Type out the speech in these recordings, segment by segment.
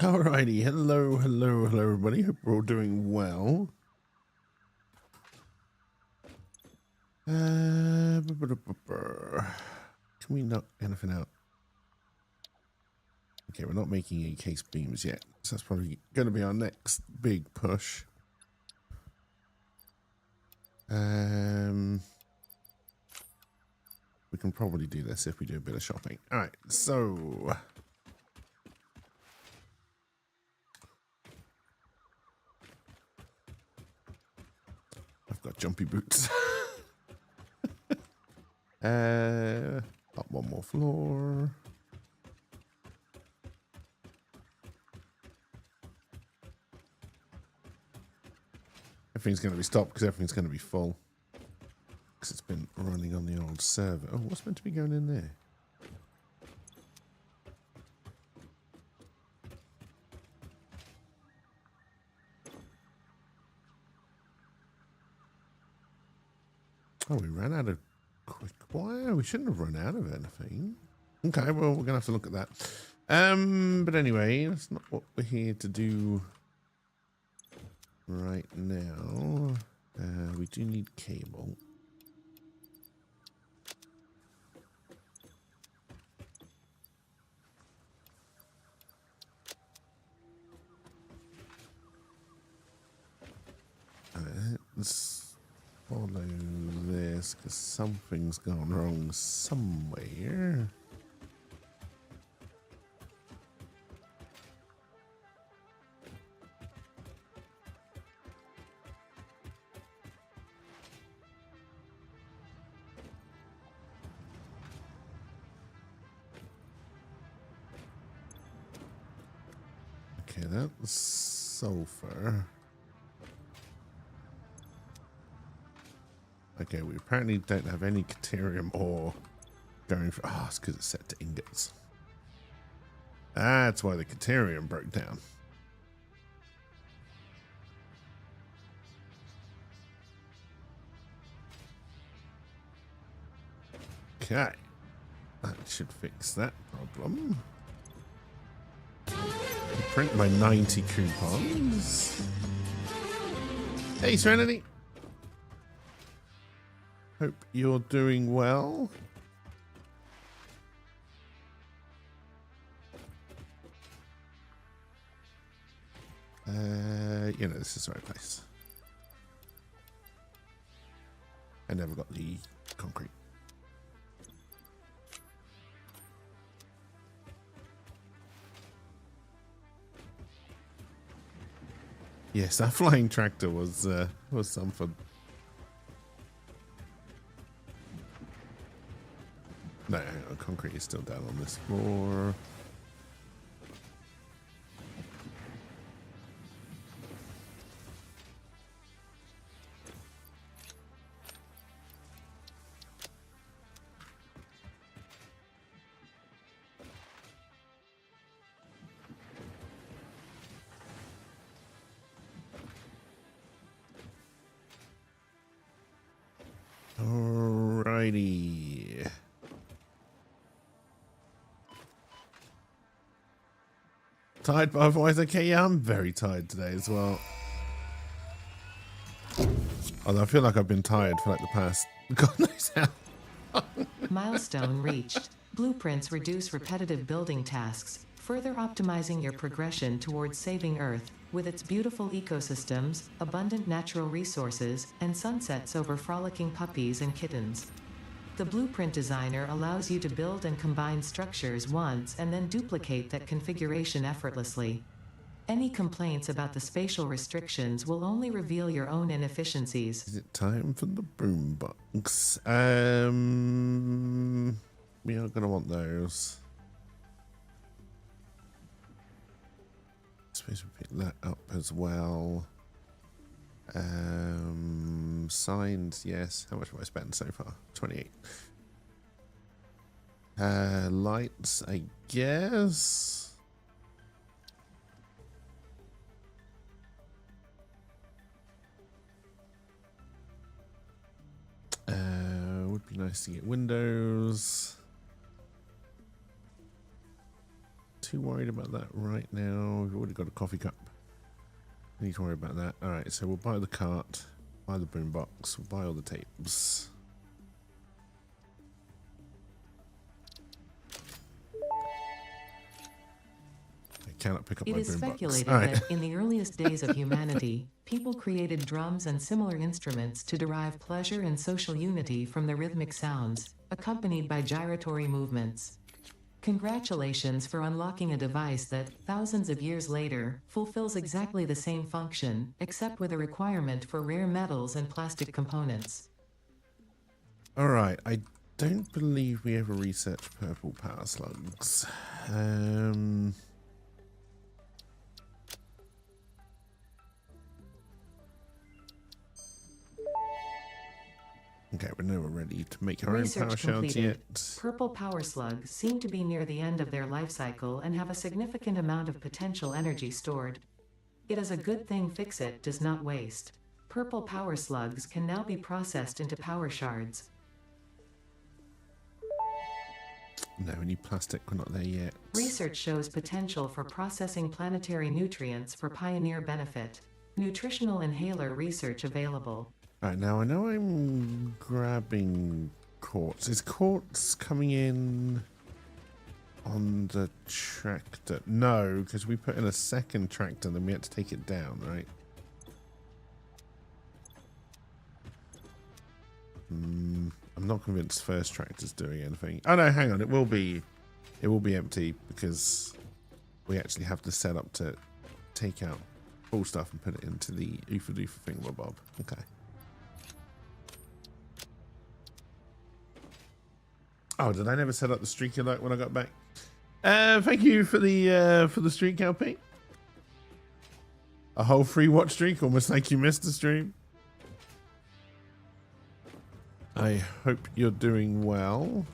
Alrighty, hello everybody. Hope we're all doing well. Can we knock anything out? Okay, we're not making any case beams yet, so that's probably going to be our next big push. We can probably do this if we do a bit of shopping. Alright, so I've got jumpy boots. Up one more floor. Everything's going to be stopped because everything's going to be full. Because it's been running on the old server. Oh, what's meant to be going in there? Oh, we ran out of quick wire. We shouldn't have run out of anything. Okay, well, we're gonna have to look at that. But anyway, that's not what we're here to do right now. We do need cable. Let's follow this because something's gone wrong somewhere. Okay, that's sulfur. Okay, we apparently don't have any caterium ore going for. Ah, it's because it's set to ingots. That's why the caterium broke down. Okay, that should fix that problem. Print my 90 coupons. Hey, Serenity. Hope you're doing well. You know, this is the right place. I never got the concrete. Yes, that flying tractor was some fun. No, hang on, concrete is still down on this floor. Alrighty. Tired by voice? Okay, yeah, I'm very tired today as well. Although I feel like I've been tired for like the past God knows how. Milestone reached. Blueprints reduce repetitive building tasks, further optimizing your progression towards saving Earth, with its beautiful ecosystems, abundant natural resources, and sunsets over frolicking puppies and kittens. The blueprint designer allows you to build and combine structures once and then duplicate that configuration effortlessly. Any complaints about the spatial restrictions will only reveal your own inefficiencies. Is it time for the boombox? We are going to want those. I suppose we pick that up as well. Signs, yes. How much have I spent so far? 28. Lights, I guess. Would be nice to get windows. too worried about that right now. We've already got a coffee cup. We need to worry about that. All right, so we'll buy the cart, buy the boombox, we'll buy all the tapes. I cannot pick up It my is boombox. speculated All right. that in the earliest days of humanity, people created drums and similar instruments to derive pleasure and social unity from the rhythmic sounds, accompanied by gyratory movements. Congratulations for unlocking a device that, thousands of years later, fulfills exactly the same function, except with a requirement for rare metals and plastic components. All right, I don't believe we ever researched purple power slugs. Okay, we're never ready to make our own power Research shells completed. yet. Purple power slugs seem to be near the end of their life cycle and have a significant amount of potential energy stored. It is a good thing Fix-It does not waste. Purple power slugs can now be processed into power shards. No, we need plastic. We're not there yet. Research shows potential for processing planetary nutrients for pioneer benefit. Nutritional inhaler research available. All right, now I know I'm grabbing quartz. Is quartz coming in on the tractor? No, because we put in a second tractor and then we had to take it down, right? I'm not convinced first tractor's doing anything. Oh no, hang on, it will be empty because we actually have the setup to take out full stuff and put it into the oofa doofa thingamabob. Okay. Oh, did I never set up the streak alert when I got back? Thank you for the streak, LP. A whole free watch streak, almost like you missed the stream. I hope you're doing well.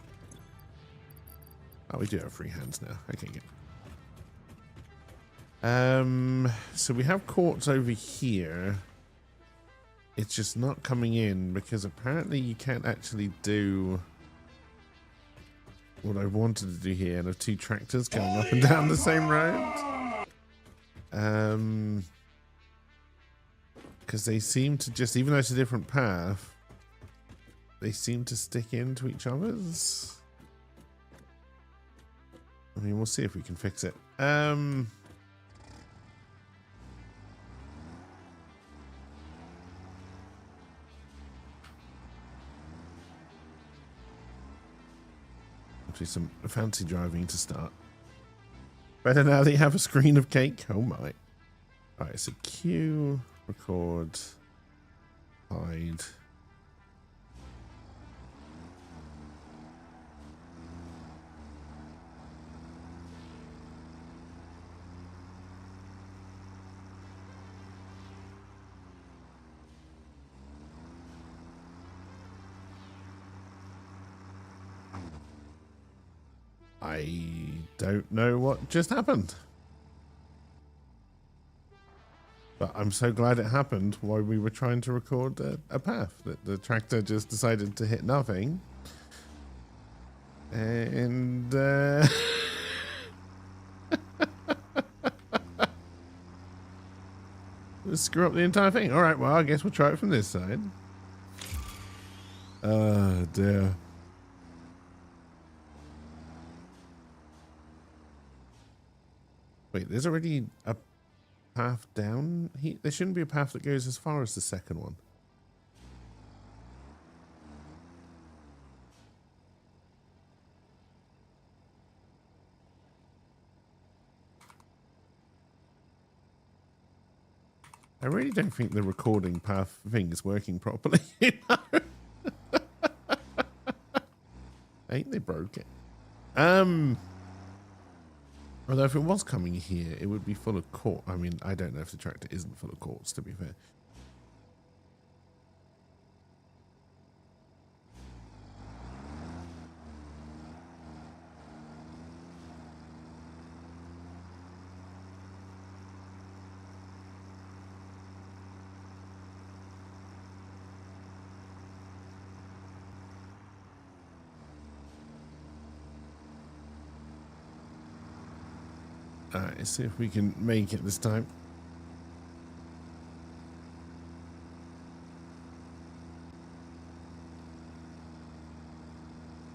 Oh, we do have free hands now. Okay, good. So we have quartz over here. It's just not coming in because apparently you can't actually do what I wanted to do here and have two tractors going up and down the same road. Because they seem to just, even though it's a different path, they seem to stick into each other's. I mean, we'll see if we can fix it. Do some fancy driving to start. Better now that you have a screen of cake. Oh my. Alright, so Q, record, hide. I don't know what just happened. But I'm so glad it happened while we were trying to record a path. That the tractor just decided to hit nothing. And let's screw up the entire thing. Alright, well, I guess we'll try it from this side. Oh dear. Wait, there's already a path down here. There shouldn't be a path that goes as far as the second one. I really don't think the recording path thing is working properly. You know? Ain't they broke it? Although if it was coming here, it would be full of quartz. I mean, I don't know if the tractor isn't full of quartz, to be fair. Alright, let's see if we can make it this time.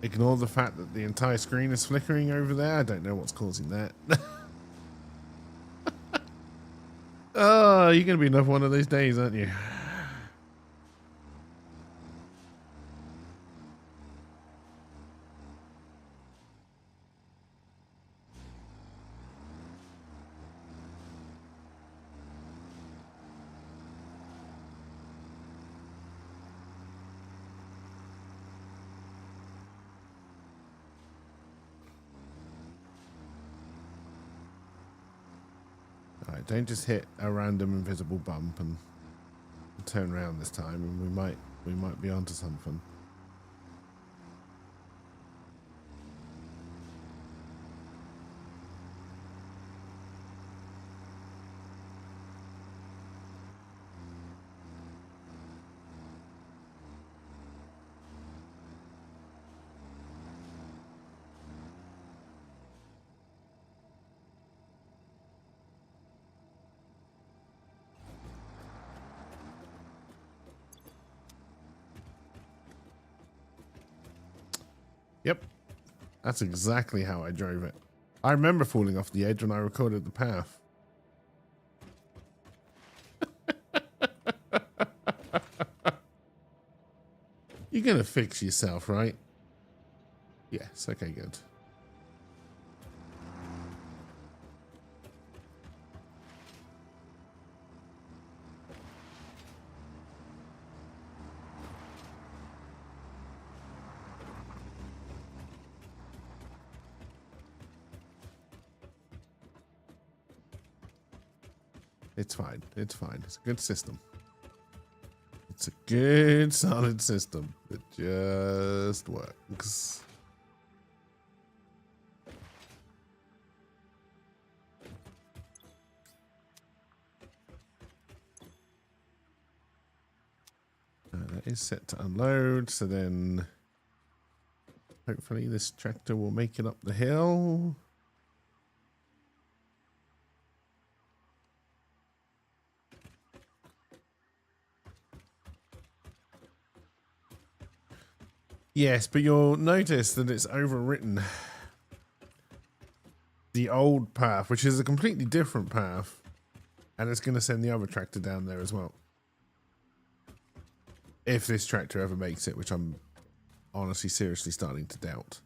Ignore the fact that the entire screen is flickering over there. I don't know what's causing that. Oh, you're going to be enough one of those days, aren't you? Alright, don't just hit a random invisible bump and turn around this time, and we might be onto something. Yep, that's exactly how I drove it. I remember falling off the edge when I recorded the path. You're gonna fix yourself, right? Yes, okay, good. It's fine. It's fine. It's a good system. It's a good, solid system that just works. That is set to unload, so then hopefully this tractor will make it up the hill. Yes, but you'll notice that it's overwritten the old path, which is a completely different path, and it's going to send the other tractor down there as well. If this tractor ever makes it, which I'm honestly seriously starting to doubt.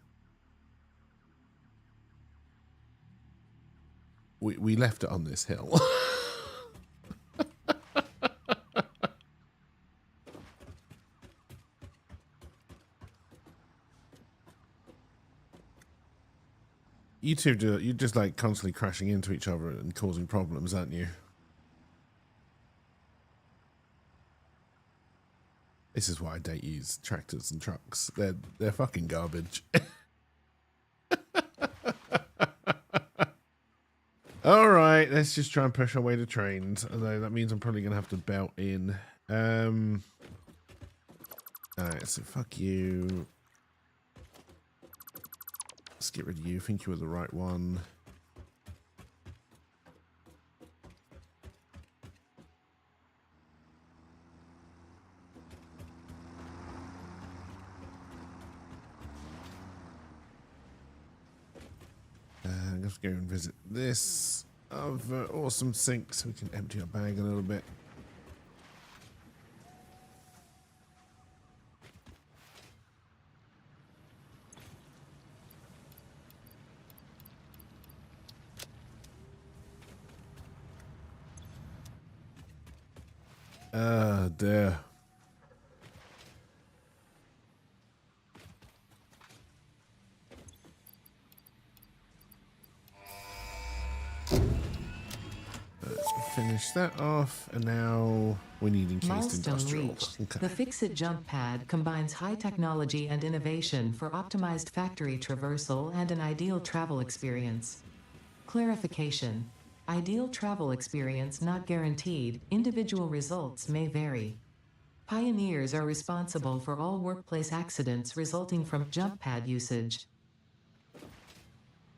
We left it on this hill. You two you're just like constantly crashing into each other and causing problems, aren't you? This is why I don't use tractors and trucks. They're fucking garbage. All right, let's just try and push our way to trains. Although that means I'm probably gonna have to belt in. All right, so fuck you. Let's get rid of you. I think you were the right one. Let's go and visit this other awesome sink so we can empty our bag a little bit. Dear. Finish that off, and now we need encased Milestone industrial. reached. Okay. The Fix-It jump pad combines high technology and innovation for optimized factory traversal and an ideal travel experience. Clarification. Ideal travel experience not guaranteed, individual results may vary. Pioneers are responsible for all workplace accidents resulting from jump pad usage.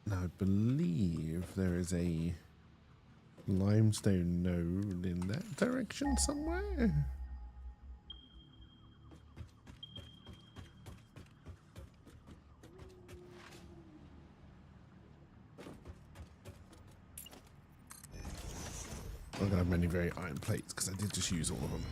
Now, I believe there is a limestone node in that direction somewhere. I'm gonna have many very iron plates because I did just use all of them.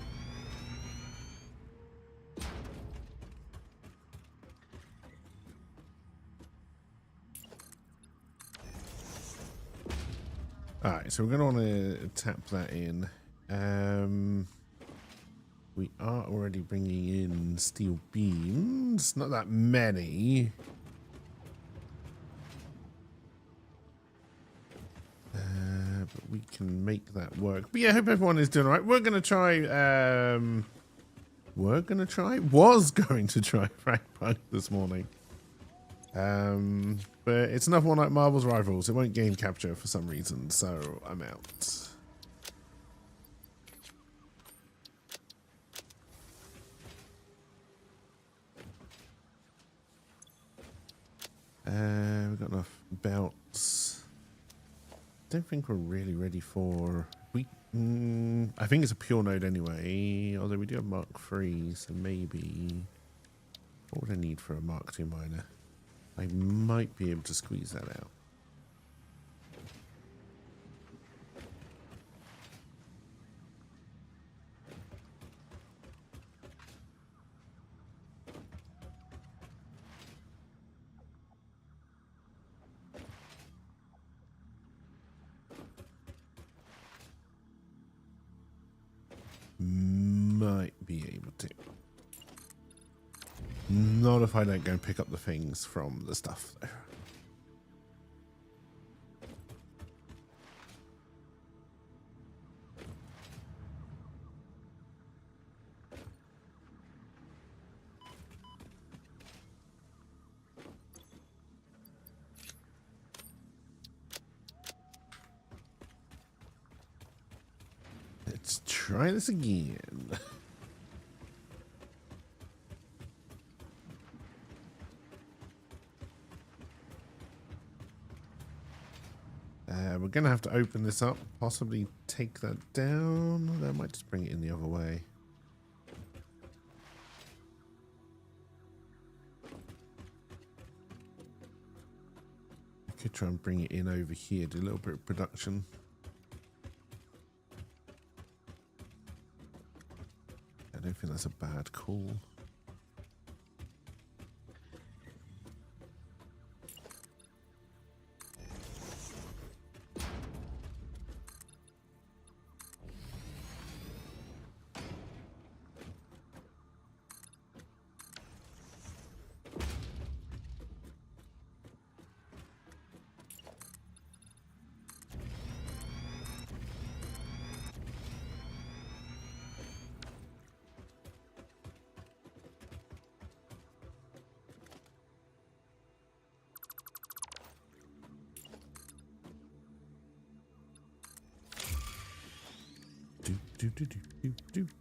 Alright, so we're going to want to tap that in. We are already bringing in steel beams. Not that many. But we can make that work. But yeah, I hope everyone is doing all right. We're going to try... was going to try Fragpunk this morning. But it's another one like Marvel's Rivals. It won't game capture for some reason, so I'm out. We've got enough belts. Don't think we're really ready for... I think it's a pure node anyway, although we do have Mark III, so maybe... What would I need for a Mark II miner? I might be able to squeeze that out. Might be able to. Not if I don't go and pick up the things from the stuff there. Let's try this again. We're going to have to open this up, possibly take that down. That might just bring it in the other way. I could try and bring it in over here, do a little bit of production. I don't think that's a bad call.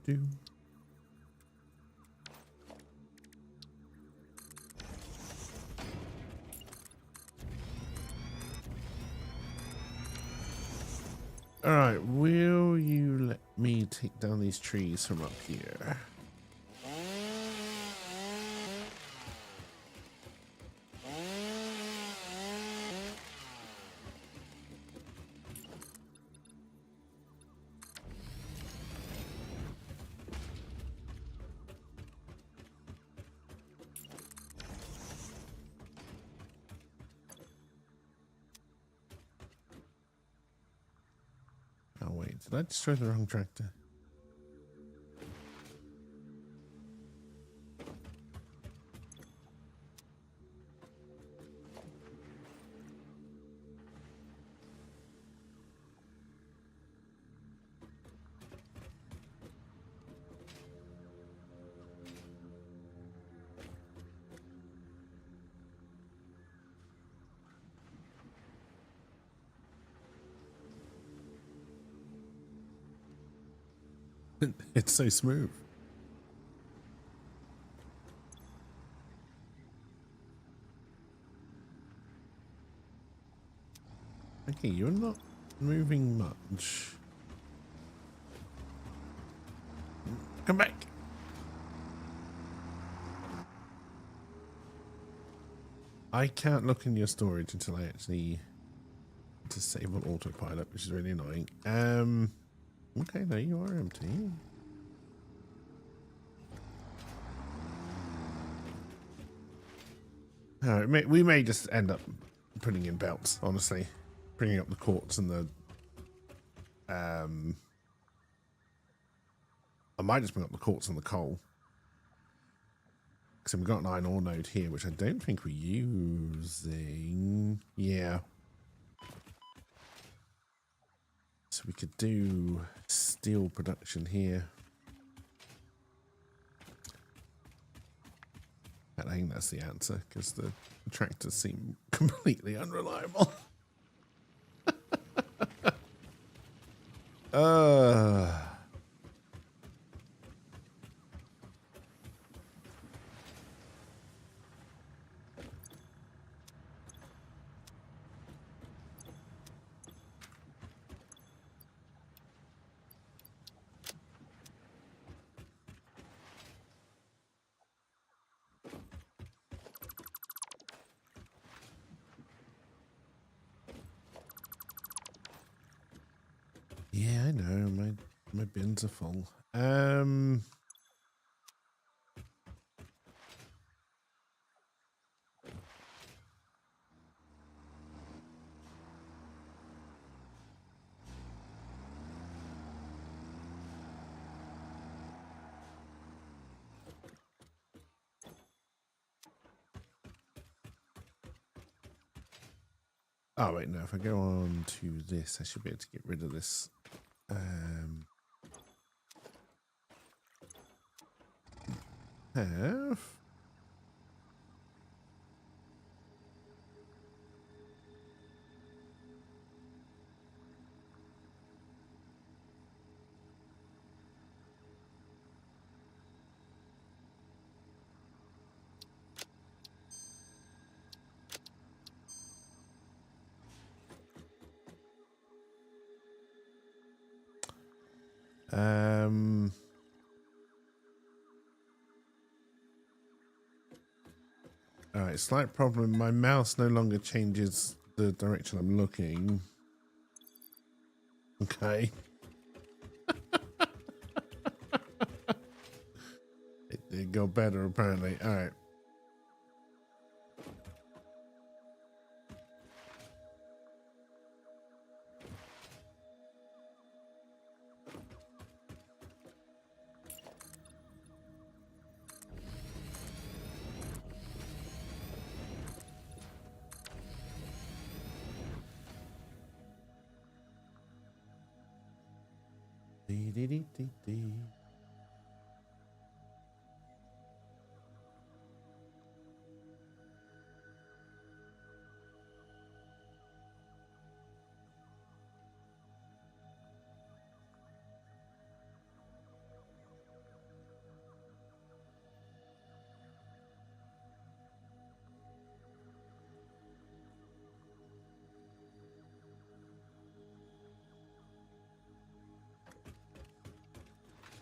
Do. All right, will you let me take down these trees from up here? Oh wait, did I destroy the wrong tractor? It's so smooth. Okay, you're not moving much. Come back. I can't look in your storage until I actually disable autopilot, which is really annoying. Okay, there you are empty. We may just end up putting in belts, honestly. Bringing up the quartz and the... I might just bring up the quartz and the coal. Because we've got an iron ore node here, which I don't think we're using. Yeah. So we could do steel production here. And I think that's the answer, because the tractors seem completely unreliable. Yeah, I know. My bins are full. Oh wait, no. If I go on to this, I should be able to get rid of this. Have. All right, slight problem. My mouse no longer changes the direction I'm looking. Okay. It got better apparently. All right. Dee.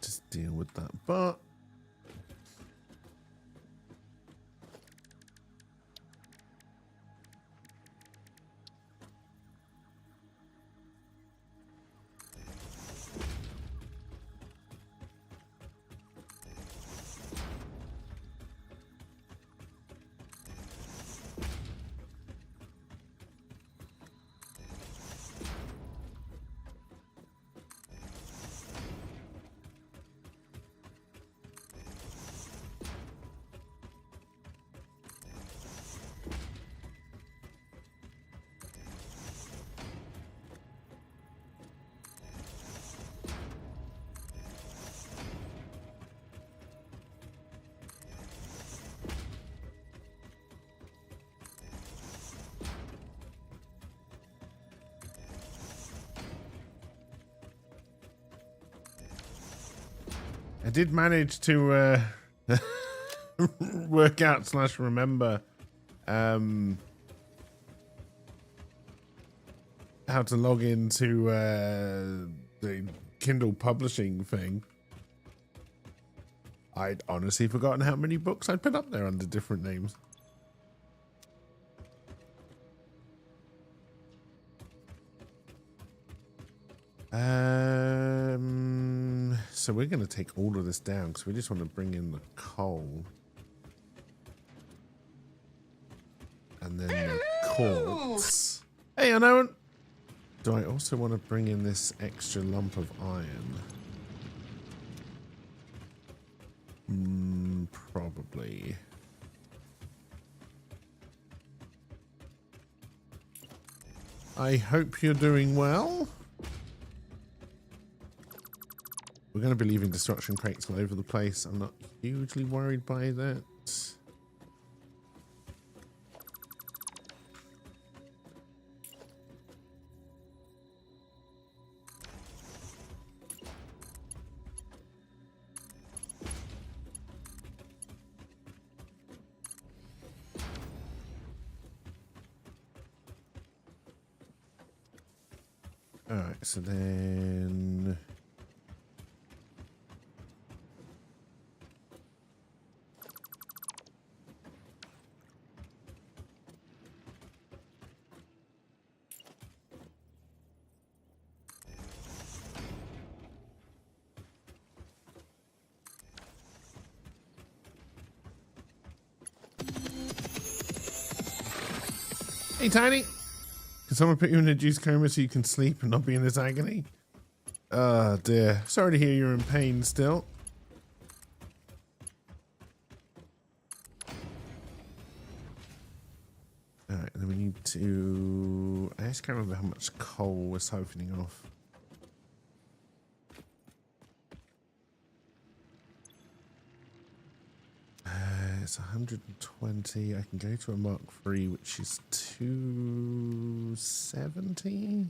Just deal with that. But I did manage to work out / remember how to log into the Kindle publishing thing, I'd honestly forgotten how many books I'd put up there under different names. So we're going to take all of this down because we just want to bring in the coal. And then the quartz. Hey, I know. Do I also want to bring in this extra lump of iron? Probably. I hope you're doing well. We're going to be leaving destruction crates all over the place. I'm not hugely worried by that. Alright, so then... Hey, Tiny! Can someone put you in a juice coma so you can sleep and not be in this agony? Oh, dear. Sorry to hear you're in pain still. Alright, then we need to... I just can't remember how much coal we're siphoning off. It's 120. I can go to a Mark III, which is 270.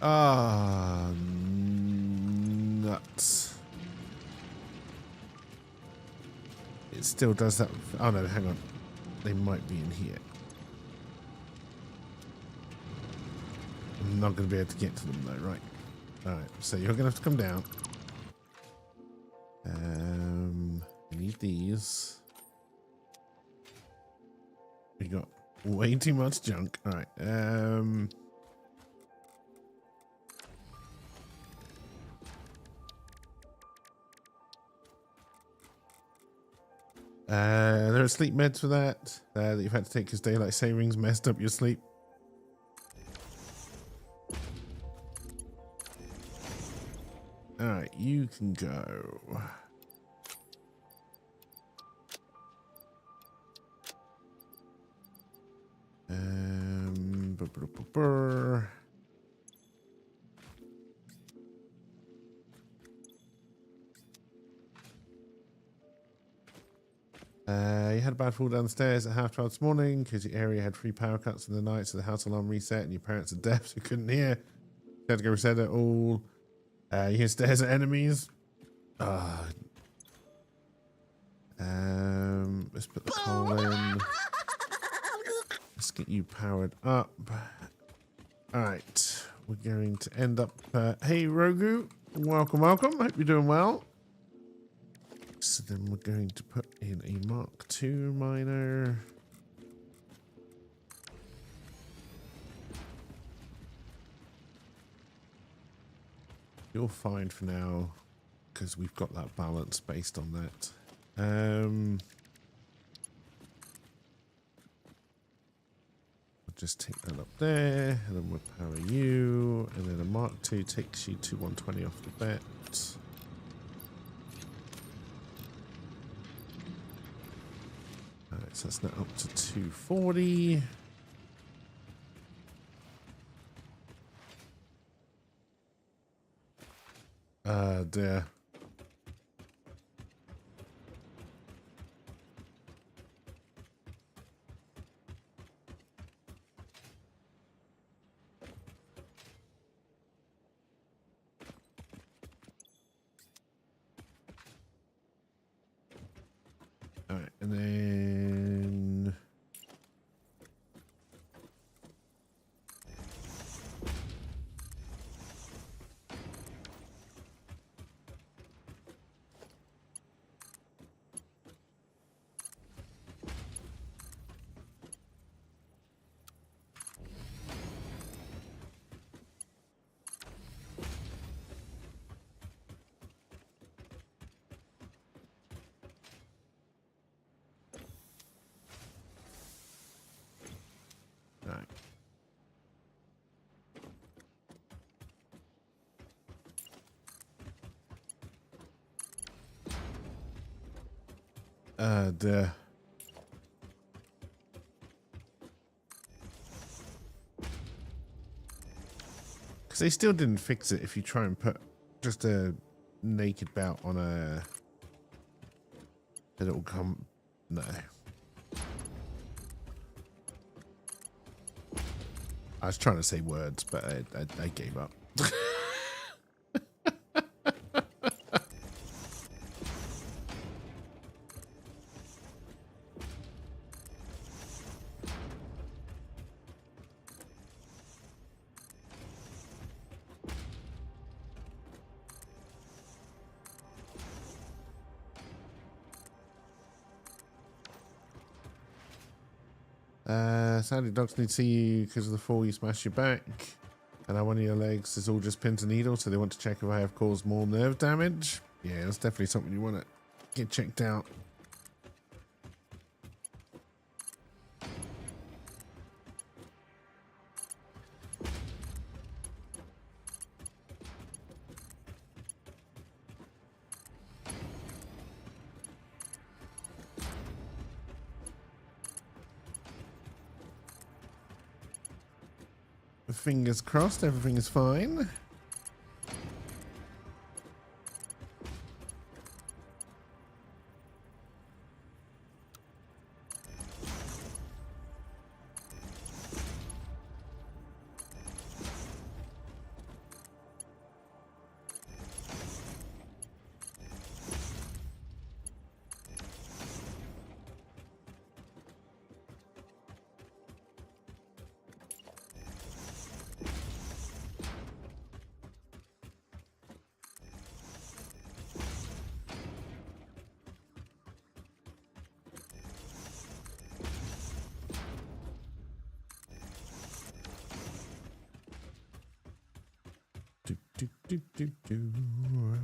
Ah, nuts. It still does that. Oh no, hang on. They might be in here. I'm not going to be able to get to them though, right? Alright, so you're going to have to come down. I need these. We got way too much junk. Alright, there are sleep meds for that that you've had to take because daylight savings messed up your sleep. All right, you can go. You had a bad fall downstairs at 12:30 this morning because your area had 3 power cuts in the night, so the house alarm reset and your parents are deaf, so couldn't hear. You had to go reset it all. You hear stairs at enemies. Let's put the coal in. Let's get you powered up. Alright, we're going to end up... hey, Rogu. Welcome, welcome. Hope you're doing well. So then we're going to put in a Mark II miner. You're fine for now because we've got that balance based on that. We'll just take that up there and then we'll power you, and then a Mark II takes you to 120 off the bat. Alright, so that's now up to 240. Dear. The because they still didn't fix it. If you try and put just a naked belt on a, it'll come. No. I was trying to say words, but I gave up. Sadly, dogs need to see you because of the fall you smashed your back. And now one of your legs is all just pins and needles, so they want to check if I have caused more nerve damage. Yeah, that's definitely something you want to get checked out. Fingers crossed, everything is fine.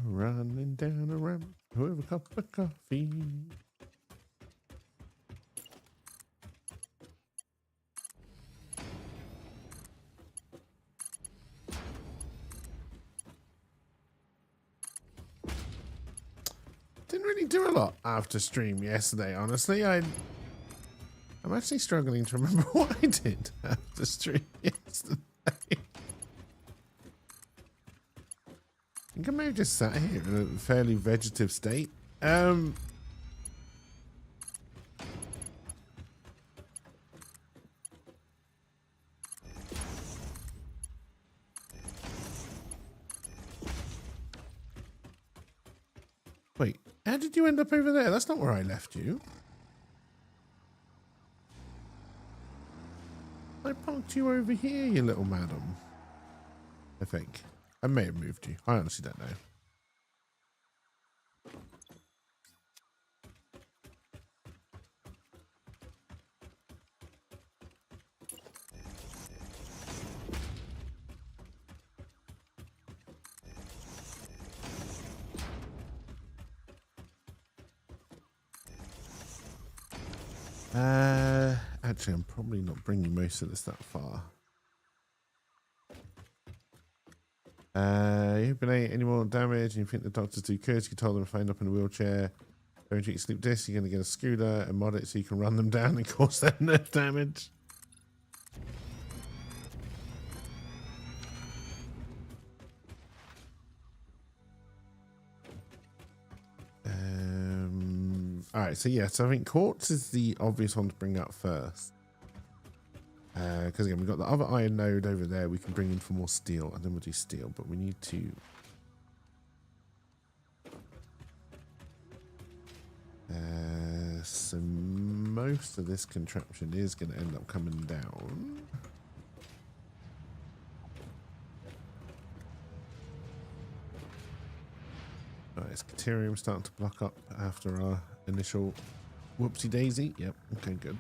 Running down a ramp with a cup of coffee. Didn't really do a lot after stream yesterday, honestly. I'm actually struggling to remember what I did after stream yesterday. I think I may have just sat here in a fairly vegetative state. Wait, how did you end up over there? That's not where I left you. I parked you over here, you little madam. I think. I may have moved you. I honestly don't know. Actually, I'm probably not bringing most of this that far. You've been any more damage and you think the doctors do curse, you told them to end up in a wheelchair. Don't treat your sleep disc, you're going to get a scooter and mod it so you can run them down and cause them nerve damage. Alright, so yeah, so I think quartz is the obvious one to bring up first. Because again, we've got the other iron node over there we can bring in for more steel, and then we'll do steel, but we need to... so most of this contraption is going to end up coming down. Right, is Caterium starting to block up after our initial whoopsie daisy? Yep, okay, good.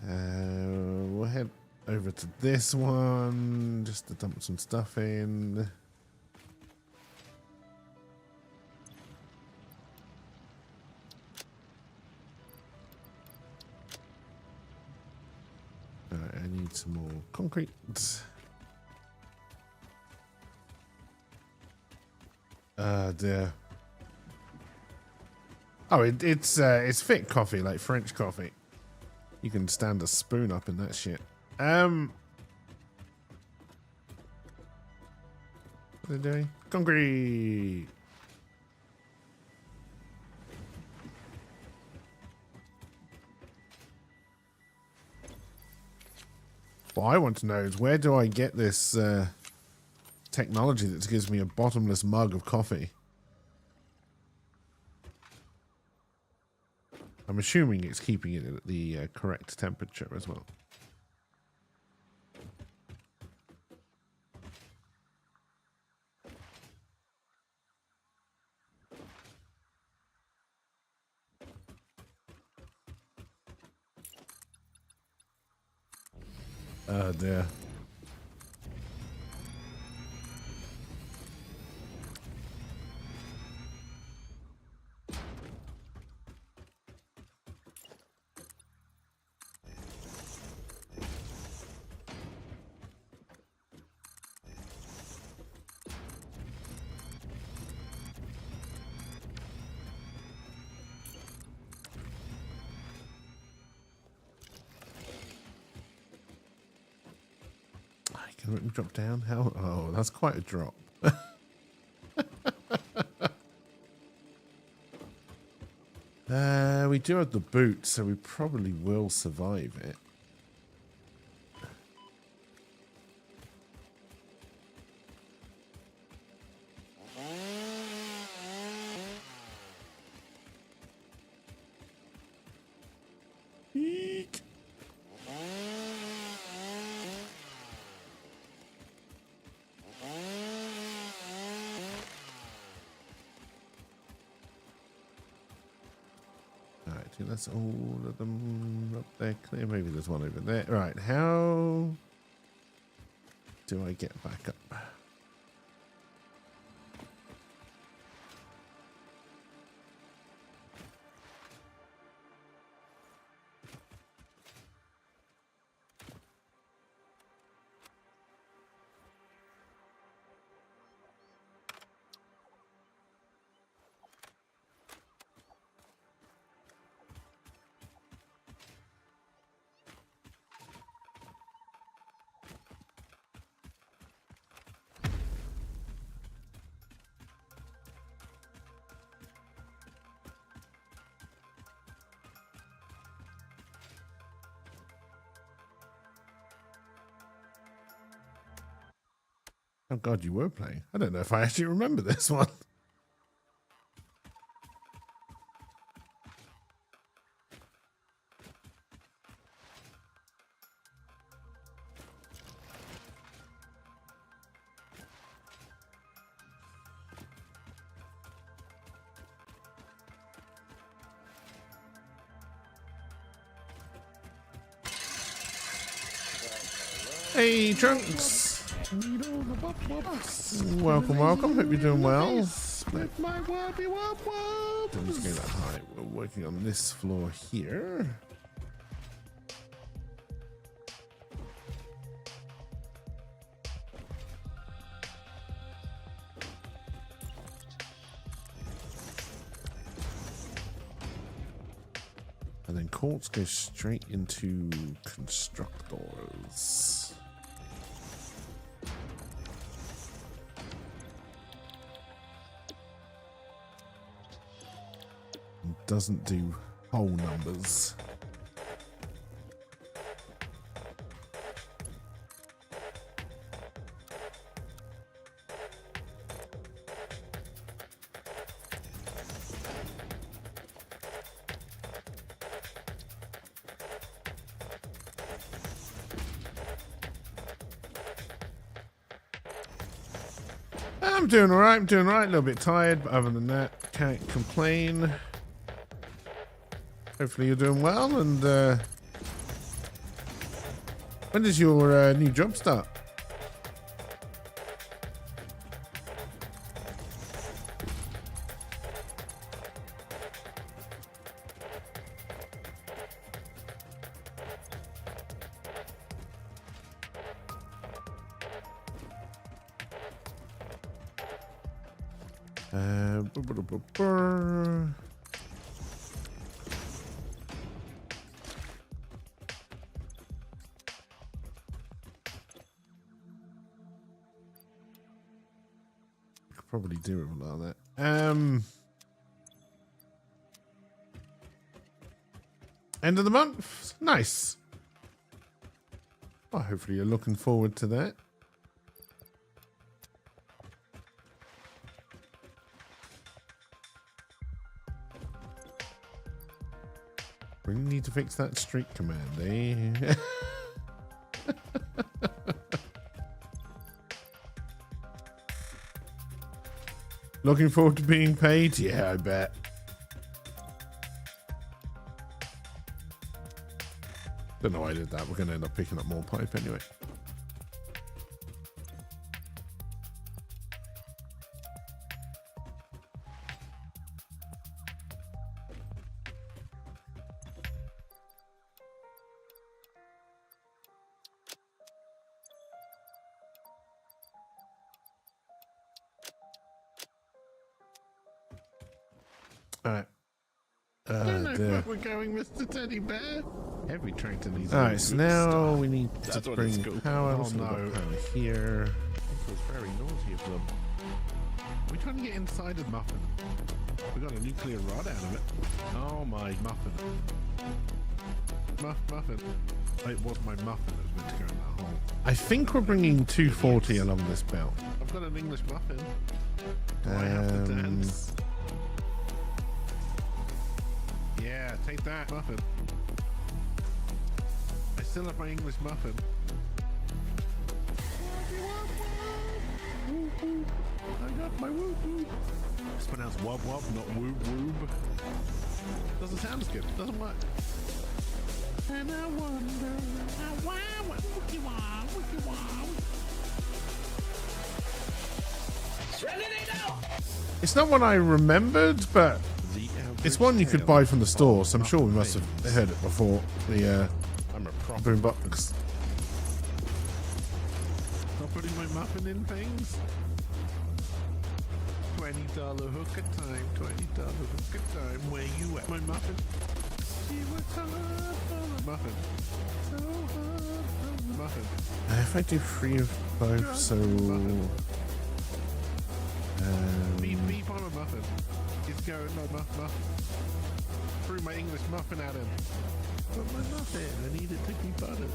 We'll head over to this one just to dump some stuff in. Alright, I need some more concrete. Dear. Oh, it's thick coffee, like French coffee. You can stand a spoon up in that shit. What are they doing? Concrete. What I want to know is, where do I get this technology that gives me a bottomless mug of coffee? I'm assuming it's keeping it at the correct temperature as well. Oh dear. Can we drop down? How? Oh, that's quite a drop. We do have the boot, so we probably will survive it. Eek. I think that's all of them up there clear. Maybe there's one over there. Right, how do I get back up? Oh God, you were playing. I don't know if I actually remember this one. Hey, Trunks. Welcome, welcome. Hope you're doing well. I'm just getting that high. We're working on this floor here. And then quartz goes straight into constructors. Doesn't do whole numbers. I'm doing all right. I'm doing all right. A little bit tired, but other than that, can't complain. Hopefully you're doing well. And when does your new job start? Brr. Could probably do with a lot of that. End of the month. Nice. Well, hopefully you're looking forward to that. We need to fix that streak command, eh? Looking forward to being paid? Yeah, I bet. Don't know why I did that. We're going to end up picking up more pipe anyway. Alright. I don't know where we're going, Mr. Teddy Bear. Every tractor needs a Alright, so good now start. we need That's to what bring it's called. power. Oh, So we've got no. power here. It was very naughty of them. We're trying to get inside the muffin. We got a nuclear rod out of it. Oh my muffin. Muffin. Oh, it was my muffin that was meant to go in that hole. I think we're bringing 240 along this belt. I've got an English muffin. Do I have to dance? Yeah, take that muffin. I still have my English muffin. I got my whoop whoop. It's pronounced wub wub, not whoop whoop. Doesn't sound as good. Doesn't work. And I wonder, wow, wookie wow, wookie wow. It's not one I remembered, but it's one you could buy from the store, so I'm sure we must have heard it before. The I'm a proper boombox. Not putting my muffin in things. $20 hook a time, $20 hook a time. Where you at? My muffin. She was hard for the muffin. So hard for the muffin. If I do 3 of both, so Beep beep on a muffin. He's going no muff. Threw my English muffin at him. But my muffin, I need it to be buttered.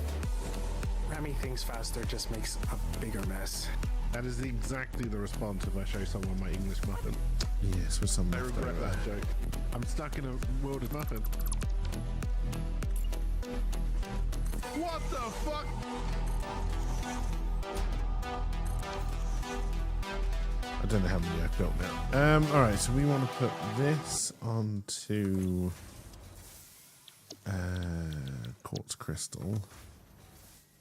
Ramming things faster just makes a bigger mess. That is exactly the response if I show someone my English muffin. yes, with some I left regret over. that joke. I'm stuck in a world of muffin. What the fuck? I don't know how many I've built now. Alright, so we want to put this onto quartz crystal.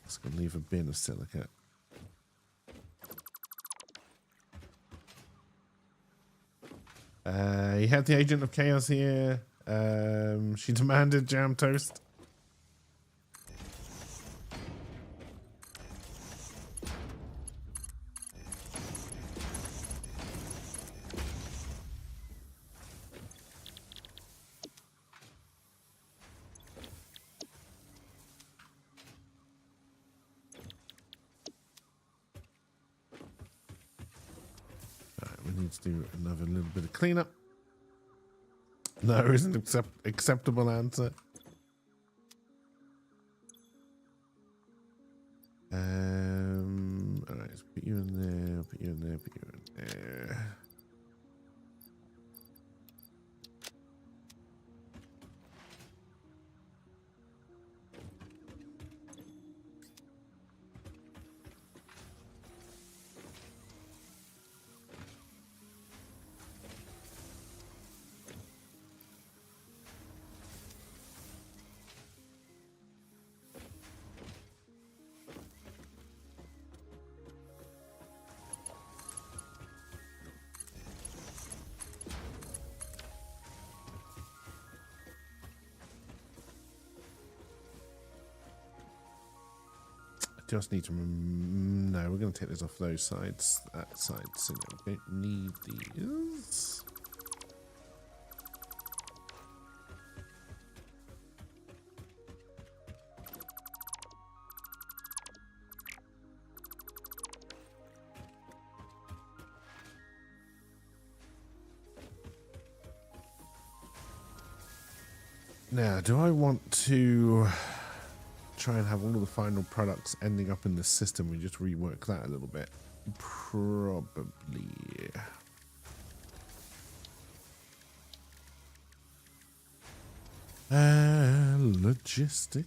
It's going to leave a bin of silicate. You had the Agent of Chaos here. She demanded jam toast. We need to do another little bit of cleanup. No, isn't acceptable answer. All right, let's put you in there. Put you in there. Put you in there. just need to. No, we're going to take this off those sides. That side, so we don't need these. Now, do I want to try and have all of the final products ending up in the system? We just rework that a little bit. Probably. Logistics.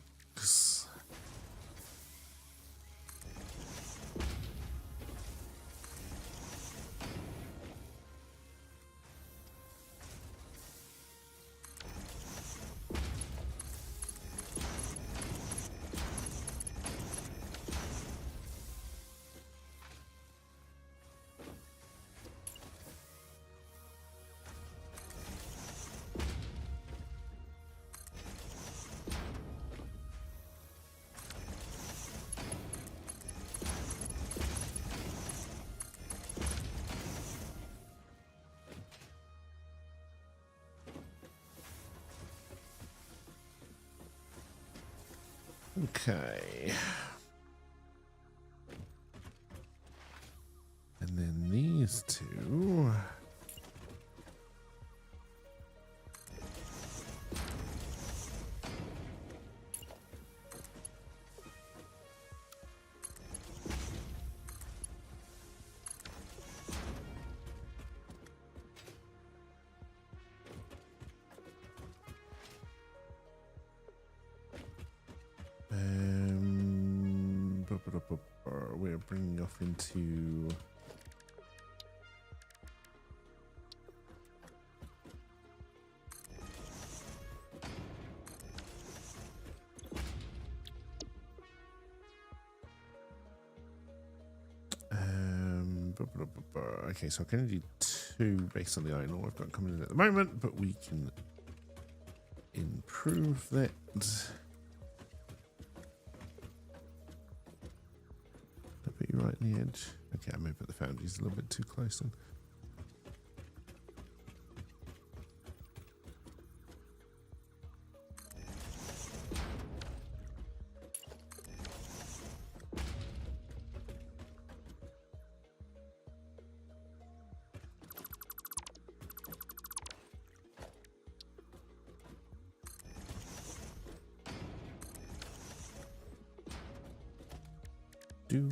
Okay. And then these two. We're bringing off into okay, so I can only do 2 based on the iron ore I've got coming in at the moment, but we can improve that. Put you right on the edge. Okay, I may put the foundries a little bit too close then. Do.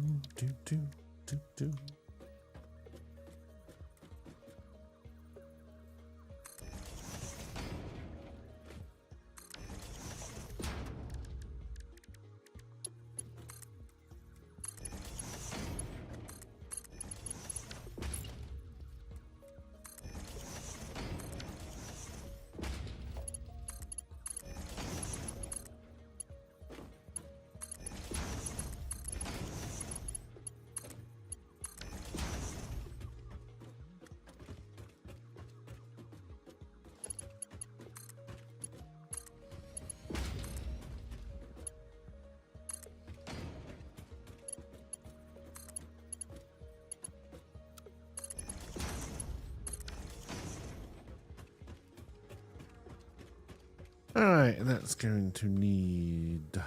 All right, that's going to need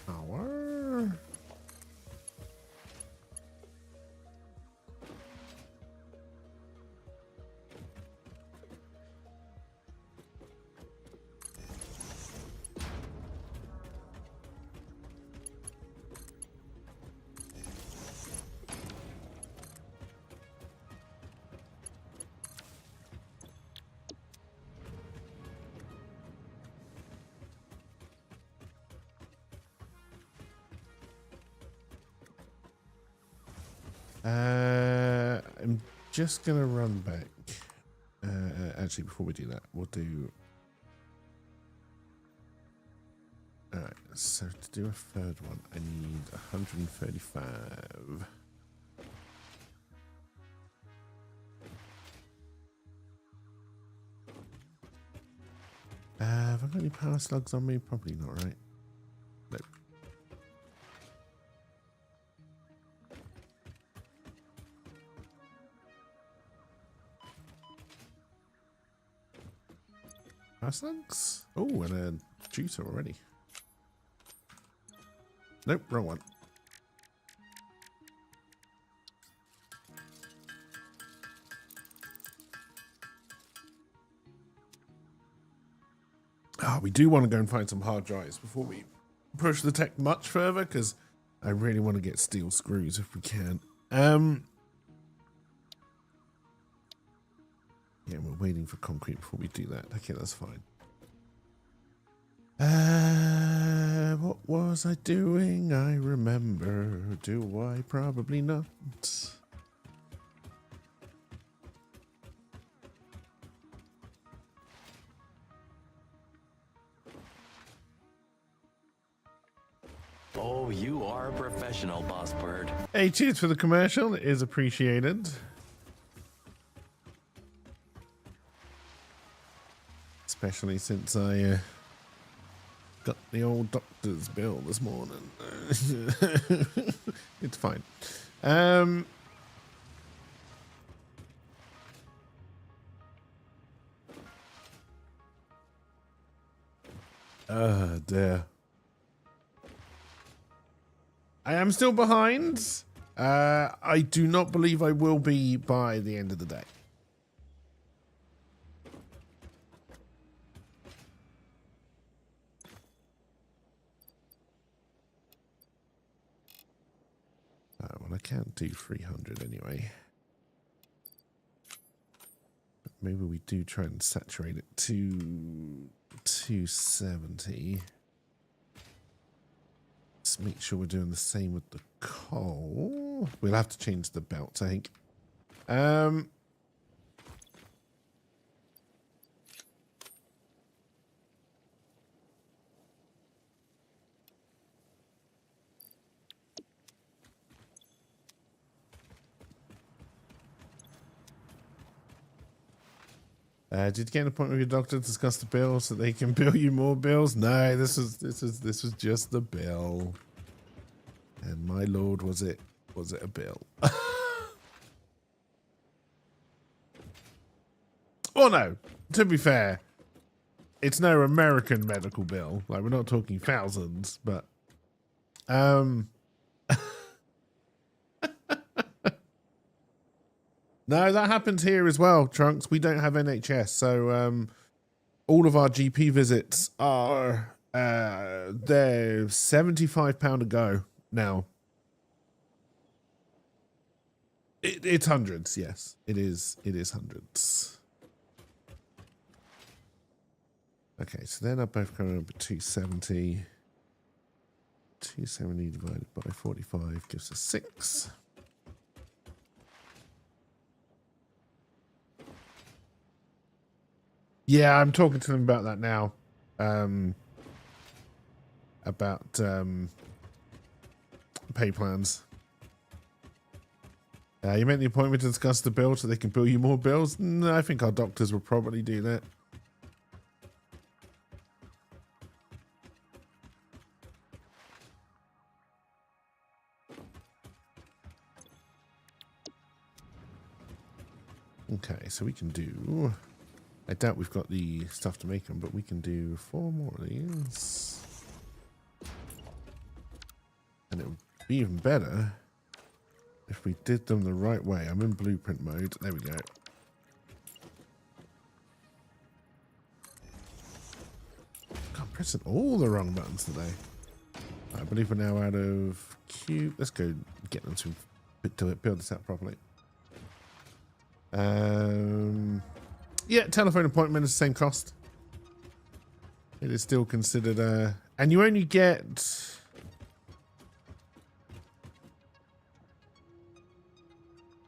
power. I'm just gonna run back. Actually, before we do that, we'll do. All right. So to do a third one, I need 135. Have I got any power slugs on me? Probably not, right? Nope. slugs. Oh, and a juicer already. Nope, wrong one. Oh, we do want to go and find some hard drives before we push the tech much further, because I really want to get steel screws if we can. Yeah, we're waiting for concrete before we do that. Okay, that's fine. What was I doing? I remember. Do I? Probably not. Oh, you are a professional, Boss Bird. Hey, cheers for the commercial. It is appreciated. Especially since I got the old doctor's bill this morning. It's fine. Dear. I am still behind. I do not believe I will be by the end of the day. Well, I can't do 300 anyway. But maybe we do try and saturate it to 270. Let's make sure we're doing the same with the coal. We'll have to change the belt, I think. Did you get an appointment with your doctor to discuss the bill so they can bill you more bills? No, this was just the bill. And my lord, was it a bill? Oh no, to be fair, it's no American medical bill. Like, we're not talking thousands, but no, that happens here as well, Trunks. We don't have NHS, so all of our GP visits are they're £75 a go now. It's hundreds, yes. It is hundreds. Okay, so they're not both coming up at 270. 270 divided by 45 gives us 6. Yeah, I'm talking to them about that now. About pay plans. You made the appointment to discuss the bill so they can bill you more bills? No, I think our doctors will probably do that. Okay, so we can do... I doubt we've got the stuff to make them, but we can do 4 more of these. And it would be even better if we did them the right way. I'm in blueprint mode. There we go. I'm pressing all the wrong buttons today. I believe we're now out of cube. Let's go get them to build this out properly. Yeah, telephone appointment is the same cost. It is still considered and you only get...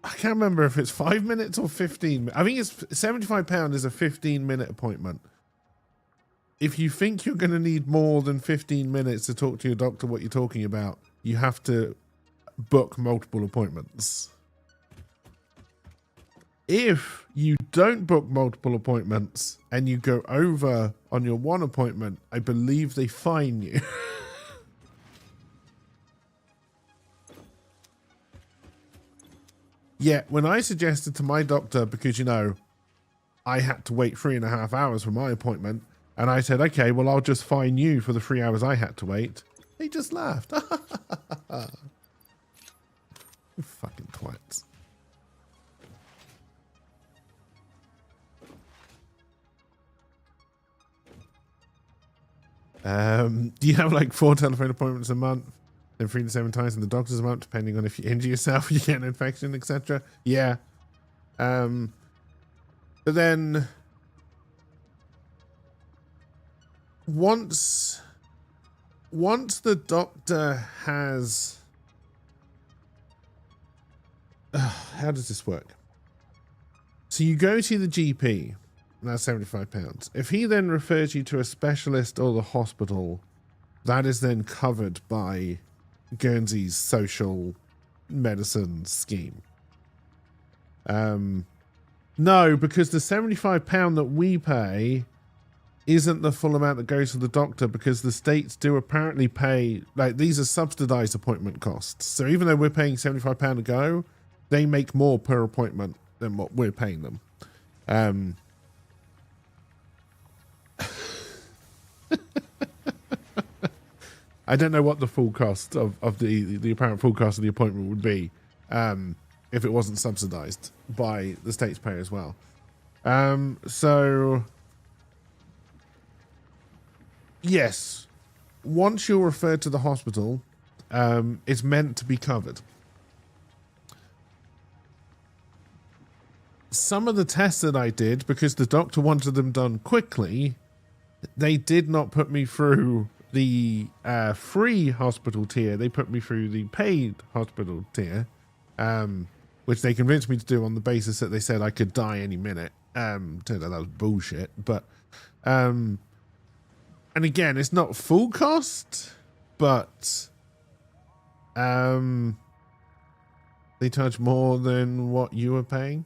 I can't remember if it's 5 minutes or 15. I think it's £75 is a 15-minute appointment. If you think you're going to need more than 15 minutes to talk to your doctor what you're talking about, you have to book multiple appointments. If you don't book multiple appointments and you go over on your one appointment, I believe they fine you. Yeah, when I suggested to my doctor, because, you know, I had to wait 3.5 hours for my appointment. And I said, okay, well, I'll just fine you for the 3 hours I had to wait. They just laughed. You fucking twats. Do you have like 4 telephone appointments a month? Then 3 to 7 times in the doctor's a month, depending on if you injure yourself, you get an infection, etc. Yeah. But then once the doctor has how does this work? So you go to the GP, and that's £75. If he then refers you to a specialist or the hospital, that is then covered by Guernsey's social medicine scheme. No, because the £75 that we pay isn't the full amount that goes to the doctor, because the states do apparently pay, like, these are subsidized appointment costs. So even though we're paying £75 a go, they make more per appointment than what we're paying them. I don't know what the full cost of the apparent full cost of the appointment would be if it wasn't subsidized by the state's pay as well. So yes, once you're referred to the hospital, it's meant to be covered. Some of the tests that I did, because the doctor wanted them done quickly, they did not put me through the free hospital tier. They put me through the paid hospital tier, which they convinced me to do on the basis that they said I could die any minute. Turned out that was bullshit. But and again, it's not full cost, but they charge more than what you were paying.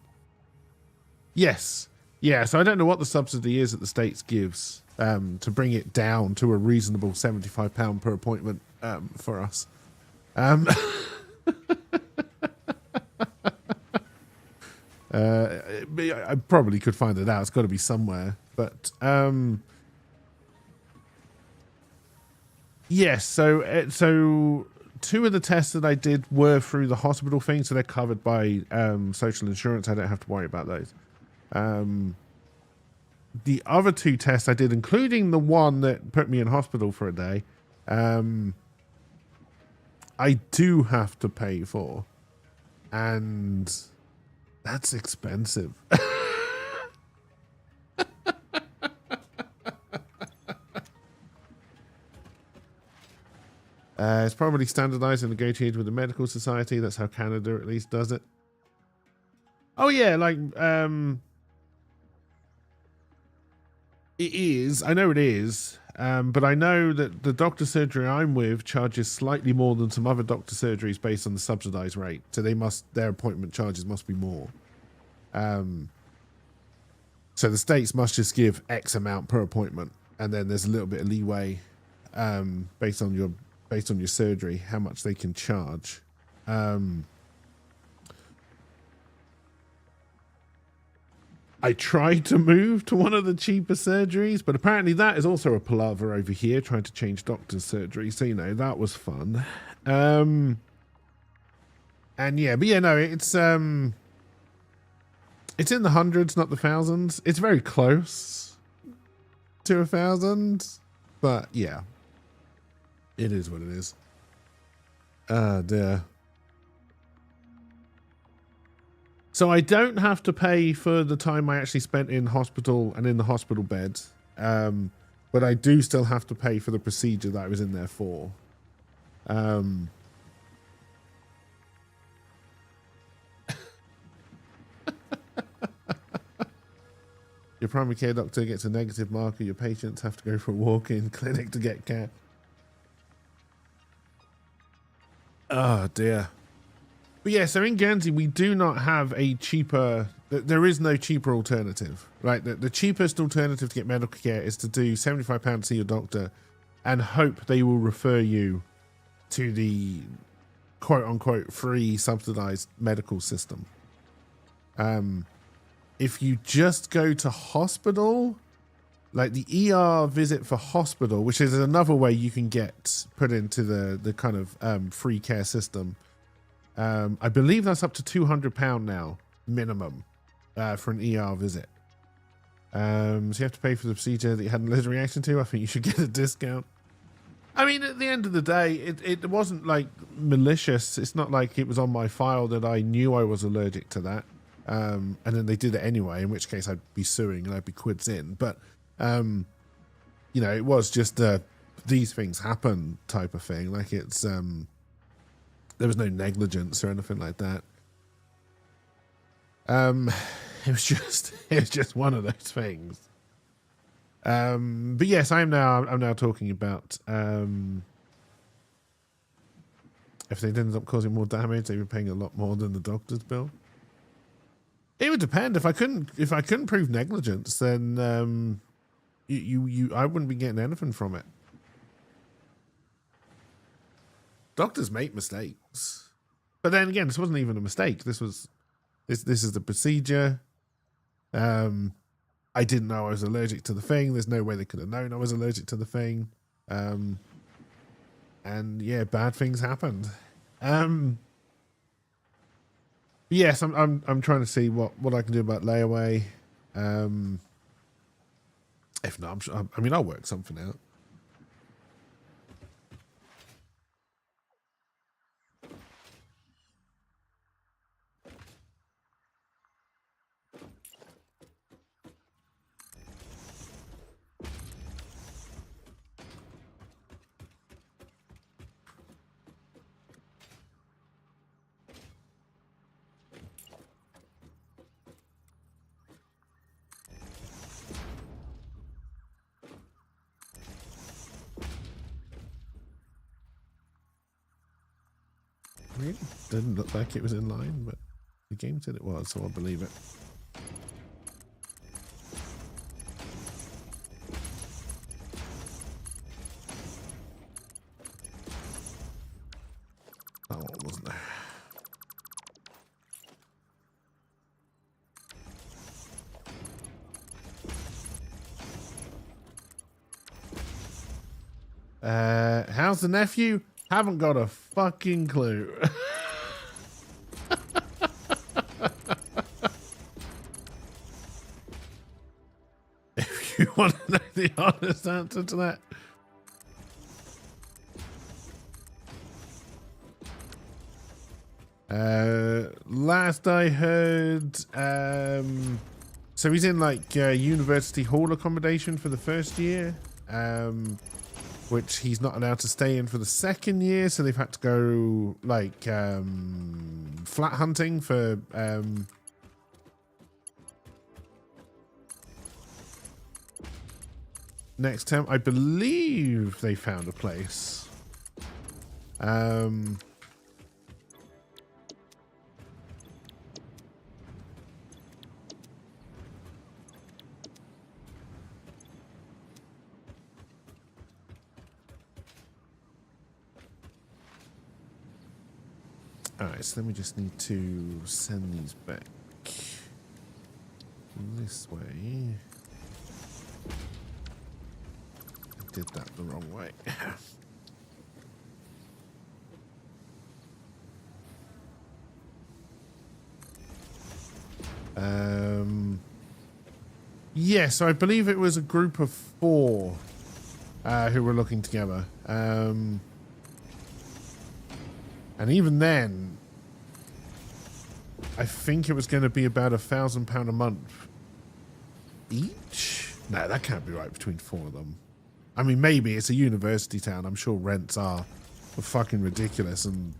Yes. Yeah, so I don't know what the subsidy is that the States gives to bring it down to a reasonable £75 per appointment for us. I probably could find it out. It's got to be somewhere. But yes, so 2 of the tests that I did were through the hospital thing, so they're covered by social insurance. I don't have to worry about those. The other 2 tests I did, including the one that put me in hospital for a day, I do have to pay for, and that's expensive. It's probably standardized and negotiated with the medical society. That's how Canada at least does it. Oh yeah, like it is. I know it is. But I know that the doctor surgery I'm with charges slightly more than some other doctor surgeries based on the subsidized rate. So their appointment charges must be more. So the states must just give X amount per appointment, and then there's a little bit of leeway based on your surgery, how much they can charge. I tried to move to one of the cheaper surgeries, but apparently that is also a palaver over here, trying to change doctor's surgery. So, you know, that was fun. And yeah, but yeah, no, it's in the hundreds, not the thousands. It's very close to 1,000, but yeah, it is what it is. Dear. So I don't have to pay for the time I actually spent in hospital and in the hospital bed, but I do still have to pay for the procedure that I was in there for. Your primary care doctor gets a negative marker. Your patients have to go for a walk-in clinic to get care. Oh dear. But yeah, so in Guernsey, we do not have a cheaper, there is no cheaper alternative, right? The cheapest alternative to get medical care is to do £75 to see your doctor and hope they will refer you to the quote unquote free subsidized medical system. if you just go to hospital, like the ER visit for hospital, which is another way you can get put into the kind of free care system. I believe that's up to £200 now, minimum, for an ER visit. So you have to pay for the procedure that you had an allergic reaction to. I think you should get a discount. I mean, at the end of the day, it wasn't like malicious. It's not like it was on my file that I knew I was allergic to that. And then they did it anyway, in which case I'd be suing and I'd be quids in. But, you know, it was just these things happen type of thing. Like it's, there was no negligence or anything like that. It was just one of those things. But yes, I'm now talking about if they ended up causing more damage, they'd be paying a lot more than the doctor's bill. It would depend. If I couldn't prove negligence, then I wouldn't be getting anything from it. Doctors make mistakes, but then again, this wasn't even a mistake. This is the procedure. I didn't know I was allergic to the thing. There's no way they could have known I was allergic to the thing. And yeah, bad things happened. Yes, I'm trying to see what I can do about layaway. If not, I'm sure, I mean, I'll work something out. Really didn't look like it was in line, but the game said it was, so I'll believe it. Oh, wasn't there? How's the nephew? Haven't got a fucking clue. If you want to know the honest answer to that. Last I heard, so he's in like university hall accommodation for the first year. Which he's not allowed to stay in for the second year, so they've had to go like flat hunting for next term. I believe they found a place. Alright, so then we just need to send these back this way. I did that the wrong way. Yeah, so I believe it was a group of 4 who were looking together. And even then, I think it was going to be about £1,000 a month each. No, that can't be right between 4 of them. I mean, maybe it's a university town. I'm sure rents are fucking ridiculous. And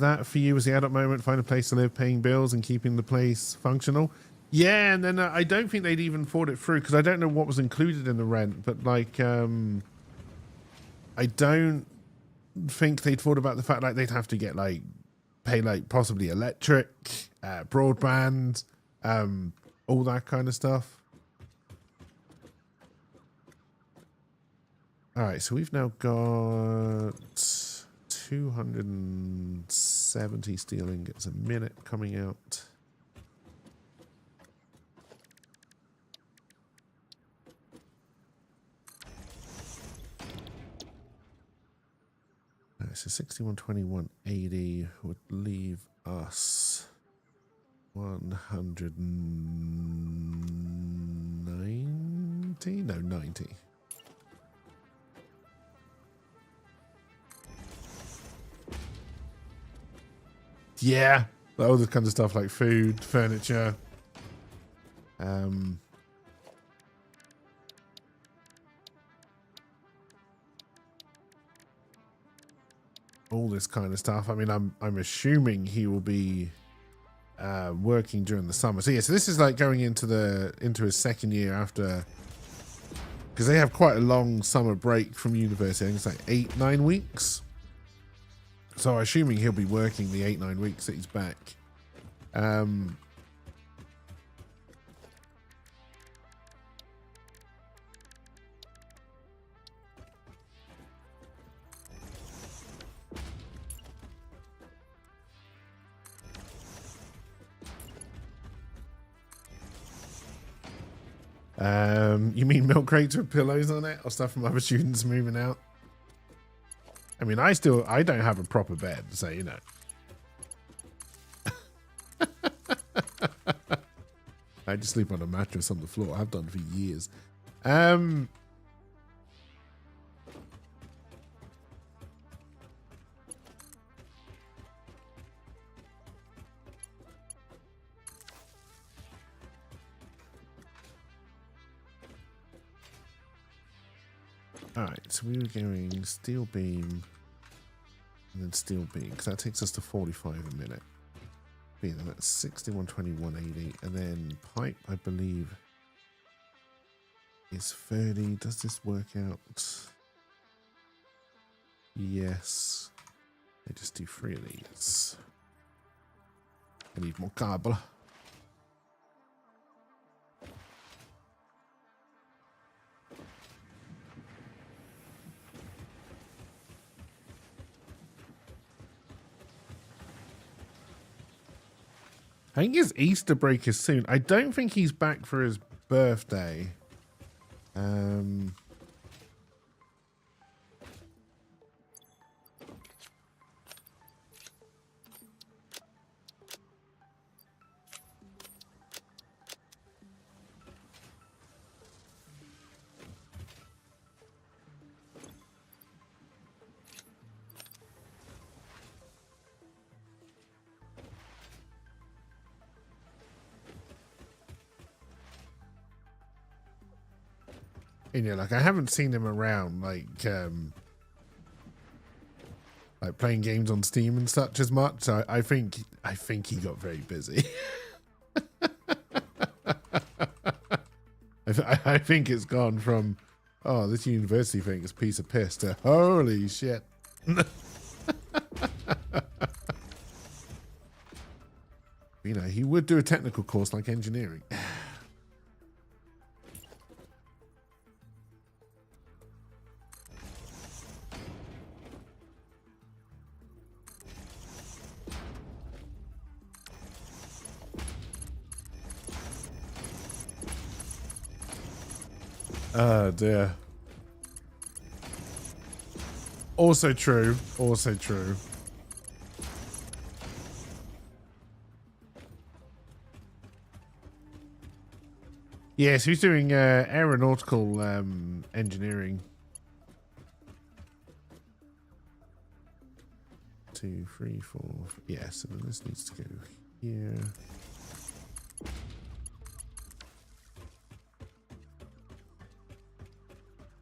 that for you was the adult moment, find a place to live, paying bills and keeping the place functional. Yeah, and then I don't think they'd even thought it through because I don't know what was included in the rent, but like I don't think they'd thought about the fact like they'd have to get like pay like possibly electric, broadband, all that kind of stuff. All right, so we've now got 270 steel ingots a minute coming out. So 6121.80 would leave us 190? No, 90. Yeah, all this kind of stuff like food, furniture. All this kind of stuff. I mean, I'm assuming he will be working during the summer. So yeah, so this is like going into his second year after, because they have quite a long summer break from university. I think it's like 8-9 weeks. So I'm assuming he'll be working the 8-9 weeks that he's back. You mean milk crates with pillows on it or stuff from other students moving out? I mean, I don't have a proper bed, so you know. I just sleep on a mattress on the floor. I've done for years. Alright, so we were going steel beam and then steel beam, because that takes us to 45 a minute. Yeah, that's 6121.80, and then pipe, I believe, is 30. Does this work out? Yes. I just do 3 of these. I need more cable. I think his Easter break is soon. I don't think he's back for his birthday. And yeah, like I haven't seen him around like playing games on Steam and such as much. So I think he got very busy. I think it's gone from, oh, this university thing is a piece of piss, to holy shit. You know, he would do a technical course like engineering. Oh dear. Also true. Also true. Yes, he's doing aeronautical engineering. 2, 3, 4. Yeah, so then this needs to go here.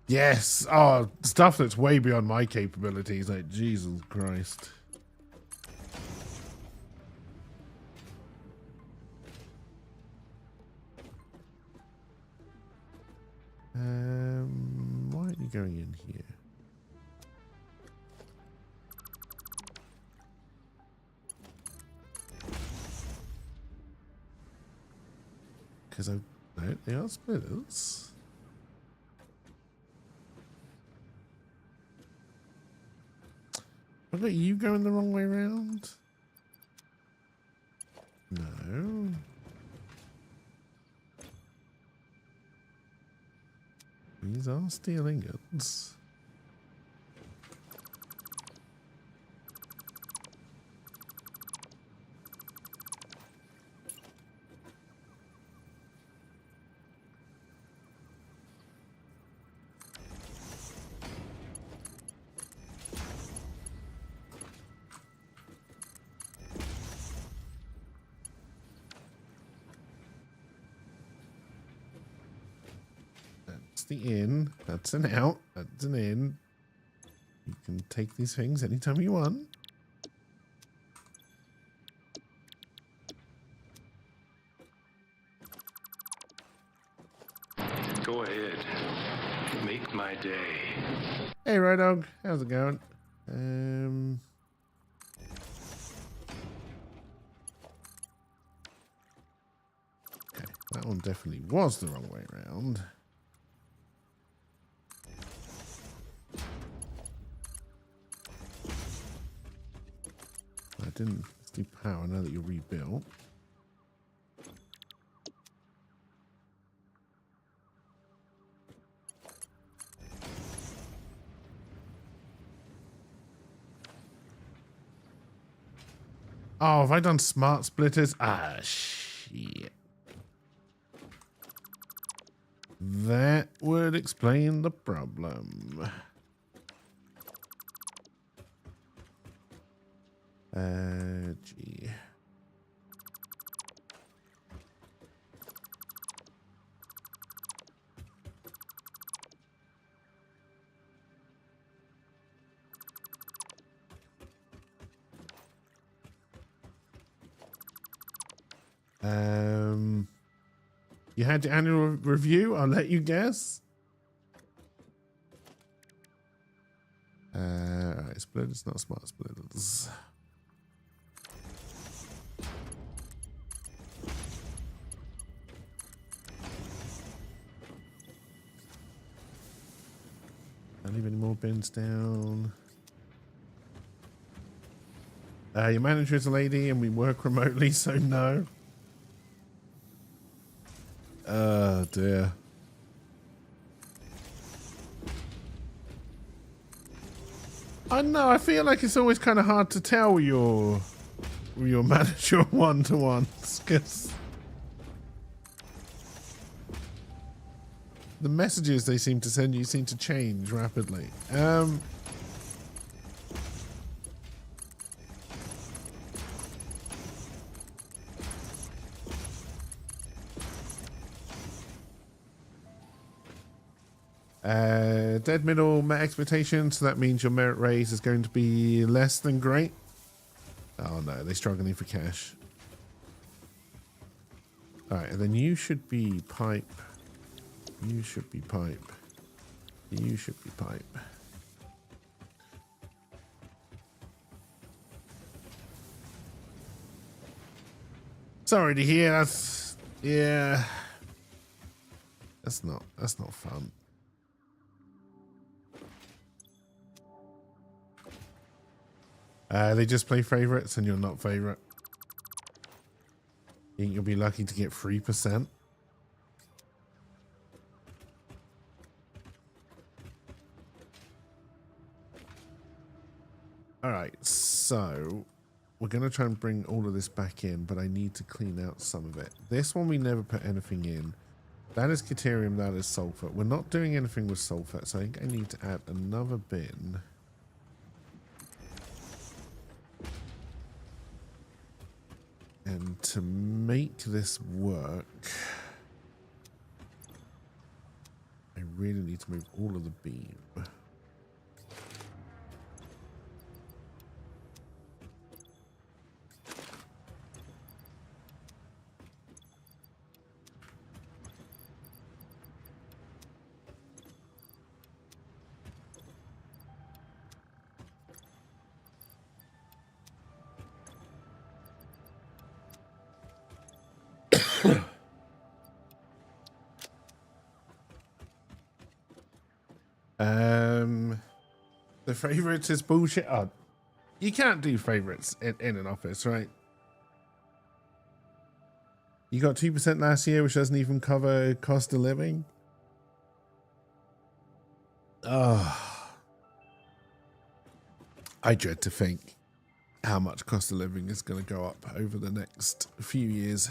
Yes. Oh, stuff that's way beyond my capabilities. Like, Jesus Christ. Why aren't you going in here? because no, they are splitters. I got you going the wrong way around. No. These are steel ingots. The in, that's an out, that's an in. You can take these things anytime you want. Go ahead. Make my day. Hey Road Dog, how's it going? Okay, that one definitely was the wrong way around. I didn't do power now that you're rebuilt. Oh, have I done smart splitters? Ah, shit. That would explain the problem. Gee. You had your annual review? I'll let you guess. Alright, splitters, not smart splitters. Don't leave any more bins down. Your manager is a lady and we work remotely, so no. Oh dear. I know, I feel like it's always kind of hard to tell your manager one-to-ones, because the messages they seem to send you seem to change rapidly. Dead middle met expectations, so that means your merit raise is going to be less than great. Oh no, they're struggling for cash. Alright, and then you should be pipe. You should be pipe. You should be pipe. Sorry to hear, that's, yeah. That's not fun. They just play favorites and you're not favorite. You think you'll be lucky to get 3%? Alright, so we're going to try and bring all of this back in, but I need to clean out some of it. This one we never put anything in. That is Caterium, that is sulfur. We're not doing anything with sulfur, so I think I need to add another bin. And to make this work, I really need to move all of the beam. favorites is bullshit. Oh, you can't do favorites in an office, right? You got 2% last year, which doesn't even cover cost of living. Oh, I dread to think how much cost of living is going to go up over the next few years.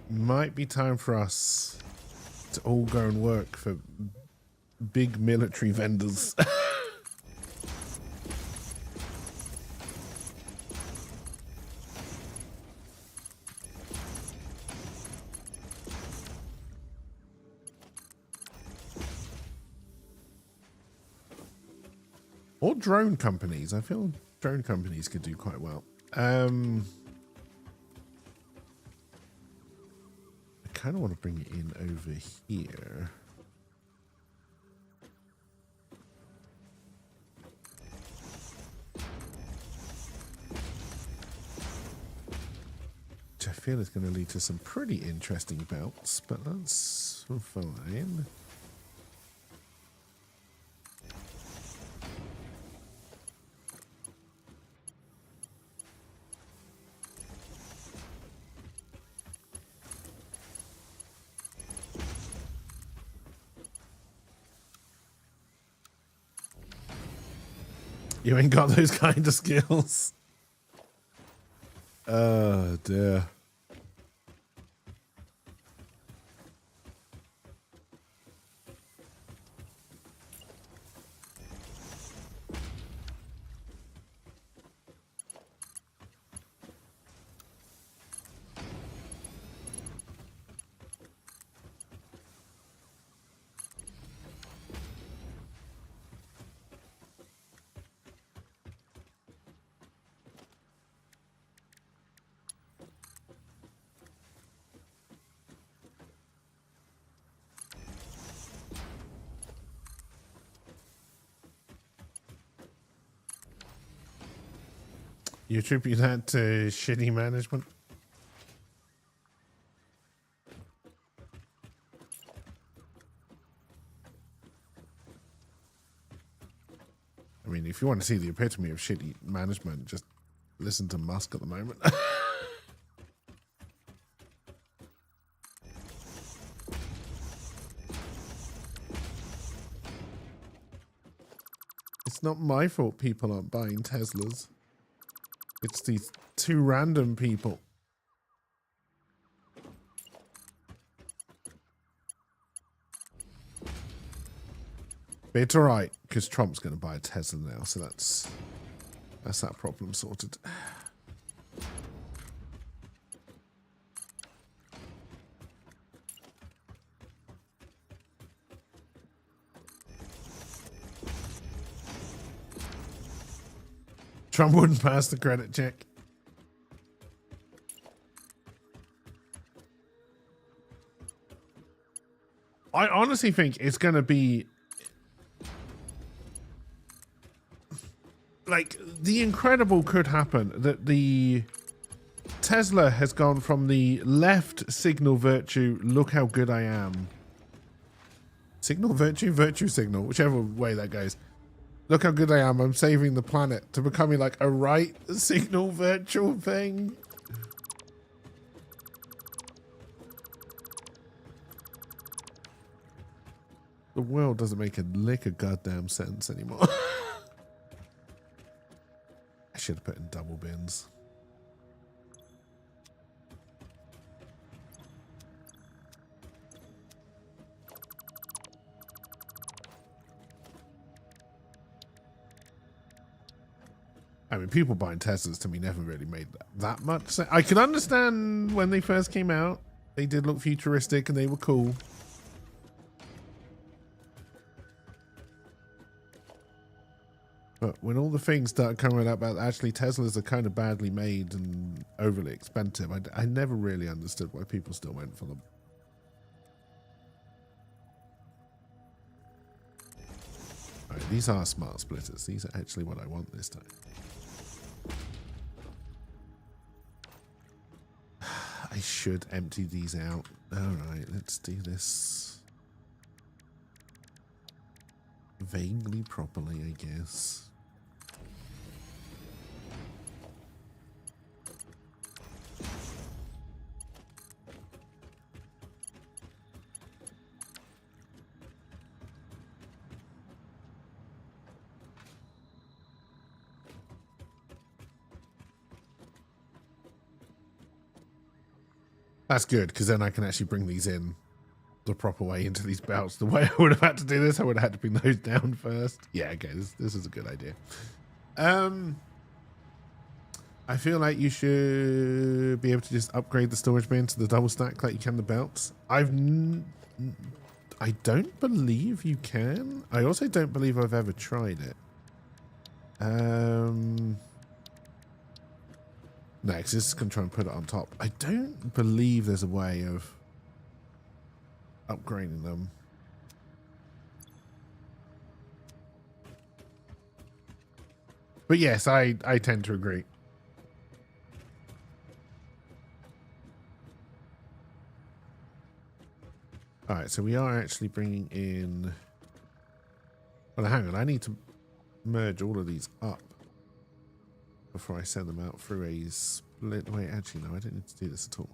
Might be time for us to all go and work for big military vendors. Or drone companies. I feel drone companies could do quite well. I kind of want to bring it in over here. Which I feel is going to lead to some pretty interesting belts, but that's fine. You ain't got those kind of skills. Oh dear. You attribute that to shitty management? I mean, if you want to see the epitome of shitty management, just listen to Musk at the moment. It's not my fault people aren't buying Teslas. It's these two random people. But it's alright, because Trump's going to buy a Tesla now, so that's that problem sorted. Trump wouldn't pass the credit check. I honestly think it's going to be like the incredible could happen that the Tesla has gone from the left signal virtue, look how good I am. Signal virtue, virtue signal, whichever way that goes. Look how good I am, I'm saving the planet, to becoming like a right signal virtual thing. The world doesn't make a lick of goddamn sense anymore. I should have put in double bins. I mean, people buying Teslas to me never really made that much sense. I can understand when they first came out, they did look futuristic and they were cool. But when all the things start coming up about actually Teslas are kind of badly made and overly expensive, I never really understood why people still went for them. All right, these are smart splitters. These are actually what I want this time. I should empty these out. All right, let's do this vaguely properly, I guess. That's good, because then I can actually bring these in the proper way into these belts. The way I would have had to do this, I would have had to bring those down first. Yeah, okay, this is a good idea. I feel like you should be able to just upgrade the storage bin to the double stack like you can the belts. I don't believe you can. I also don't believe I've ever tried it. No, because this is going to try and put it on top. I don't believe there's a way of upgrading them. But yes, I tend to agree. All right, so we are actually bringing in... Well, hang on. I need to merge all of these up before I send them out through a split. Wait, actually, no, I don't need to do this at all.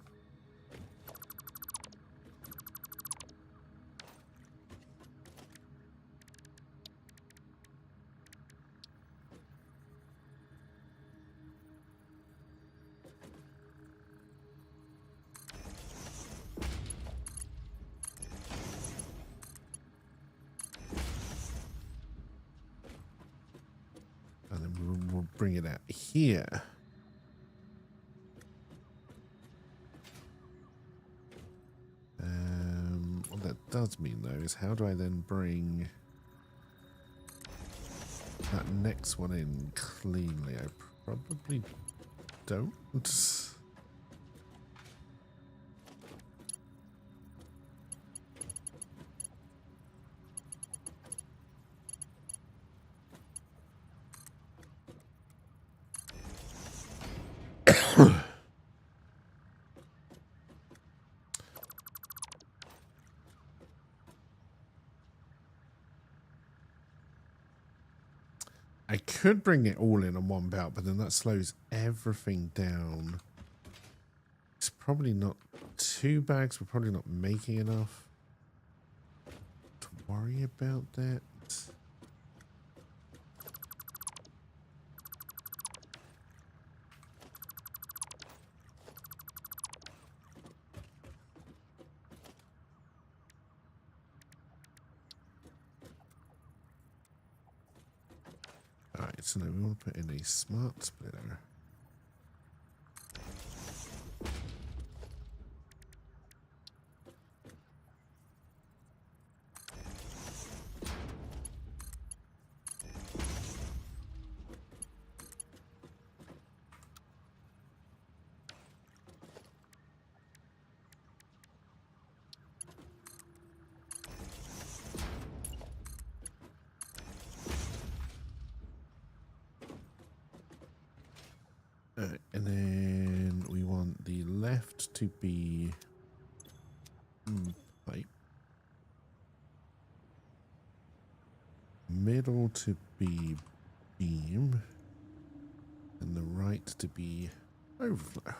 And then we'll bring it out here. What that does mean, though, is how do I then bring that next one in cleanly? I probably don't. I could bring it all in on one belt, but then that slows everything down. It's probably not 2 bags. We're probably not making enough to worry about that. Alright, so now we want to put in a smart splitter. And then we want the left to be pipe, middle to be beam, and the right to be overflow.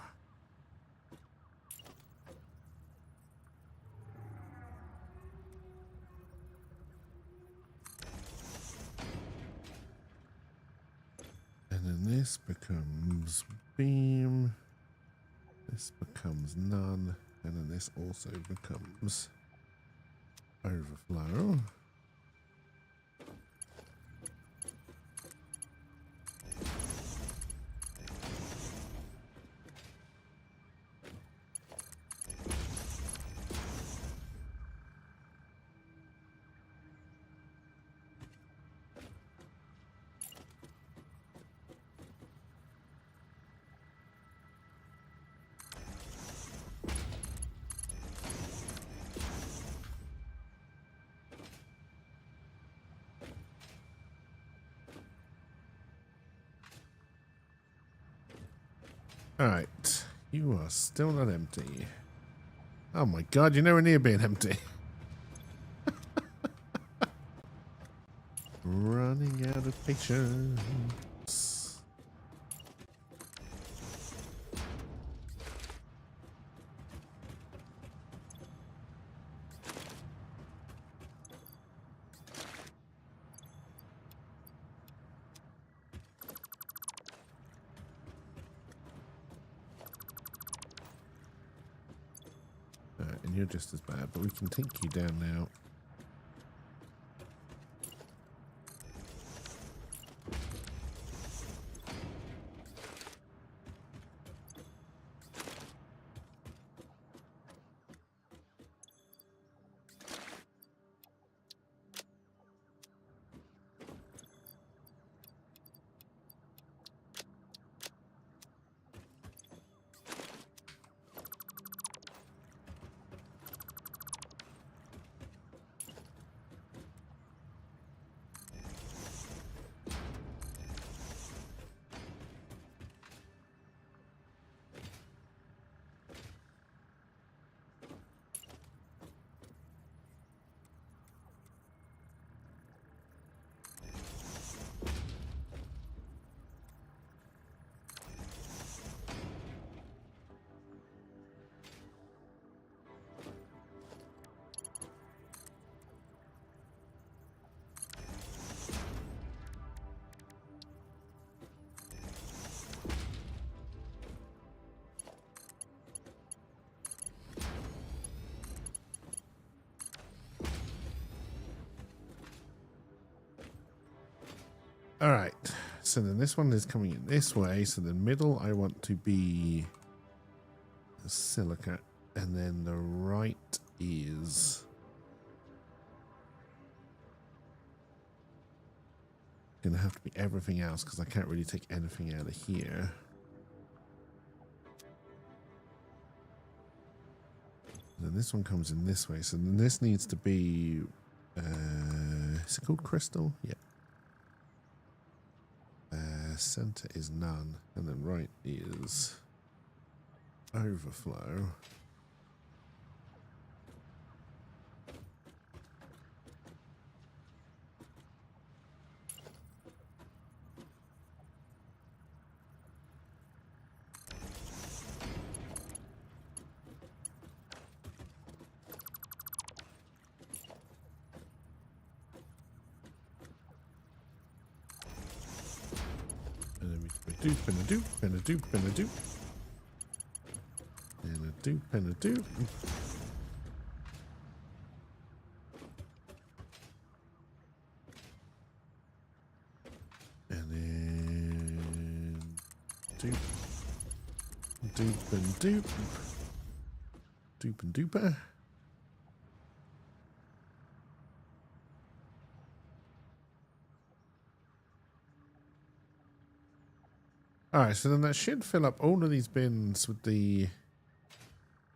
And then this becomes beam, this becomes none, and then this also becomes overflow. Alright. You are still not empty. Oh my god, you're nowhere near being empty. Running out of patience. Alright, and you're just as bad, but we can take you down now. Alright, so then this one is coming in this way. So the middle I want to be silica, and then the right is gonna have to be everything else because I can't really take anything out of here. And then this one comes in this way, so then this needs to be is it called crystal? Yeah. Center is none, and then right is overflow. And then we do, and a doop, and a doop, and a doop, and a doop. And then doop, doop, and doop, doop and dooper. Alright, so then that should fill up all of these bins with the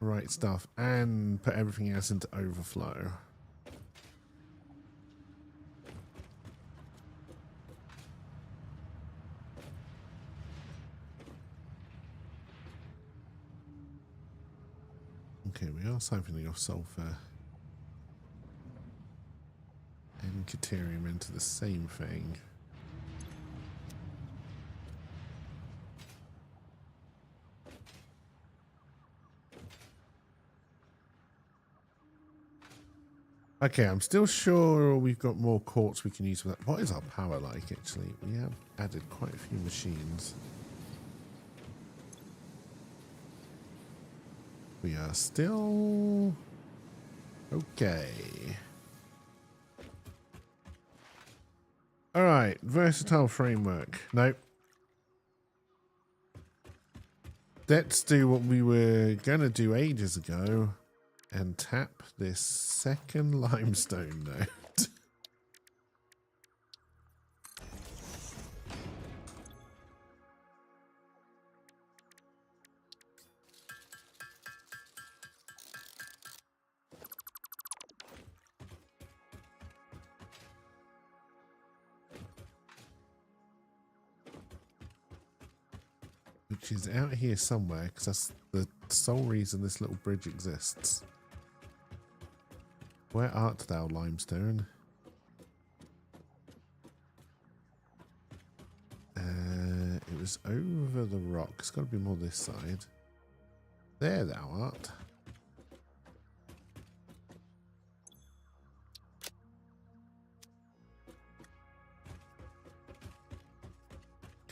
right stuff and put everything else into overflow. Okay, we are siphoning off sulfur and deuterium into the same thing. Okay, I'm still sure we've got more quartz we can use for that. What is our power like, actually? We have added quite a few machines. We are still okay. All right, versatile framework. Nope. Let's do what we were gonna do ages ago and tap this second limestone node. which is out here somewhere, because that's the sole reason this little bridge exists. Where art thou, limestone? It was over the rock. It's got to be more this side. There thou art.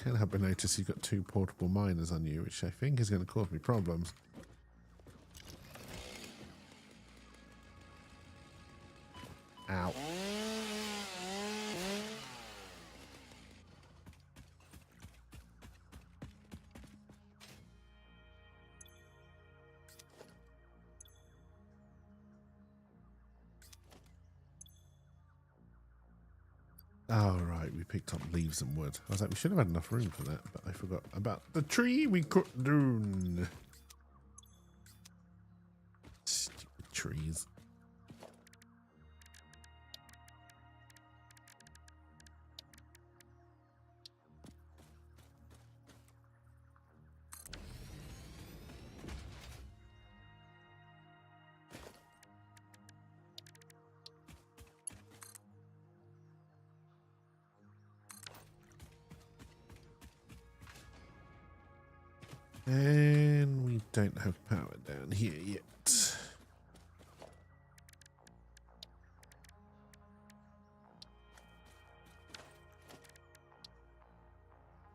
Can't help but notice you've got 2 portable miners on you, which I think is going to cause me problems. Ow. Oh, right, we picked up leaves and wood. I was like, we should have had enough room for that, but I forgot about the tree we cut down. Stupid trees. And we don't have power down here yet.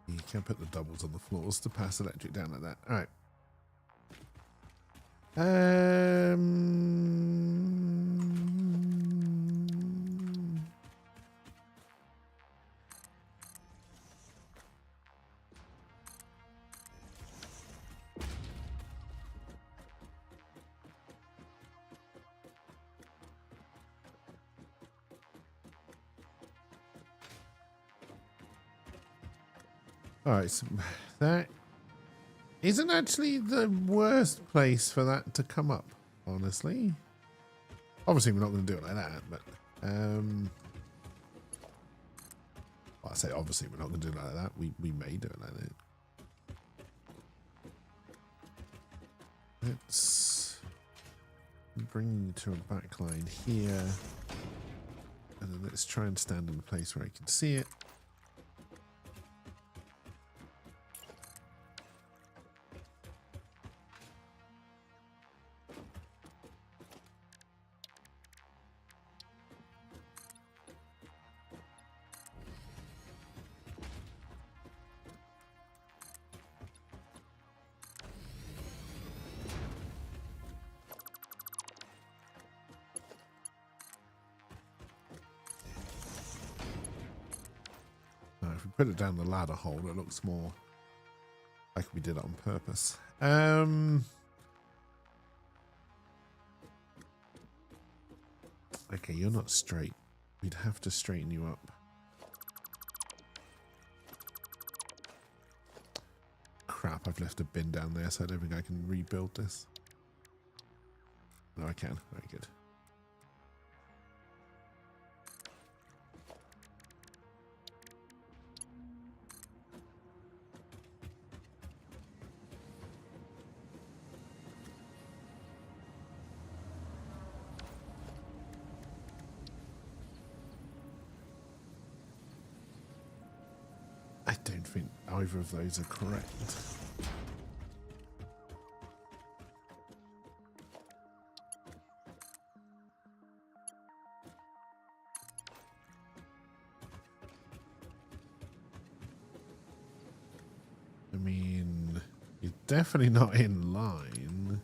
You can put the doubles on the floors to pass electric down like that. All right. Alright, so that isn't actually the worst place for that to come up, honestly. Obviously, we're not going to do it like that, but... well, I say obviously we're not going to do it like that. We may do it like that. Let's bring you to a back line here. And then let's try and stand in a place where I can see it. If we put it down the ladder hole, it looks more like we did it on purpose. Okay, you're not straight. We'd have to straighten you up. Crap, I've left a bin down there, so I don't think I can rebuild this. No, I can. Very good. I don't think either of those are correct. I mean, you're definitely not in line.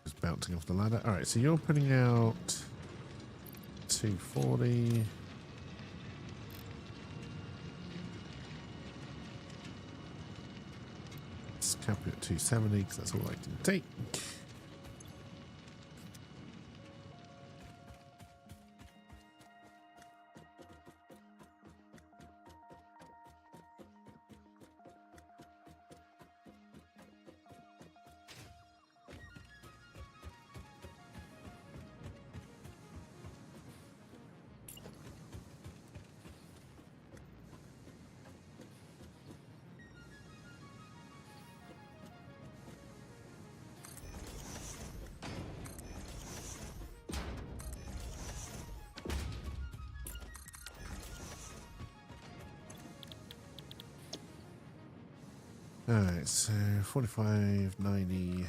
Just bouncing off the ladder. All right, so you're putting out 240. Let's cap it at 270 because that's all I can take. Alright, so 45, 90,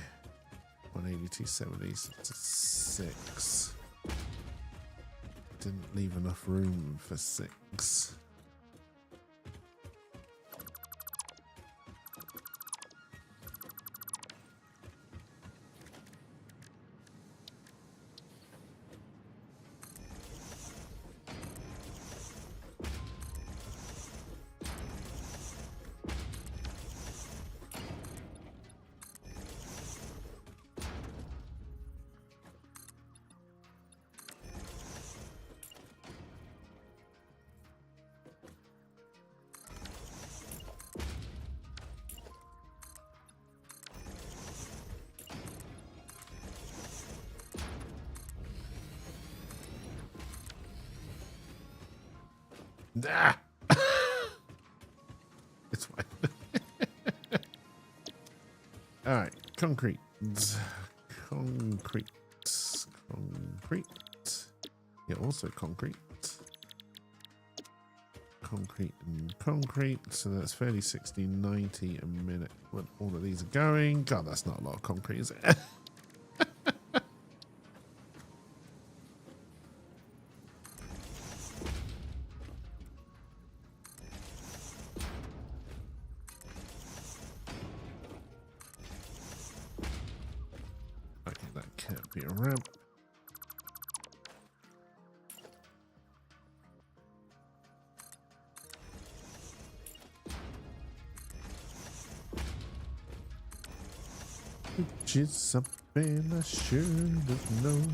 180, 270, 6. Didn't leave enough room for 6. Ah! It's fine. Alright, concrete. Concrete. Yeah, also concrete. Concrete and concrete. So that's fairly 60, 90 a minute when all of these are going. God, that's not a lot of concrete, is it? Okay, that can't be a ramp. Which is something I should have known.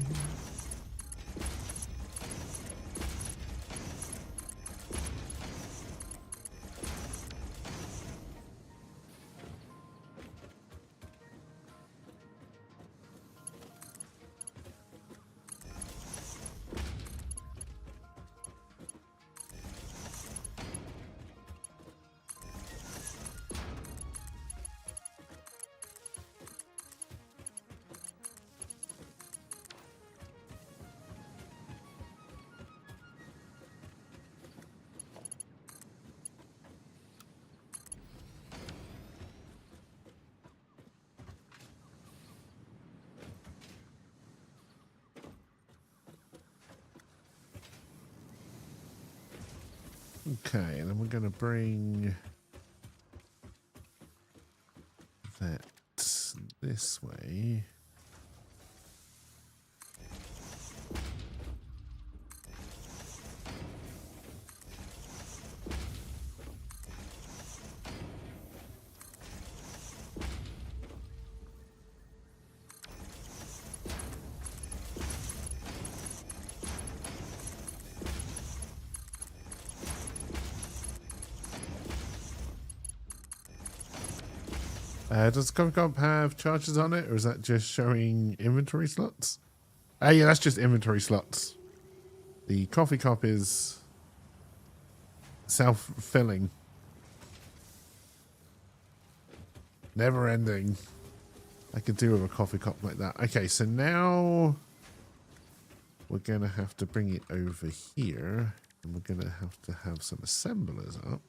Okay, and then we're going to bring that this way. Does Coffee Cup have charges on it, or is that just showing inventory slots? Yeah, that's just inventory slots. The Coffee Cup is self-filling. Never ending. I could do with a coffee cup like that. Okay, so now we're going to have to bring it over here, and we're going to have some assemblers up.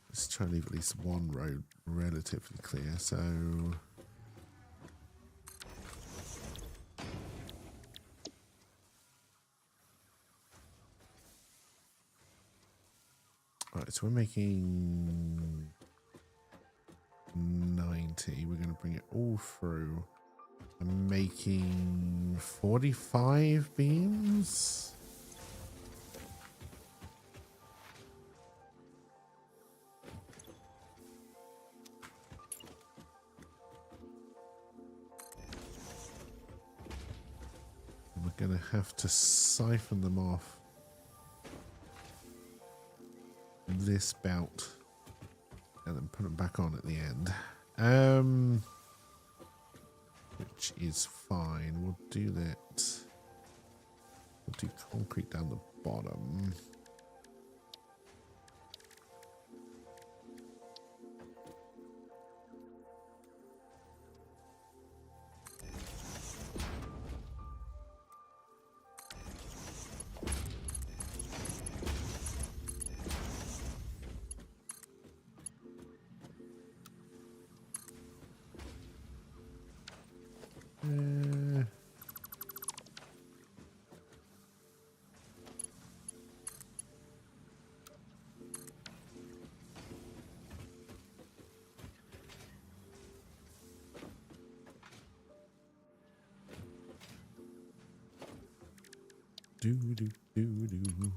Let's try and leave at least one road relatively clear. So alright, so we're making 90. We're going to bring it all through. I'm making 45 beams. We're going to have to siphon them off this belt and then put them back on at the end. Which is fine. We'll do that. We'll do concrete down the bottom. do do do do.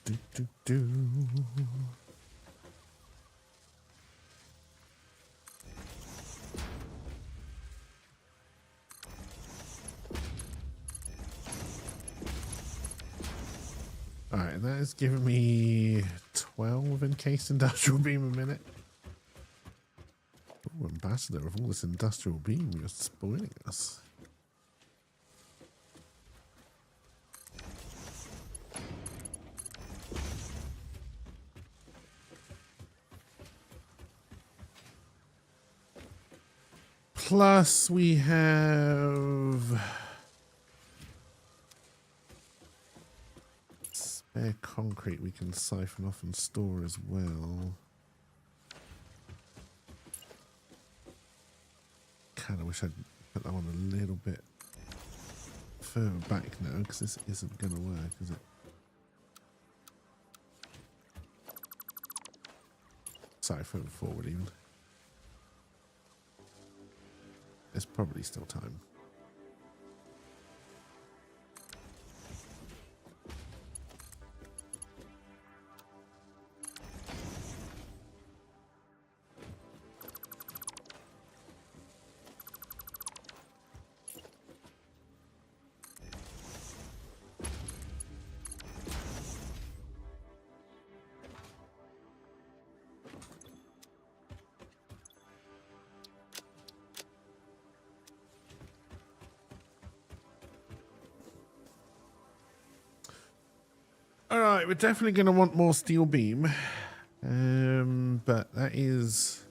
Do, do, do. All right, that is giving me 12 encased industrial beam a minute. Oh, ambassador of all this industrial beam, you're spoiling us. Plus, we have spare concrete we can siphon off and store as well. Kind of wish I'd put that one a little bit further back now, because this isn't going to work, is it? Sorry, further forward even. There's probably still time. Alright, we're definitely going to want more steel beam. But that is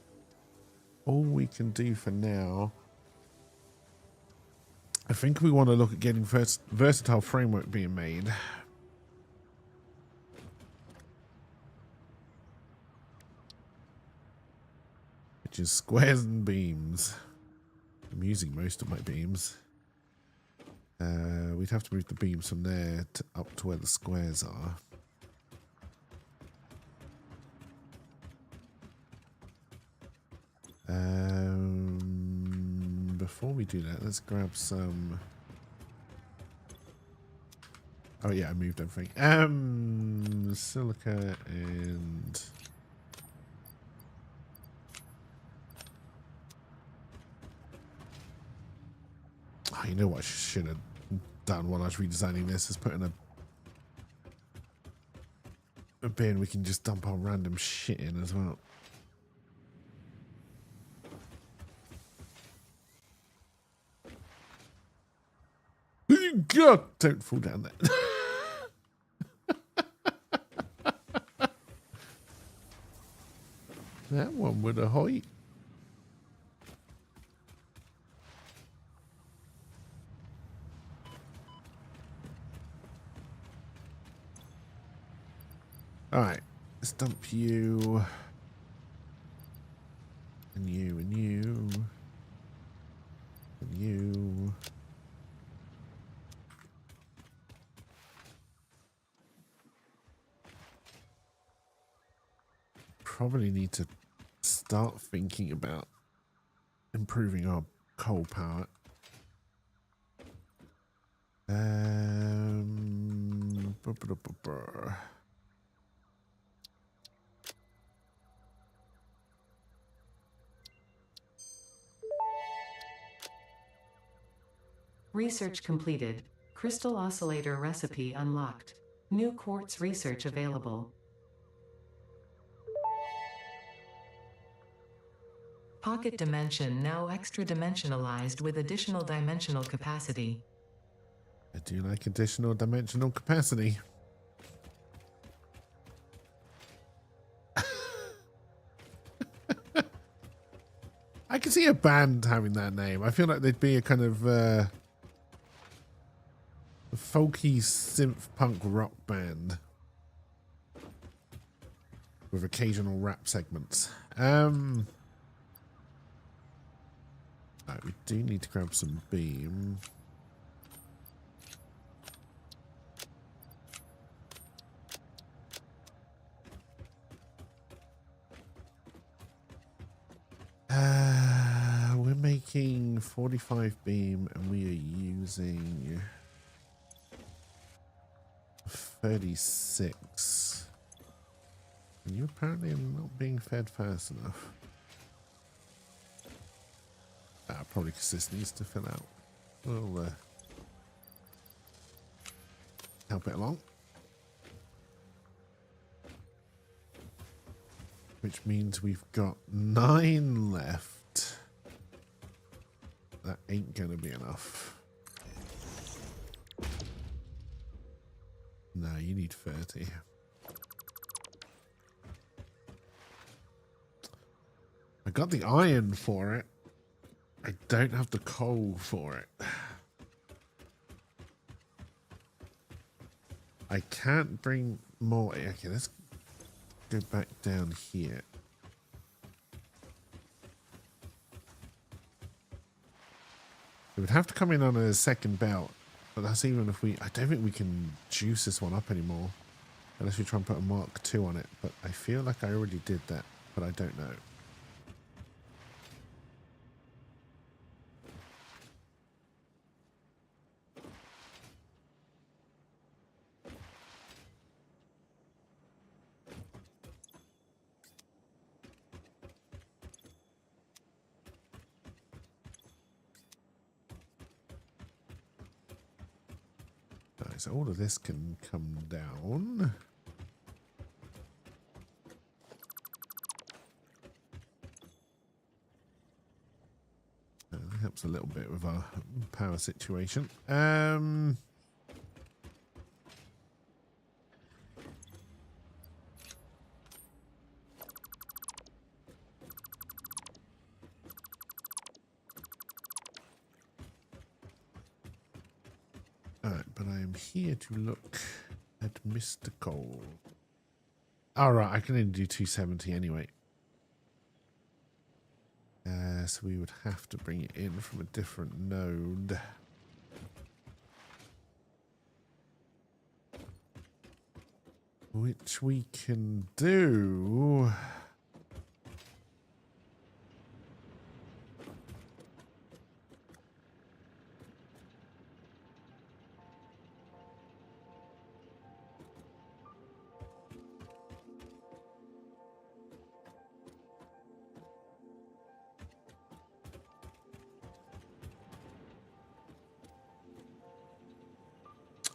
all we can do for now. I think we want to look at getting versatile framework being made. Which is squares and beams. I'm using most of my beams. We'd have to move the beams from there to up to where the squares are. Before we do that, let's grab some... Oh yeah, I moved everything. Silica and... Oh, you know what I should have done while I was redesigning this is putting a bin we can just dump our random shit in as well. God, don't fall down there. That one with a height. Alright, let's dump you. And you, and you. And you. Probably need to start thinking about improving our coal power. Research completed. Crystal oscillator recipe unlocked. New quartz research available. Pocket dimension now extra dimensionalized with additional dimensional capacity. I do like additional dimensional capacity. I can see a band having that name. I feel like they'd be a kind of folky synth punk rock band with occasional rap segments. Right, we do need to grab some beam. We're making 45 beam and we are using 36. And you apparently are not being fed fast enough. Probably because this needs to fill out. We'll help it along. Which means we've got 9 left. That ain't gonna be enough. No, you need 30. I got the iron for it. I don't have the coal for it. I can't bring more. Okay, let's go back down here. We would have to come in on a second belt, but that's even if we... I don't think we can juice this one up anymore unless we try and put a Mark II on it, but I feel like I already did that, but I don't know. So all of this can come down. That helps a little bit with our power situation. Alright, but I am here to look at Mr. Cole. Alright, I can only do 270 anyway. So we would have to bring it in from a different node. Which we can do.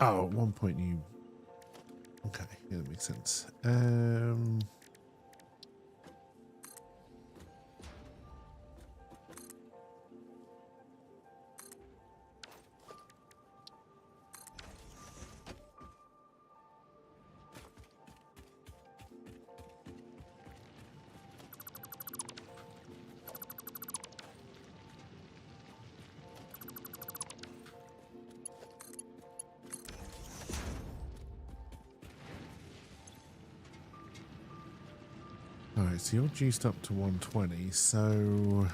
Oh, at one point you... Okay, yeah, that makes sense. Alright, so you're juiced up to 120, so...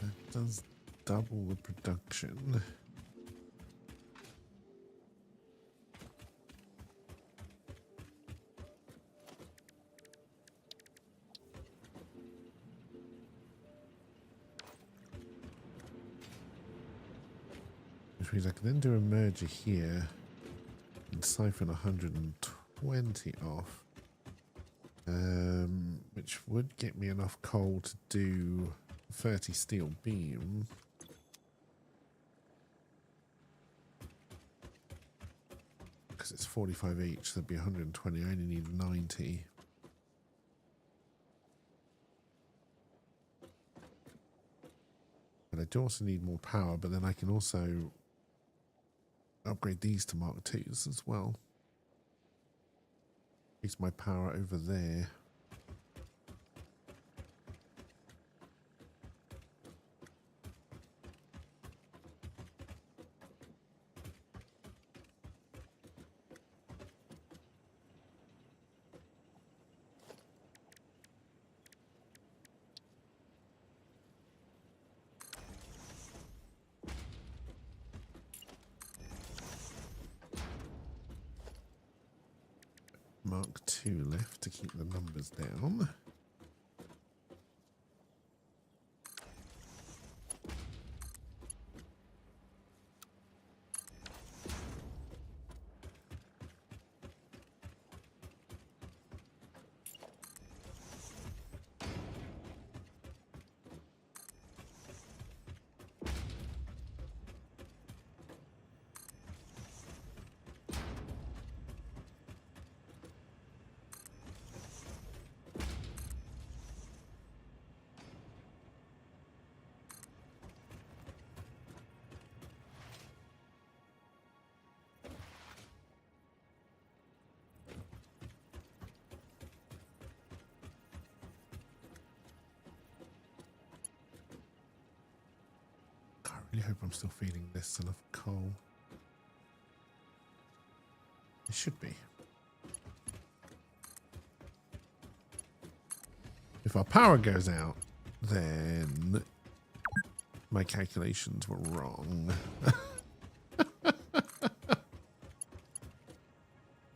That does double the production. which means I can then do a merger here and siphon 120 off, which would get me enough coal to do 30 steel beam. Because it's 45 each, there'd be 120. I only need 90. But I do also need more power, but then I can also upgrade these to Mark IIs as well. Increase my power over there. Mark II left to keep the numbers down. I really hope I'm still feeding this enough coal. It should be. If our power goes out, then my calculations were wrong.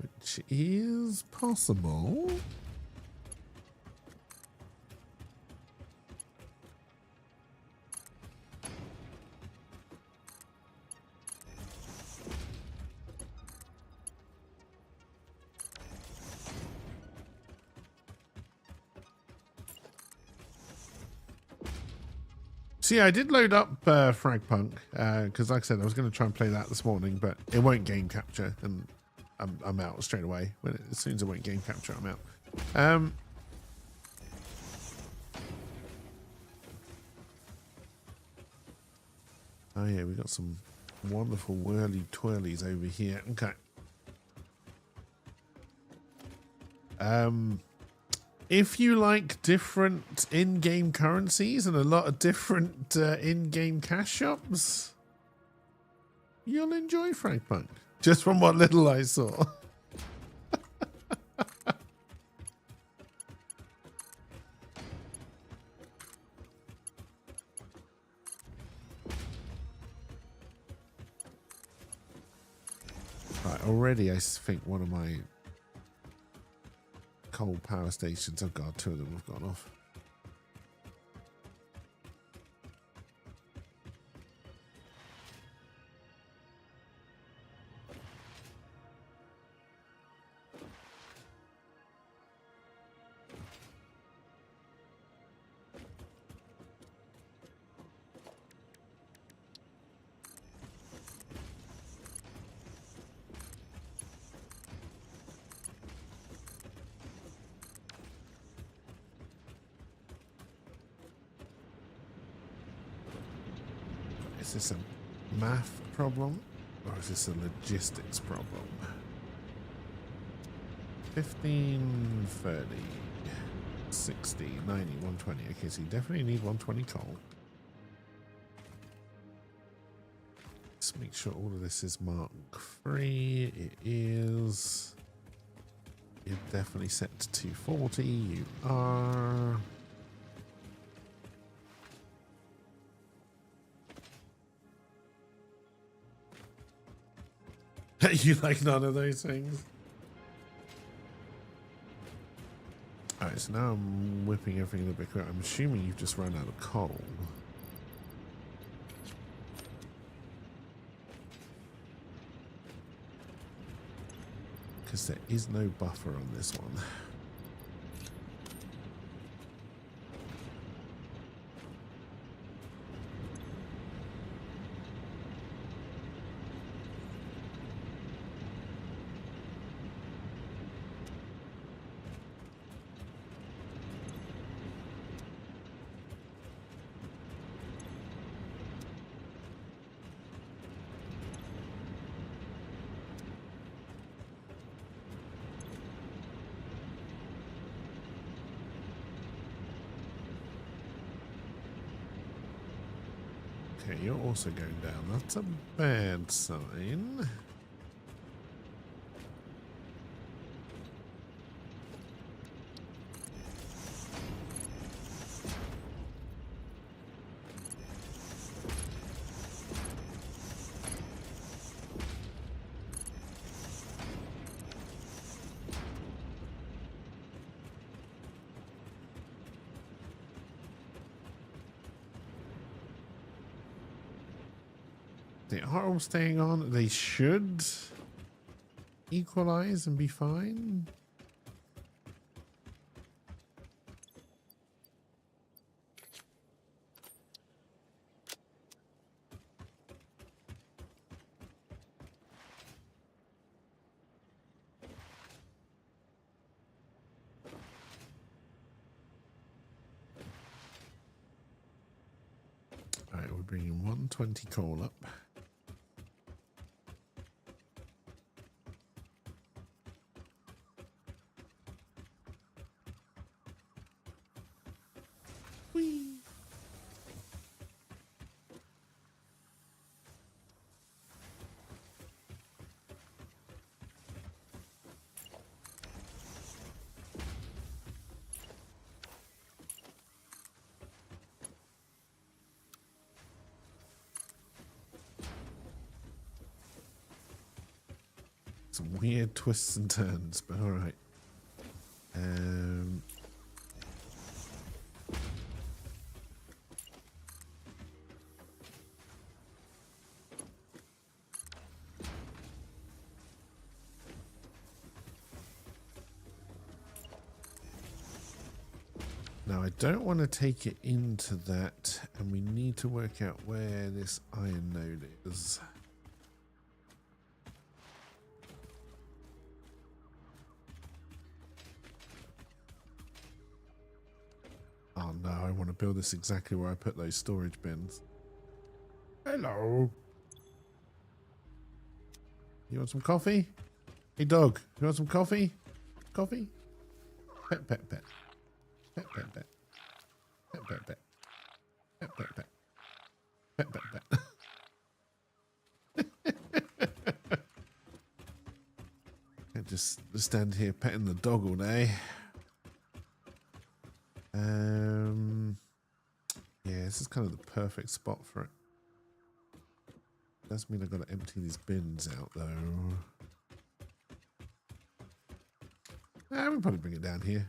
Which is possible. See, I did load up Fragpunk because, like I said, I was going to try and play that this morning, but it won't game capture, and I'm out straight away. As soon as it won't game capture, I'm out. Oh yeah, we got some wonderful whirly twirlies over here. Okay. If you like different in-game currencies and a lot of different in-game cash shops, you'll enjoy Fragpunk. Just from what little I saw. Right, already I think one of my coal power stations, oh god, two of them have gone off. Is this a math problem or is this a logistics problem? 15, 30, 60, 90, 120. Okay, so you definitely need 120 coal. Let's make sure all of this is Mark III. It is. You're definitely set to 240. You are. You like none of those things? Alright, so now I'm whipping everything a bit quicker. I'm assuming you've just run out of coal. because there is no buffer on this one. Okay, you're also going down. That's a bad sign. They are all staying on. They should equalize and be fine. All right, we're bringing 120 coal up. Whee! Some weird twists and turns, but all right. Now I don't want to take it into that, and we need to work out where this iron node is. Oh no, I want to build this exactly where I put those storage bins. Hello. You want some coffee? Hey dog, you want some coffee? Coffee? Pet, pet, pet. Pet, pet, pet. Pet, pet, pet. Pet, pet, pet. Pet, pet, pet. Can't just stand here petting the dog all day. Yeah, this is kind of the perfect spot for it. Does mean I've got to empty these bins out though. We'll probably bring it down here.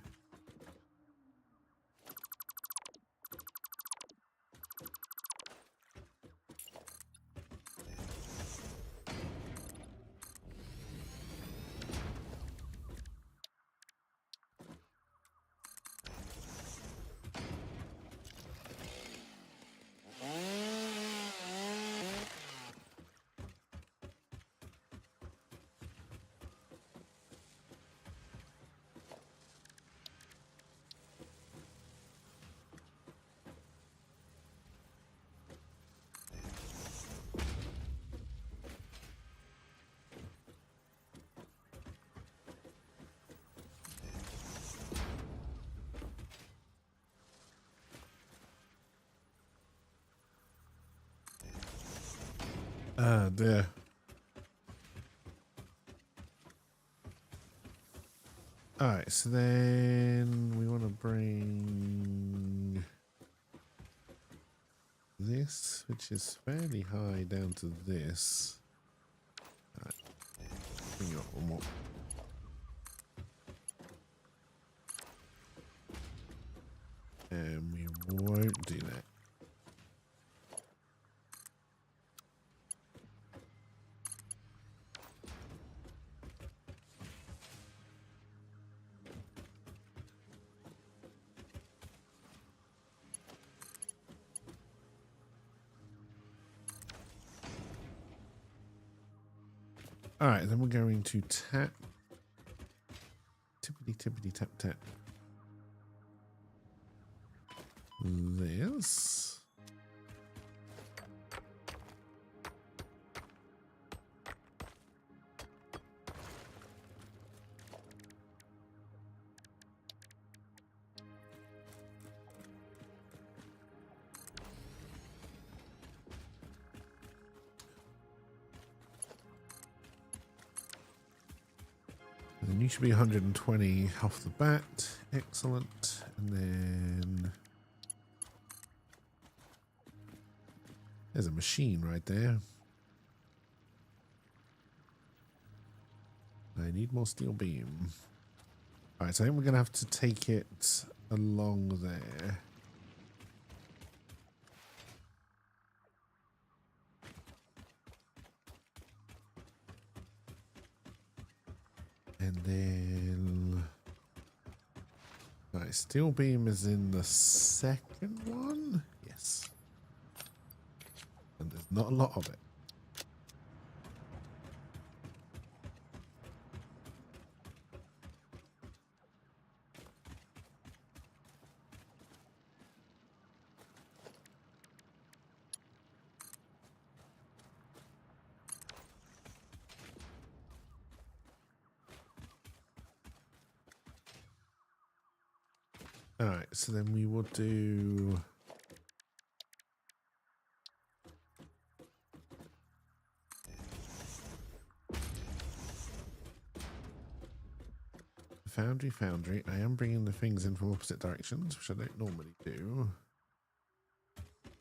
Ah, dear. Alright, so then we want to bring this, which is fairly high, down to this. Alright, bring it up one more. And we won't do that. All right, then we're going to tap. Tippity tippity tap tap. This. And then you should be 120 off the bat. Excellent. And then there's a machine right there. I need more steel beam. Alright, so I think we're going to have to take it along there. And then... Right, steel beam is in the second one? Yes. And there's not a lot of it. All right, so then we will do... Foundry. I am bringing the things in from opposite directions, which I don't normally do.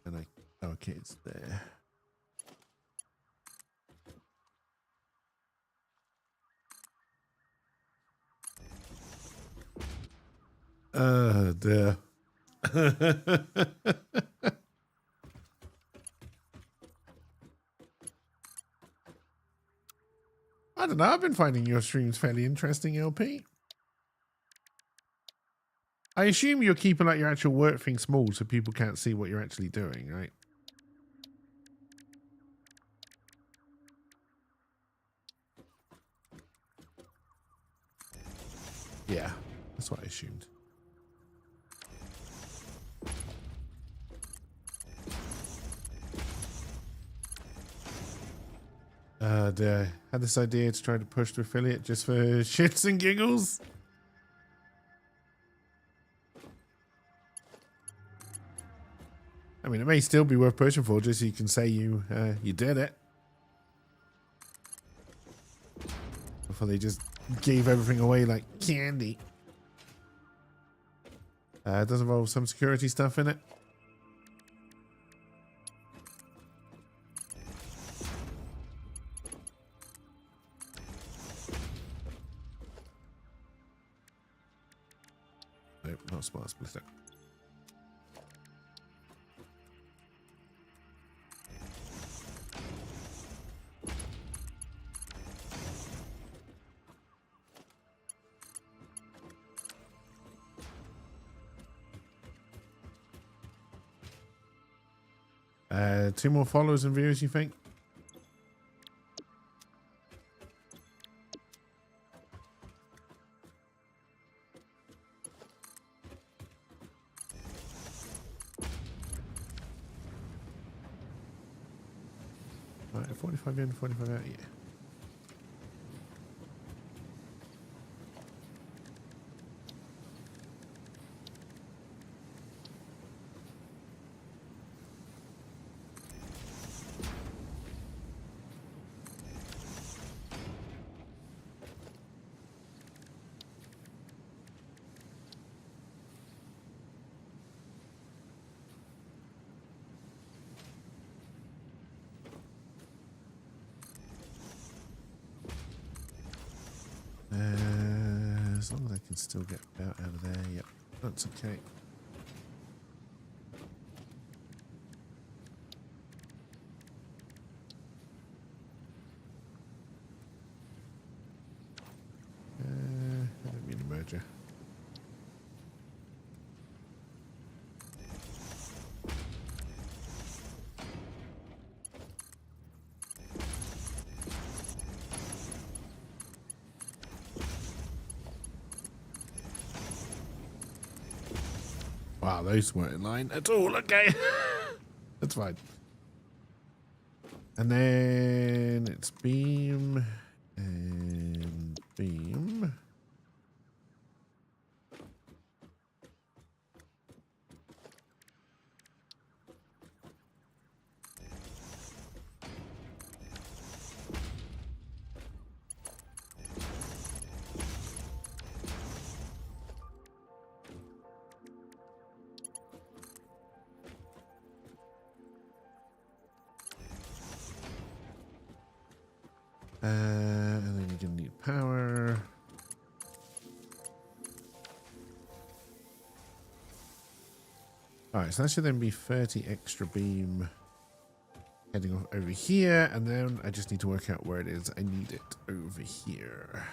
And I... Okay, it's there. Dear. I don't know. I've been finding your streams fairly interesting, LP. I assume you're keeping like your actual work thing small so people can't see what you're actually doing, right? Yeah, that's what I assumed. I had this idea to try to push to affiliate just for shits and giggles. I mean, it may still be worth pushing for, just so you can say you did it. Before they just gave everything away like candy. It does involve some security stuff in it. Nope, not smart splitter. Two more followers and viewers, you think? Right, 45 in, 45 out, yeah. As long as I can still get out of there, yep, that's okay. I don't mean a merger. Wow, those weren't in line at all. Okay. That's fine. And then it's beam and beam. And then you're gonna need power. Alright, so that should then be 30 extra beam heading off over here, and then I just need to work out where it is. I need it over here.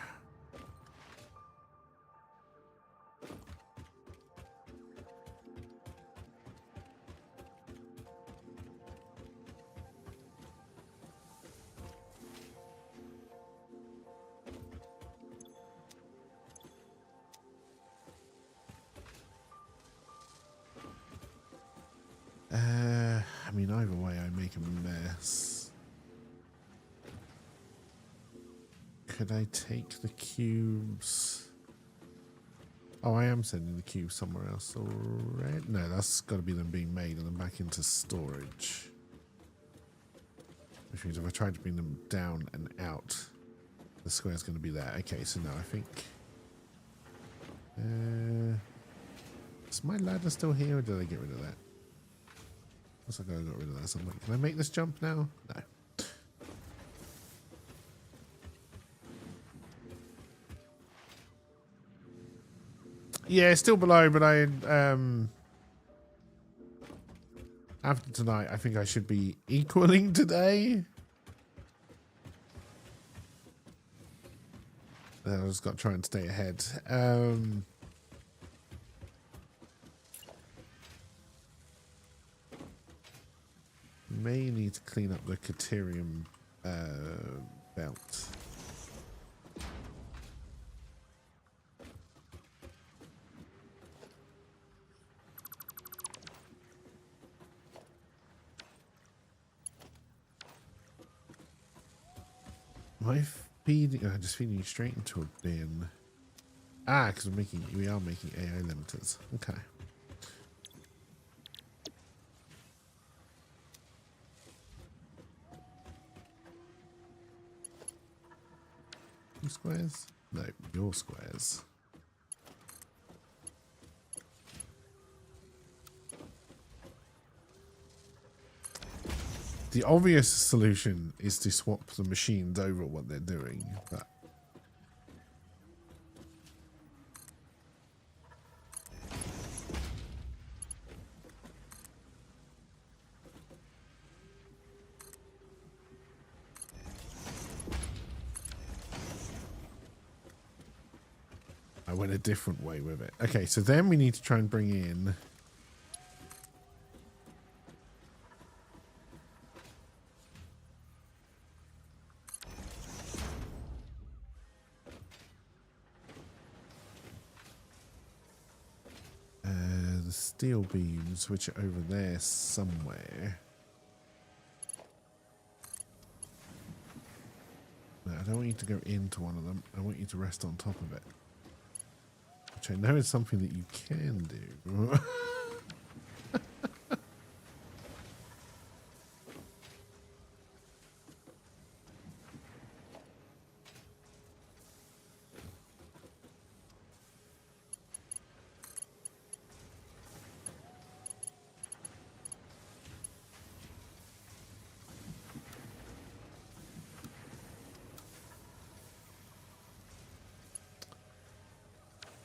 I mean, either way, I make a mess. Could I take the cubes? Oh, I am sending the cubes somewhere else already. No, that's got to be them being made and then back into storage. Which means if I try to bring them down and out, the square's going to be there. Okay, so now I think... is my ladder still here, or did I get rid of that? Looks like I got rid of that somewhere. Can I make this jump now? No. Yeah, still below, but I after tonight, I think I should be equaling today. I just got to try and stay ahead. May need to clean up the Caterium belt. Am I feeding? Oh, just feeding you straight into a bin. Ah, because we are making AI limiters. Okay. Squares? No, your squares. The obvious solution is to swap the machines over what they're doing, but I went a different way with it. Okay, so then we need to try and bring in the steel beams, which are over there somewhere. No, I don't want you to go into one of them. I want you to rest on top of it. Which I know is something that you can do.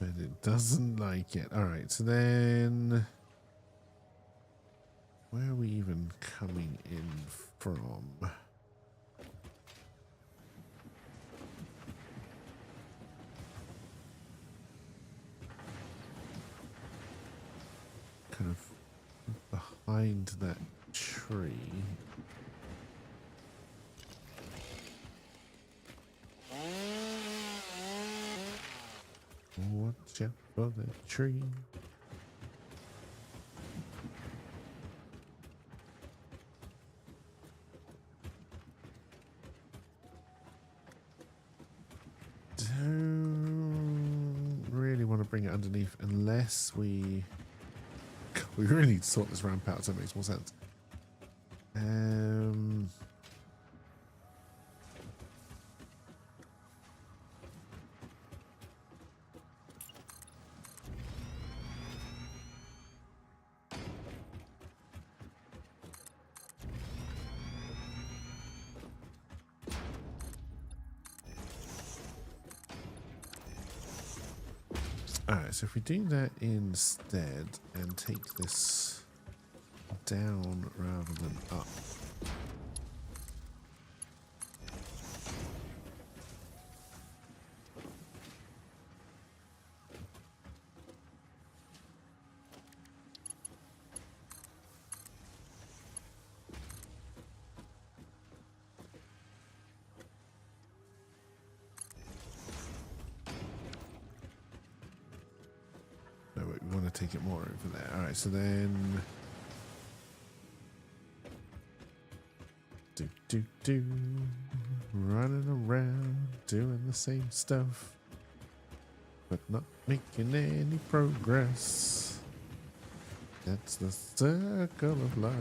But it doesn't like it. Alright, so then... where are we even coming in from? Kind of behind that tree. Watch out for the tree. bring it underneath unless we really need to sort this ramp out so it makes more sense. Alright, so if we do that instead and take this down rather than up. No, wait, we want to take it more over there. Alright, so then running around doing the same stuff but not making any progress. That's the circle of life.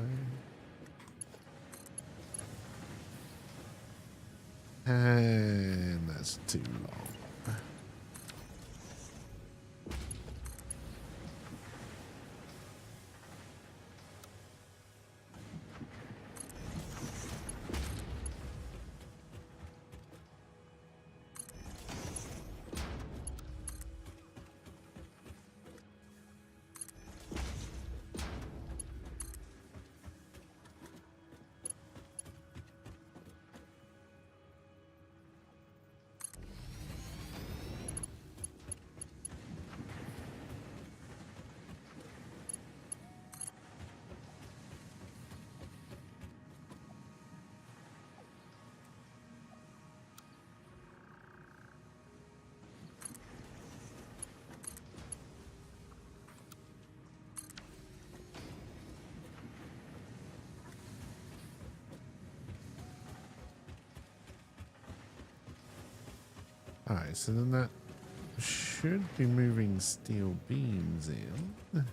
And that's too long. Alright, so then that should be moving steel beams in.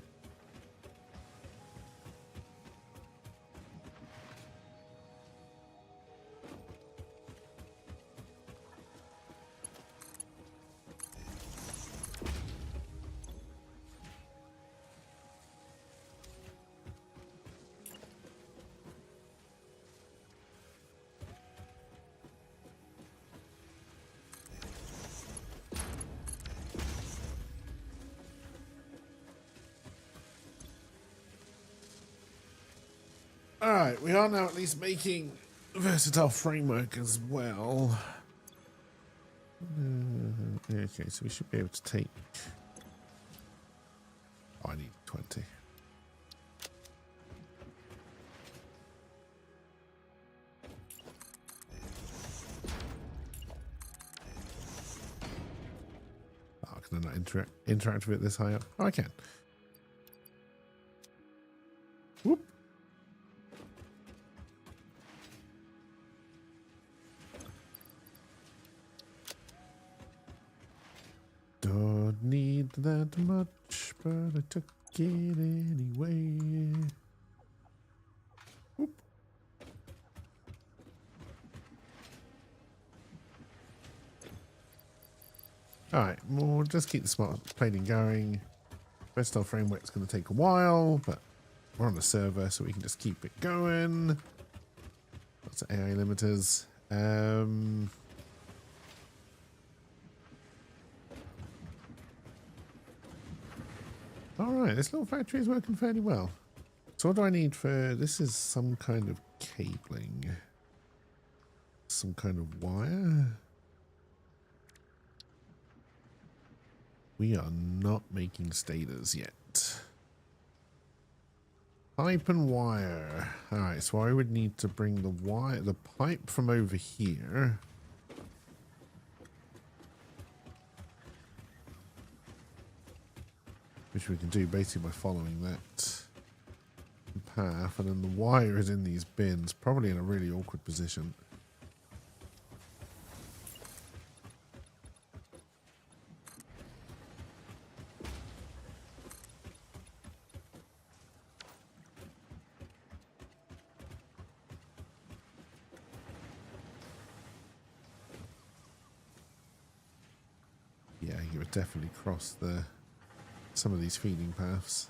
Alright, we are now at least making a versatile framework as well. Okay, so we should be able to take... Oh, I need 20. Oh, can I not interact with it this high up? Oh, I can. Whoop. Don't need that much, but I took it anyway. Whoop. Alright, we'll just keep the smart plating going. Versatile framework's going to take a while, but we're on a server, so we can just keep it going. Lots of AI limiters. Alright, this little factory is working fairly well. So what do I need for... This is some kind of cabling. Some kind of wire. We are not making stators yet. Pipe and wire. Alright, so I would need to bring the pipe from over here. Which we can do basically by following that path, and then the wire is in these bins, probably in a really awkward position. you would definitely cross some of these feeding paths.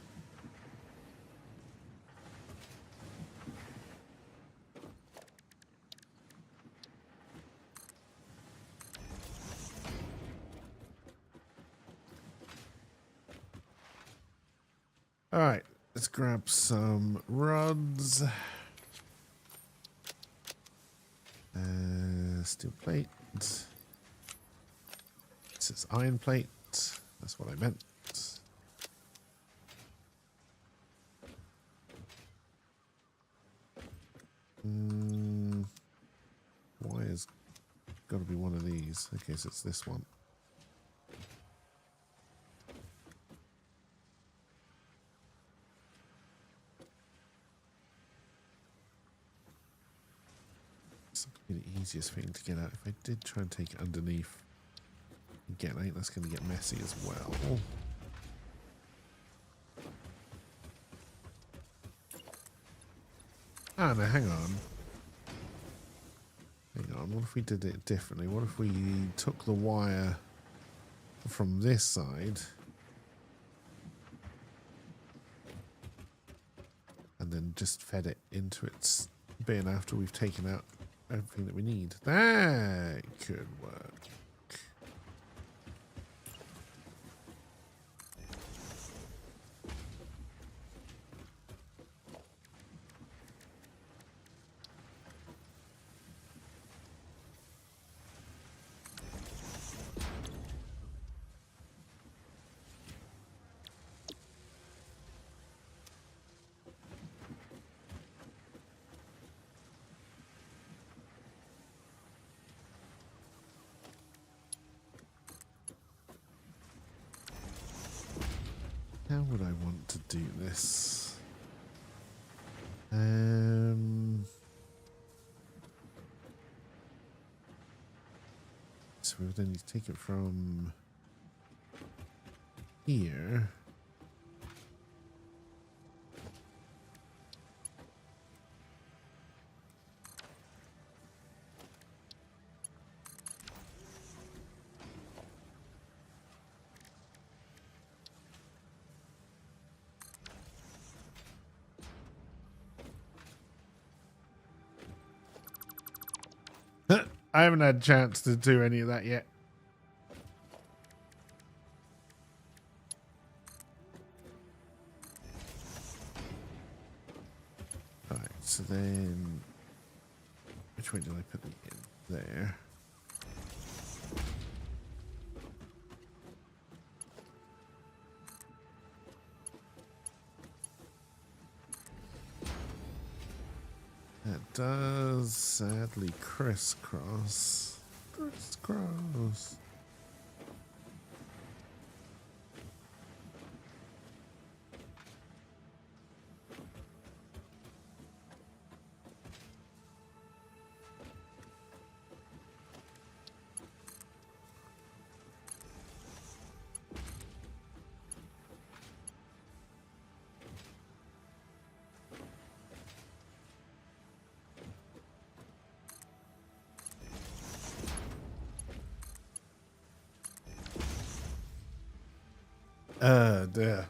All right, let's grab some rods. Steel plate. This is iron plate. That's what I meant. Why has got to be one of these? Okay, so it's this one. It's not going to be the easiest thing to get out. If I did try and take it underneath, again, I think that's going to get messy as well. Ah, no, hang on. Hang on, what if we did it differently? What if we took the wire from this side and then just fed it into its bin after we've taken out everything that we need? That could work. How would I want to do this? So we would then need to take it from here. I haven't had a chance to do any of that yet. Alright, so then which way did I put it in? There. That does sadly crisscross. Crisscross. Dear.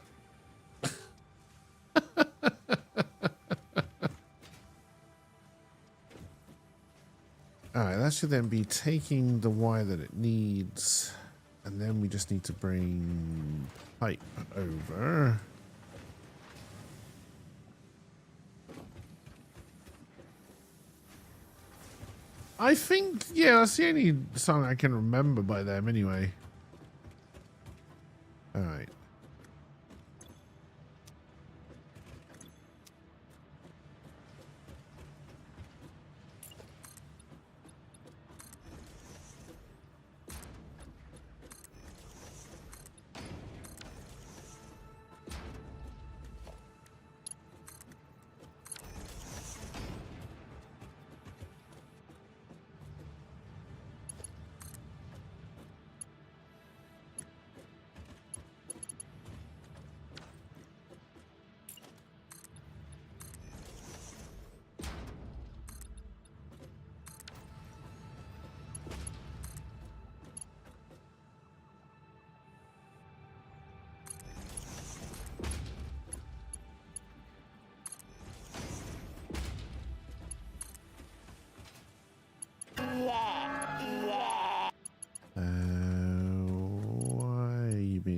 Alright, that should then be taking the wire that it needs, and then we just need to bring pipe over. I think, yeah, that's the only song I can remember by them anyway. Alright.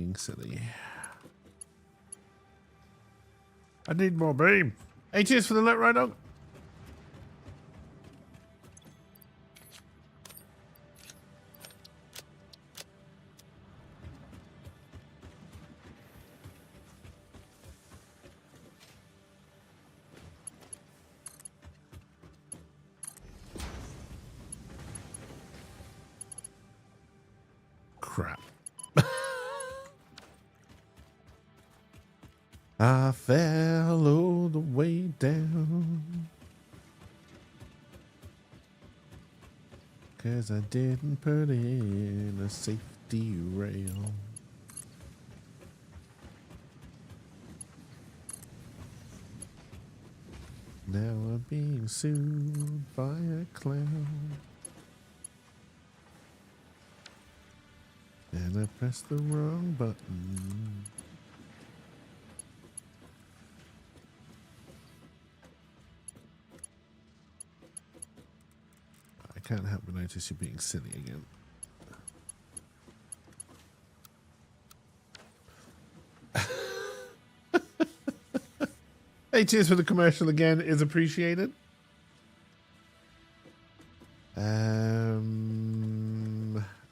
being silly. I need more beam. Hey, cheers for the lit, right dog. Crap. I fell all the way down 'cause I didn't put in a safety rail. Now I'm being sued by a clown. And I pressed the wrong button. I can't help but notice you're being silly again. Hey, cheers for the commercial again. Is appreciated.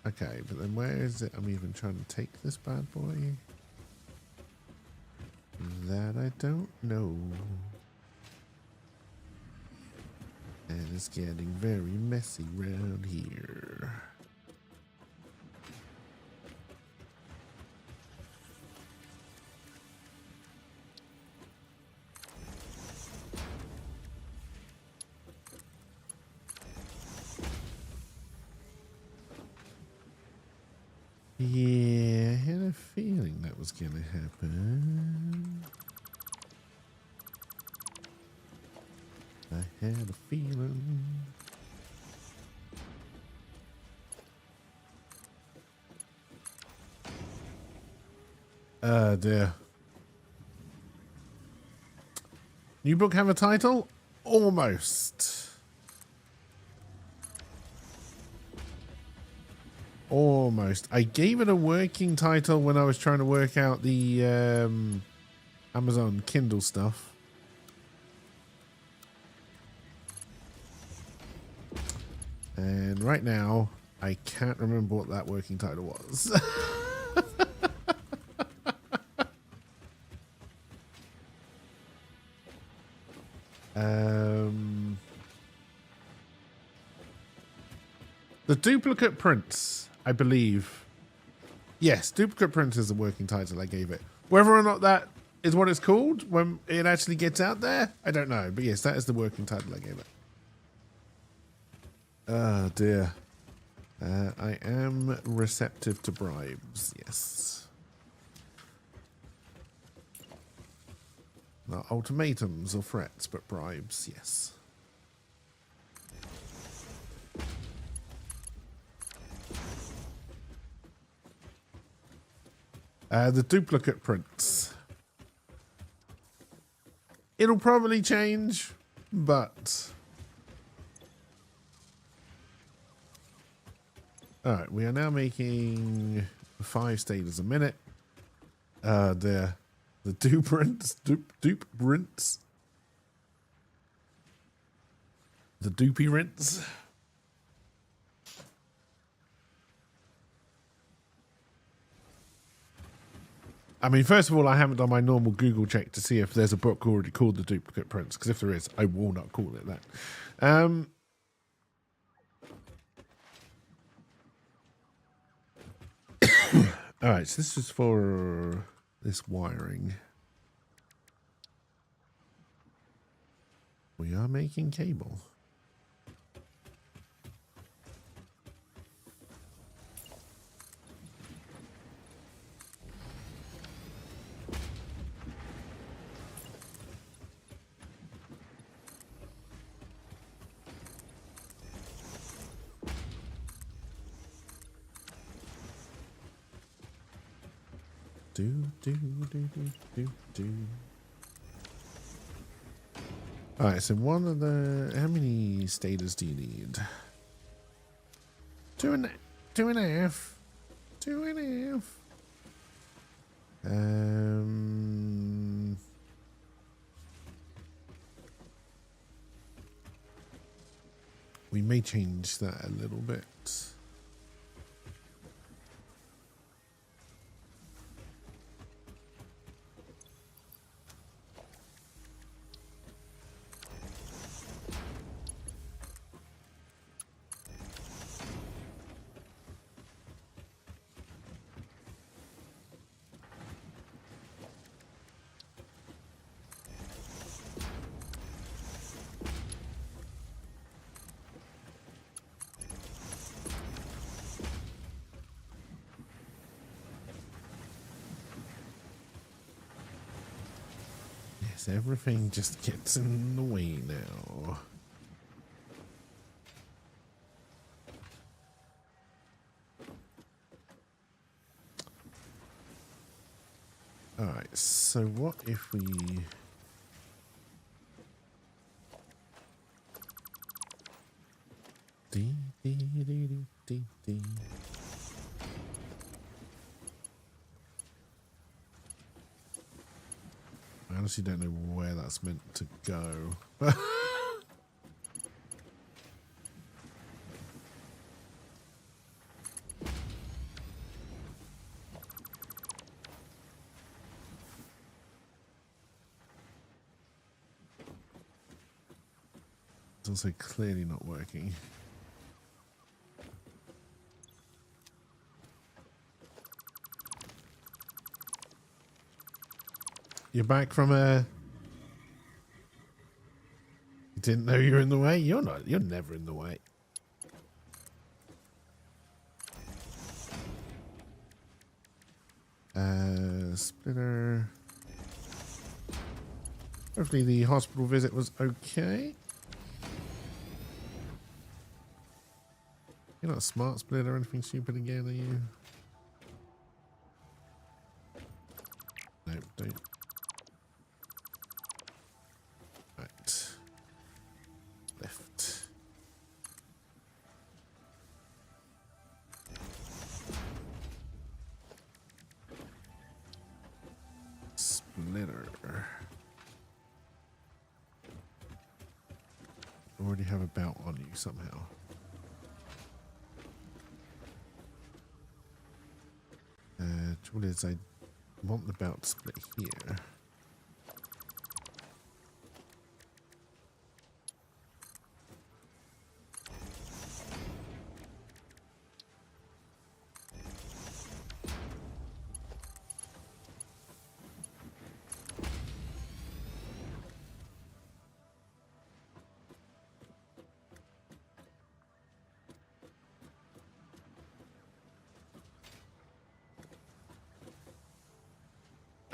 Okay, but then where is it? I'm even trying to take this bad boy. That I don't know. And it's getting very messy around here. Yeah, I had a feeling that was gonna happen. I had a feeling. Dear. New book have a title? Almost. Almost. I gave it a working title when I was trying to work out the Amazon Kindle stuff. And right now, I can't remember what that working title was. The Duplicate Prince, I believe. Yes, Duplicate Prince is the working title I gave it. Whether or not that is what it's called when it actually gets out there, I don't know. But yes, that is the working title I gave it. Oh dear. I am receptive to bribes, yes. Not ultimatums or threats, but bribes, yes. The Duplicate Prince. It'll probably change, but... Alright, we are now making 5 stages a minute. The dupe rinse. The doopy rinse. I mean, first of all, I haven't done my normal Google check to see if there's a book already called The Duplicate Prince, because if there is, I will not call it that. All right, so this is for this wiring. We are making cable. All right, so one of the... How many stators do you need? 2.5. 2.5. We may change that a little bit. Yes, everything just gets in the way now. Alright, so what if we... Dee, dee, dee, dee, dee, dee. I honestly don't know where that's meant to go. It's also clearly not working. You're back from a... You didn't know you were in the way? You're not. You're never in the way. Splitter. Hopefully the hospital visit was okay. You're not a smart splitter or anything stupid again, are you? No, don't. Right. Left. Splitter. Already have a belt on you somehow. Trouble is, I want the belt split here.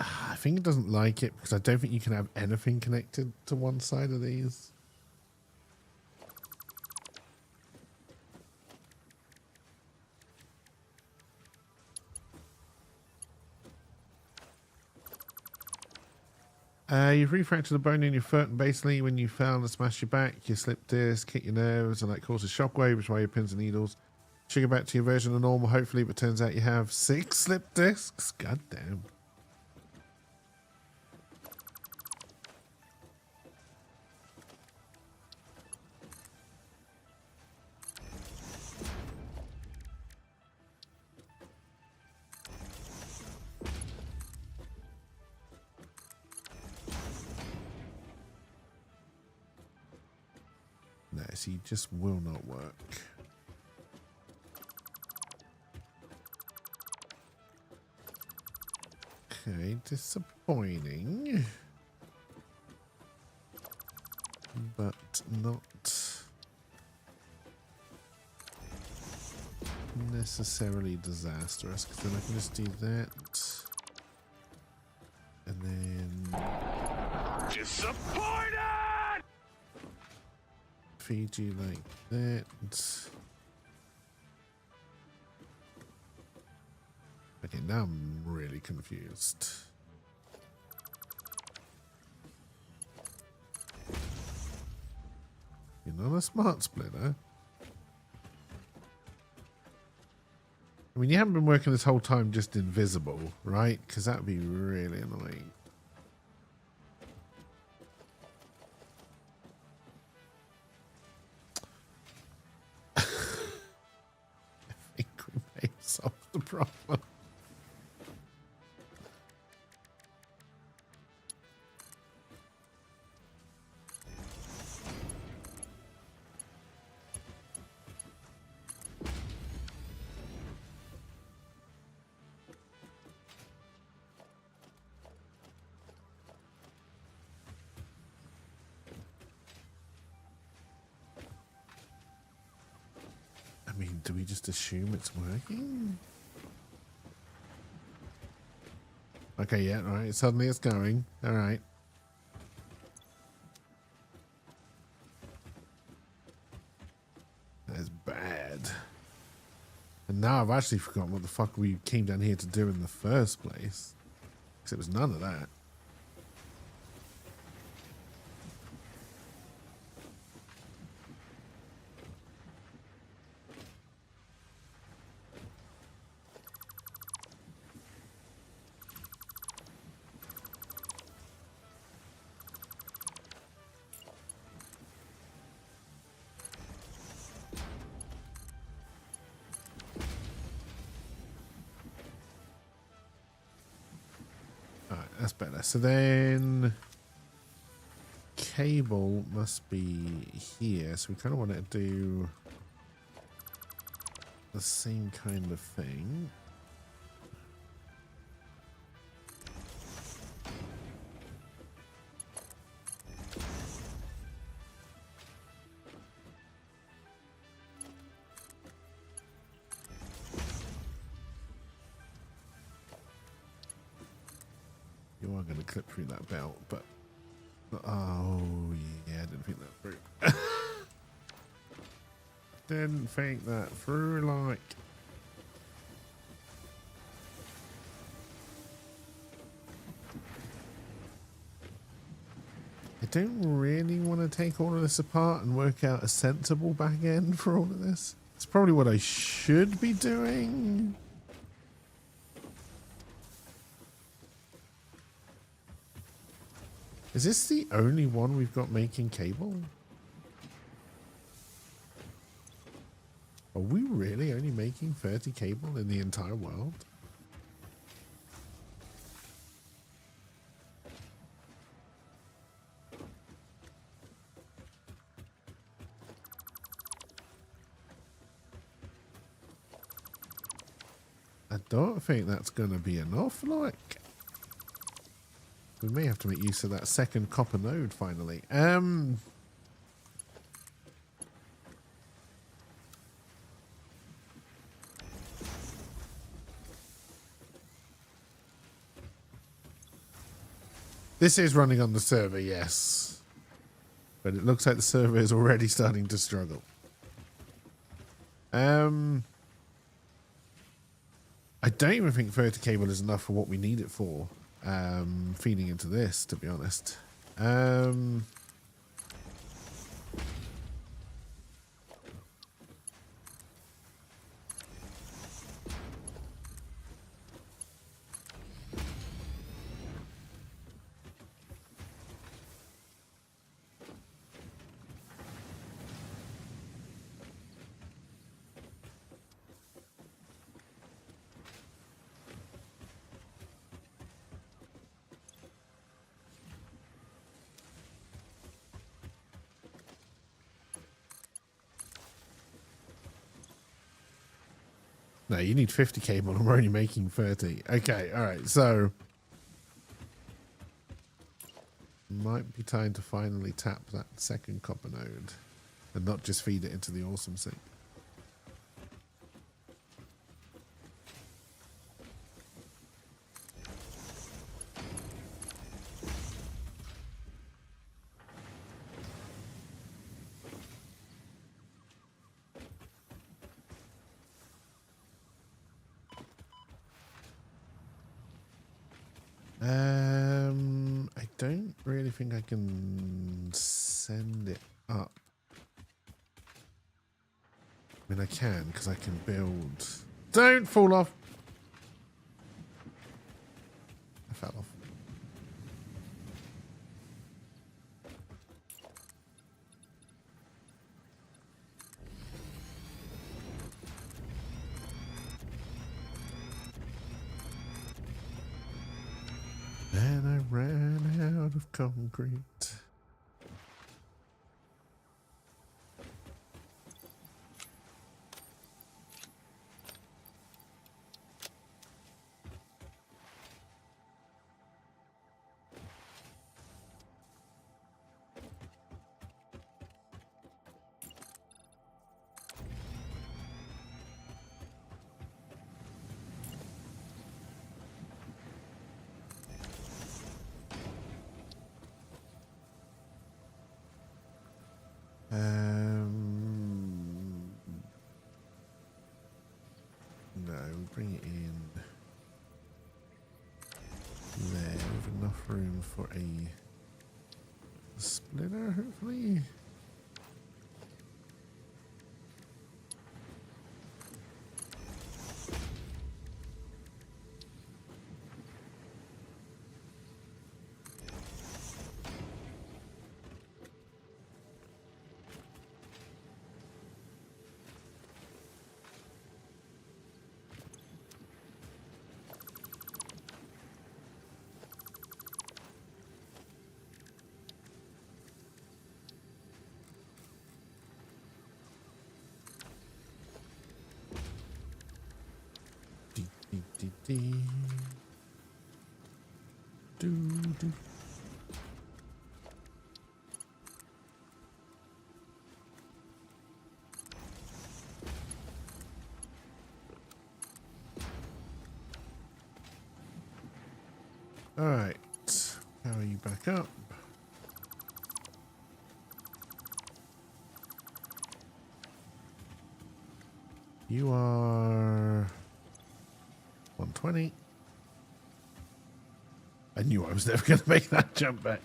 I think it doesn't like it because I don't think you can have anything connected to one side of these. You've refractured the bone in your foot, and basically when you fell and smashed your back, you slip disc, hit your nerves, and that causes shockwave, which is why your pins and needles. Trigger back to your version of normal, hopefully, but turns out you have 6 slip discs. God damn. No, he just will not work. Okay, disappointing. But not necessarily disastrous, because then I can just do that. And then... Disappointed! Feed you like that. Okay, now I'm really confused. You're not a smart splitter. I mean, you haven't been working this whole time just invisible, right? Because that would be really annoying. I think we may solve the problem. I mean, do we just assume it's working? Okay, yeah, all right. Suddenly it's going. All right. That is bad. And now I've actually forgotten what the fuck we came down here to do in the first place. Because it was none of that. Alright, that's better. So then cable must be here. So we kind of want to do the same kind of thing. You are going to clip through that belt, but oh yeah, I didn't think that through. Didn't think that through, like. I don't really want to take all of this apart and work out a sensible back end for all of this. It's probably what I should be doing. Is this the only one we've got making cable? Are we really only making 30 cable in the entire world? I don't think that's going to be enough, like. We may have to make use of that second copper node finally. This is running on the server, yes. But it looks like the server is already starting to struggle. I don't even think 30 cable is enough for what we need it for. Feeding into this, to be honest. No, you need 50 cable and we're only making 30. Okay, alright, so might be time to finally tap that second copper node and not just feed it into the awesome sink. I don't really think I can send it up. I mean, I can because I can build Don't fall off. I fell off. And I ran out of concrete. No, bring it in there with enough room for a splitter, hopefully. Do. All right, power you back up. You are 120. I knew I was never going to make that jump back.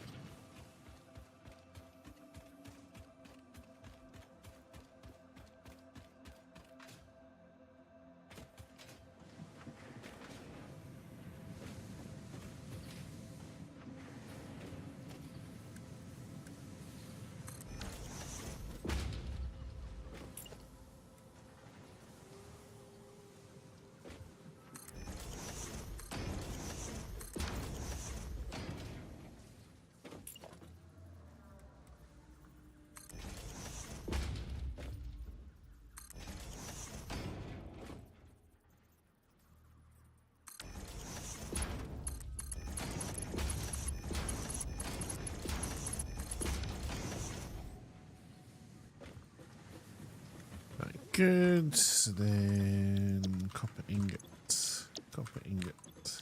Good. So then copper ingot, copper ingot,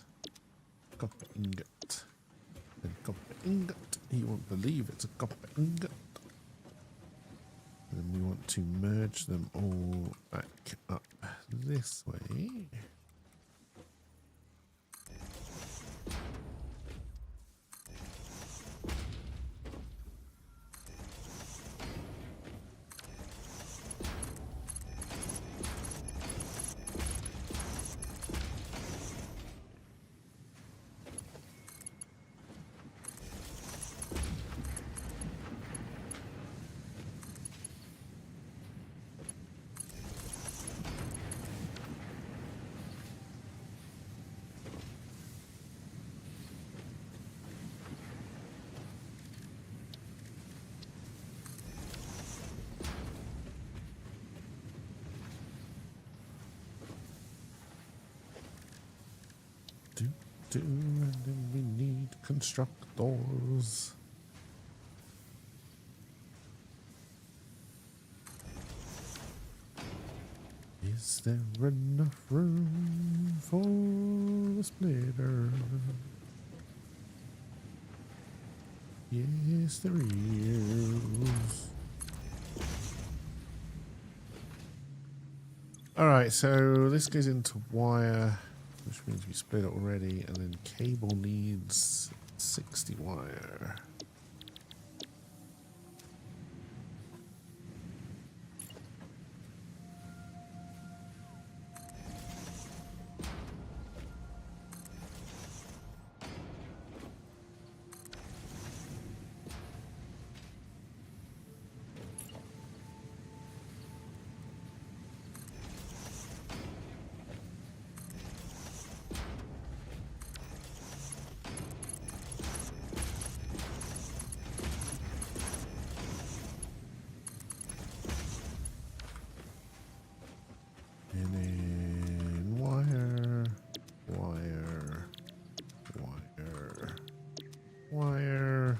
copper ingot, then copper ingot. You won't believe it's a copper ingot. And then we want to merge them all back up this way. And then we need constructors. Is there enough room for the splitter? Yes, there is. Alright, so this goes into wire, which means we split it already, and then cable needs 60 wire. wire.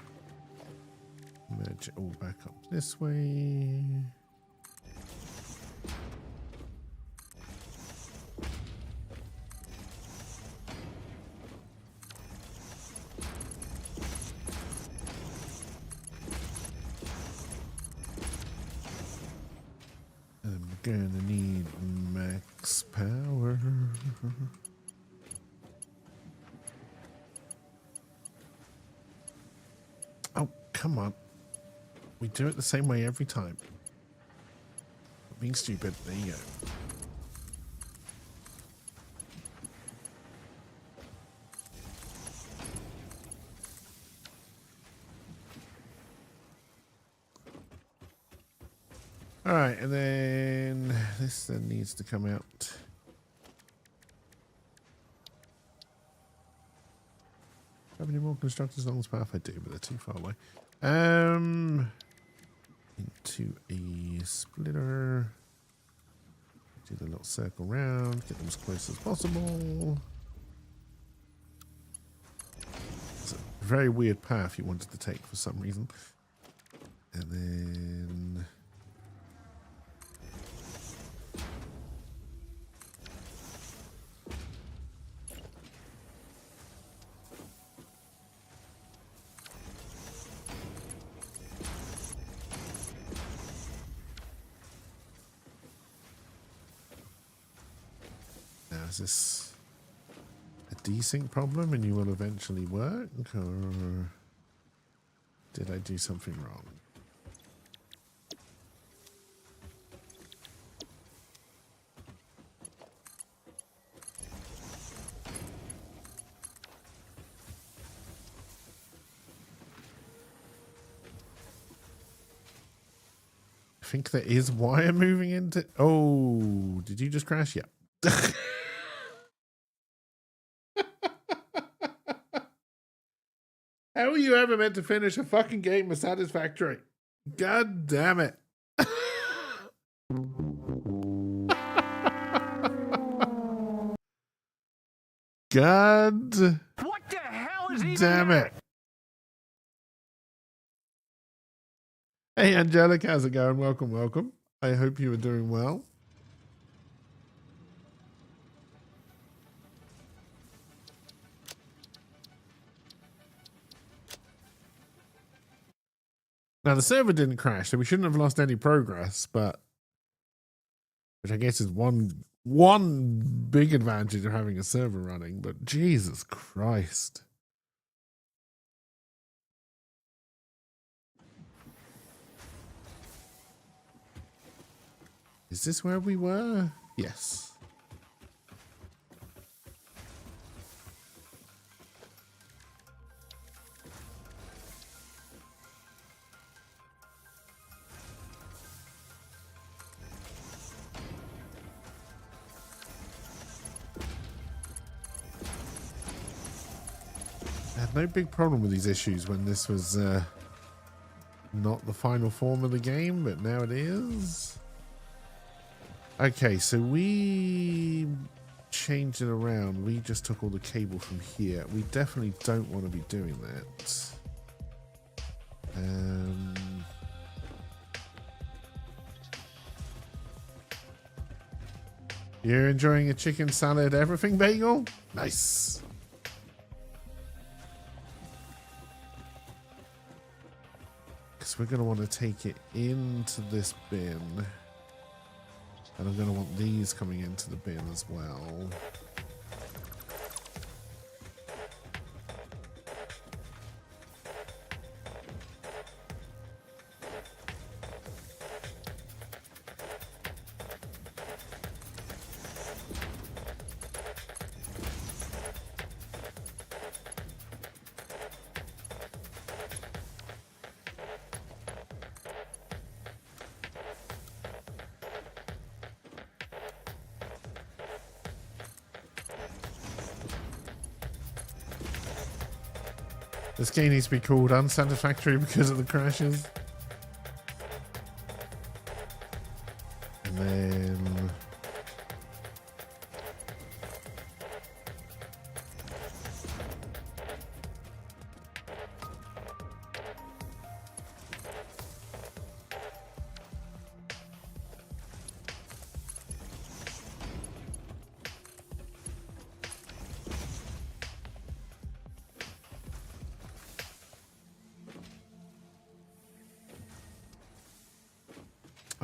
Merge it all back up this way. I'm gonna need max power. Oh, come on. We do it the same way every time. Being stupid. There you go. All right, and then this then needs to come out. Have any more constructors along this path? I do, but they're too far away. Into a splitter. Do the little circle round. Get them as close as possible. It's a very weird path you wanted to take for some reason. And then... is this a desync problem and you will eventually work, or did I do something wrong? I think there is wire moving into... Oh, did you just crash? Yeah. How are you ever meant to finish a fucking game with Satisfactory? God damn it. God What the hell is he damn it. Hey, Angelic, how's it going? Welcome, welcome. I hope you are doing well. Now, the server didn't crash, so we shouldn't have lost any progress, but... Which I guess is one big advantage of having a server running, but Jesus Christ. Is this where we were? Yes. I had no big problem with these issues when this was not the final form of the game, but now it is. Okay, so we changed it around. We just took all the cable from here. We definitely don't want to be doing that. You're enjoying a chicken salad everything bagel? Nice. Because we're going to want to take it into this bin. And I'm going to want these coming into the bin as well. This game needs to be called Unsatisfactory because of the crashes. And then...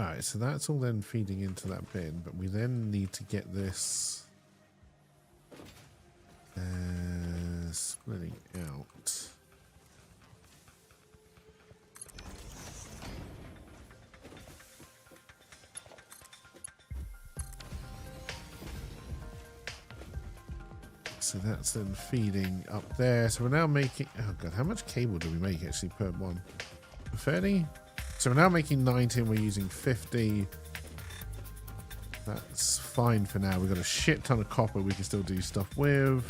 Alright, so that's all then feeding into that bin, but we then need to get this splitting out. So that's then feeding up there. So we're now making, oh god, how much cable do we make actually per one? 30? So we're now making 90 and we're using 50. That's fine for now. We've got a shit ton of copper we can still do stuff with.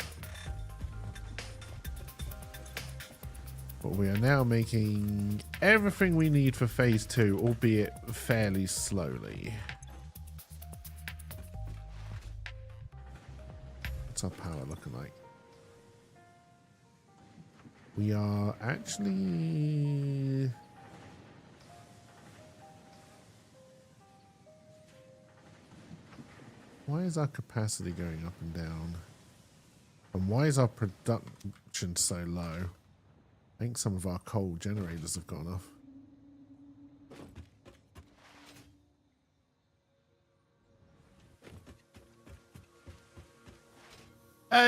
But we are now making everything we need for phase 2, albeit fairly slowly. What's our power looking like? We are actually... Why is our capacity going up and down? And why is our production so low? I think some of our coal generators have gone off.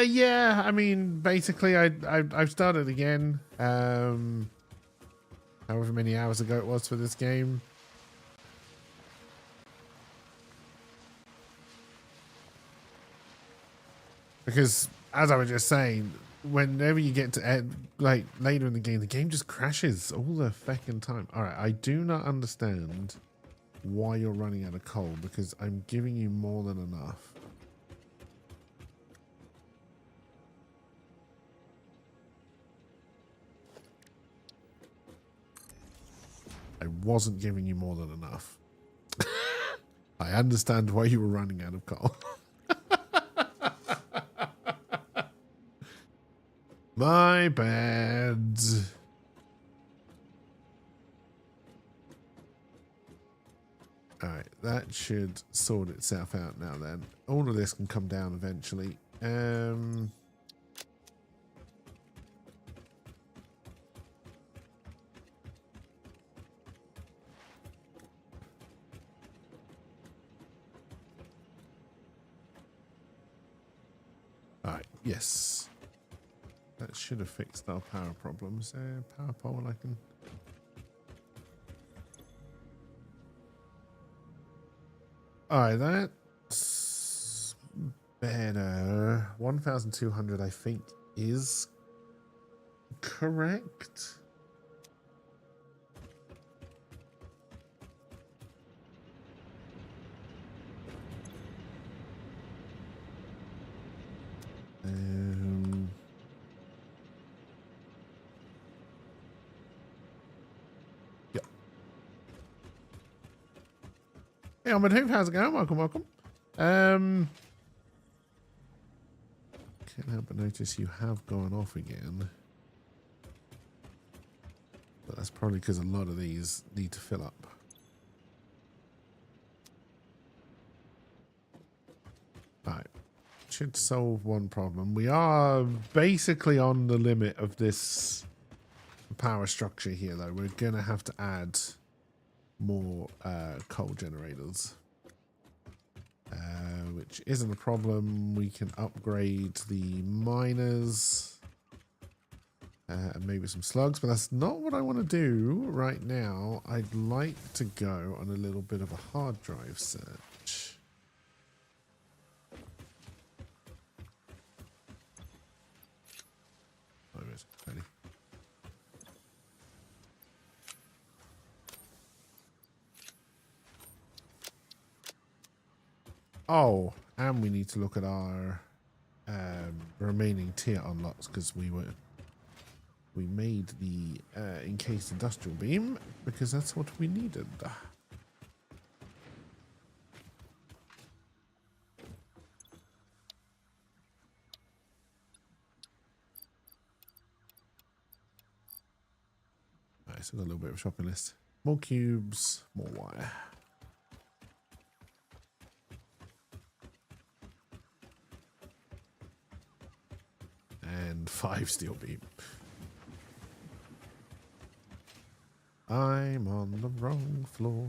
Yeah, I mean, basically, I've started again. However many hours ago it was for this game. Because, as I was just saying, whenever you get to like later in the game just crashes all the fucking time. All right, I do not understand why you're running out of coal because I'm giving you more than enough. I wasn't giving you more than enough. I understand why you were running out of coal. My bad. Alright, that should sort itself out now then. All of this can come down eventually. Alright, yes. That should have fixed our power problems. Power pole I can... Alright, that's better. 1,200 I think is correct. Hey, I'm Hoop. How's it going? Welcome, welcome. Can't help but notice you have gone off again. But that's probably because a lot of these need to fill up. Alright. Should solve one problem. We are basically on the limit of this power structure here, though. We're going to have to add more coal generators, which isn't a problem. We can upgrade the miners and maybe some slugs, but that's not what I want to do right now. I'd like to go on a little bit of a hard drive search. Ready. Oh, and we need to look at our remaining tier unlocks because we made the encased industrial beam because that's what we needed. Alright, so got a little bit of a shopping list. More cubes, more wire. And 5 steel beam. I'm on the wrong floor.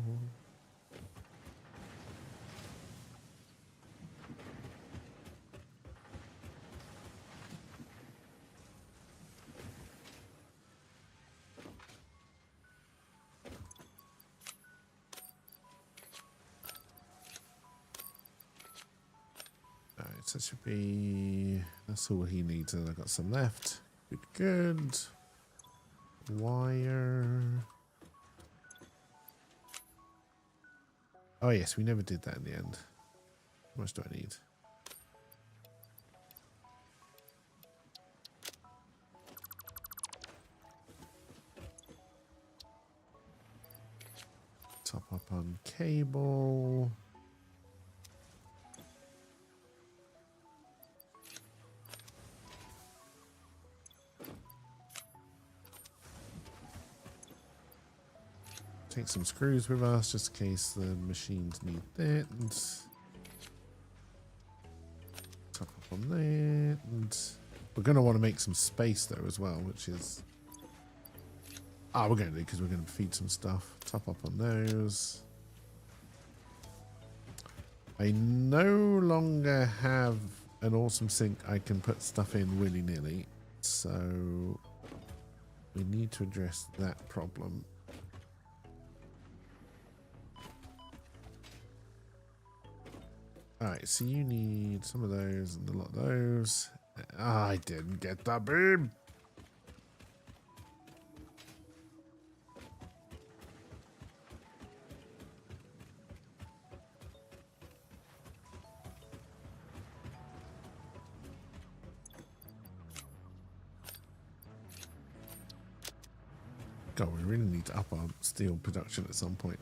so that should be, that's all he needs, and I've got some left. Good, good. Wire. Oh yes, we never did that in the end. How much do I need? Top up on cable. Take some screws with us just in case the machines need that. And top up on that. And we're going to want to make some space though as well, which is... we're going to do because we're going to feed some stuff. Top up on those. I no longer have an awesome sink I can put stuff in willy-nilly. So we need to address that problem. Alright, so you need some of those and a lot of those. I didn't get that beam. God, we really need to up our steel production at some point.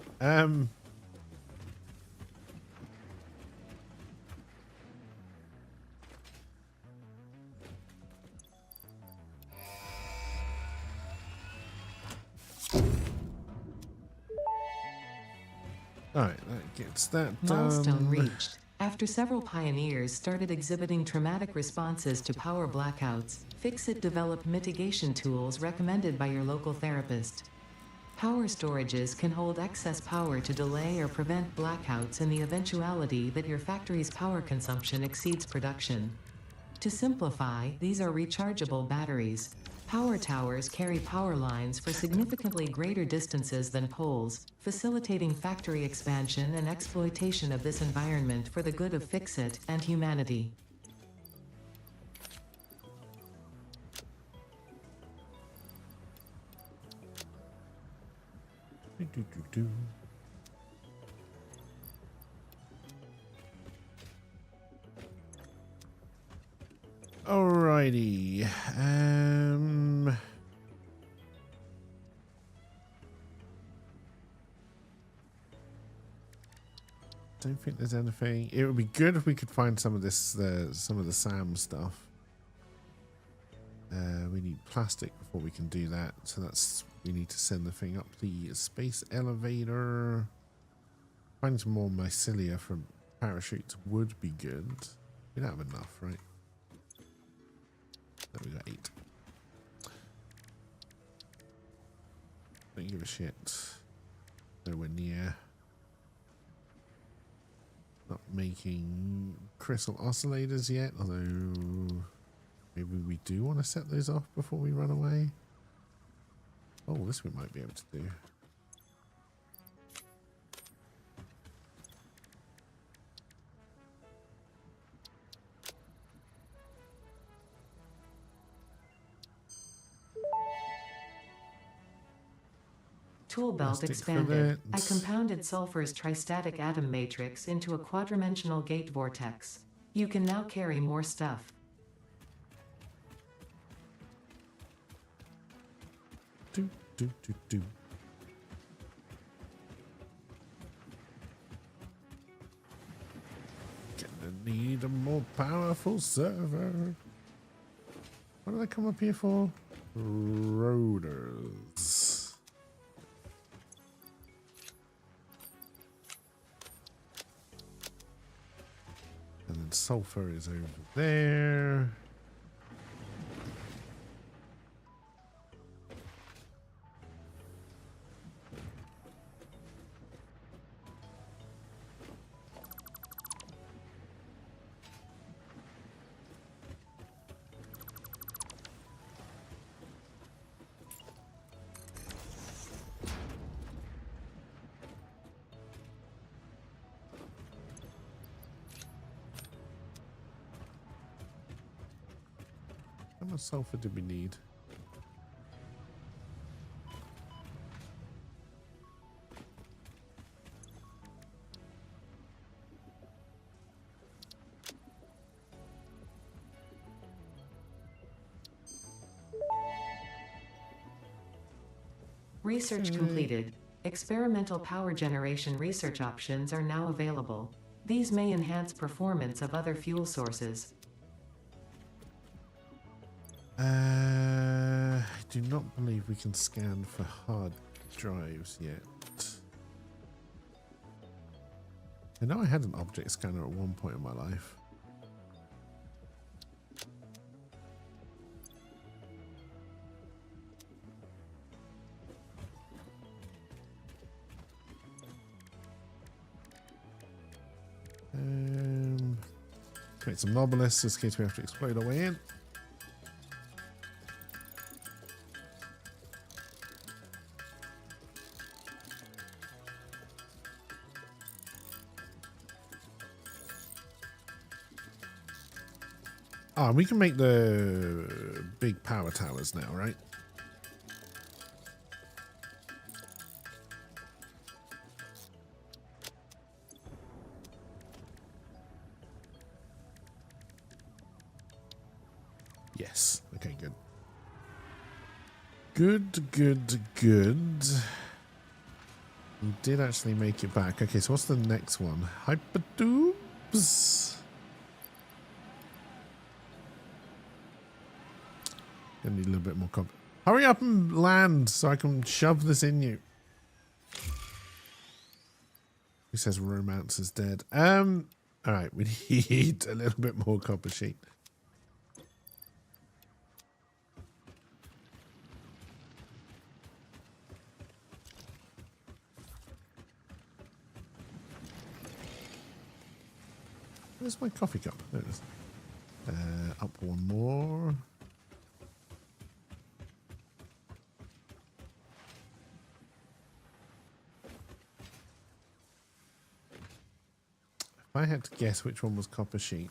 Alright, that gets that done. Milestone reached. After several pioneers started exhibiting traumatic responses to power blackouts, Fixit developed mitigation tools recommended by your local therapist. Power storages can hold excess power to delay or prevent blackouts in the eventuality that your factory's power consumption exceeds production. To simplify, these are rechargeable batteries. Power towers carry power lines for significantly greater distances than poles, facilitating factory expansion and exploitation of this environment for the good of Fixit and humanity. Alrighty. Don't think there's anything. It would be good if we could find some of this, some of the SAM stuff. We need plastic before we can do that, so that's, we need to send the thing up the space elevator. Finding some more mycelia from parachutes would be good. We don't have enough, right? No, we got 8. Don't give a shit. Nowhere near. Not making crystal oscillators yet, although maybe we do want to set those off before we run away. Oh, this we might be able to do. Tool belt Plastic expanded. I fillets. compounded sulfur's tristatic atom matrix into a quadrimensional gate vortex. You can now carry more stuff. Do, do, do, do. Gonna need a more powerful server. What did I come up here for? Rotors. And then sulfur is over there. How much sulfur did we need? Research completed. Experimental power generation research options are now available. These may enhance performance of other fuel sources. I do not believe we can scan for hard drives yet. I know I had an object scanner at one point in my life. Create some nobelisks in case we have to explode our way in. Ah, we can make the big power towers now, right? Yes. Okay, good. Good. We did actually make it back. Okay, so what's the next one? Hypertubes. Gonna need a little bit more copper. Hurry up and land so I can shove this in you. Who says romance is dead? Alright, we need a little bit more copper sheet. Where's my coffee cup? There it is. Up one more. If I had to guess which one was copper sheet,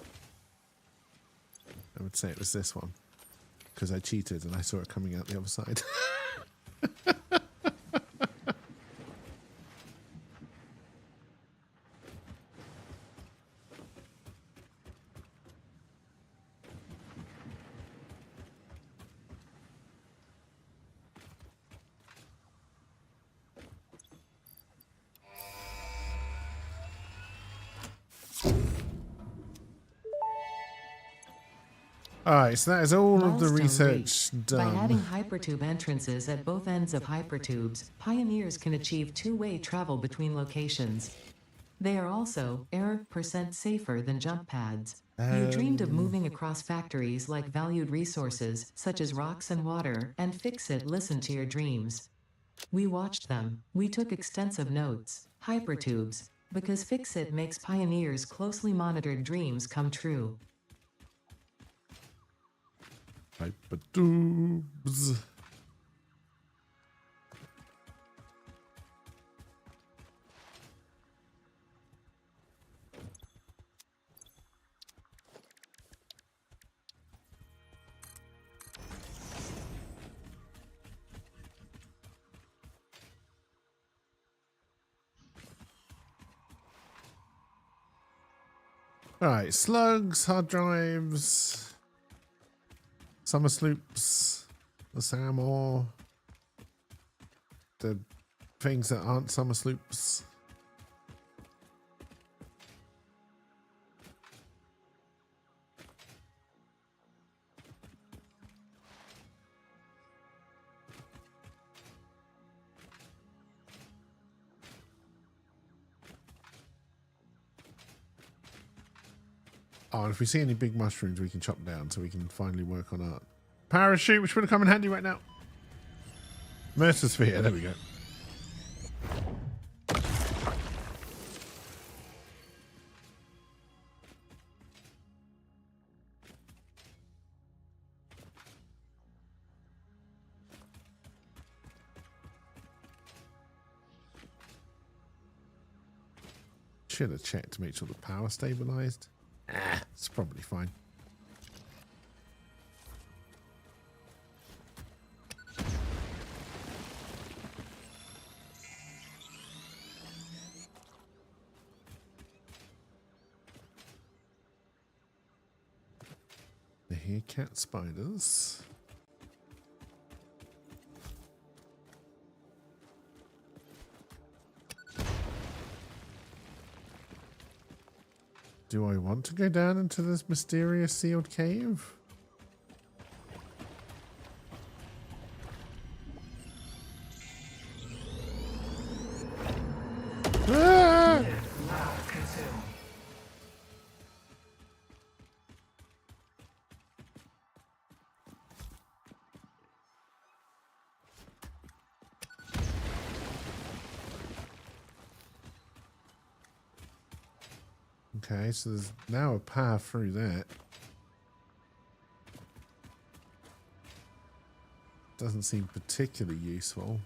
I would say it was this one. Because I cheated and I saw it coming out the other side. Alright, so that is all of the Milestone research reached. done. By adding hypertube entrances at both ends of hypertubes, pioneers can achieve two-way travel between locations. They are also % safer than jump pads. You dreamed of moving across factories like valued resources, such as rocks and water, and Fix-It listened to your dreams. We watched them. We took extensive notes. Hypertubes. Because Fix-It makes pioneers' closely monitored dreams come true. Hypertubes. Alright, slugs, hard drives, summer sloops, the SAM-ore, the things that aren't summer sloops. Oh, and if we see any big mushrooms, we can chop down so we can finally work on art. Parachute, which would come in handy right now. Mercer sphere, there we go. Should have checked to make sure the power stabilized. It's probably fine. hear cat spiders. Do I want to go down into this mysterious sealed cave? Ah! Okay, so there's now a path through that. Doesn't seem particularly useful.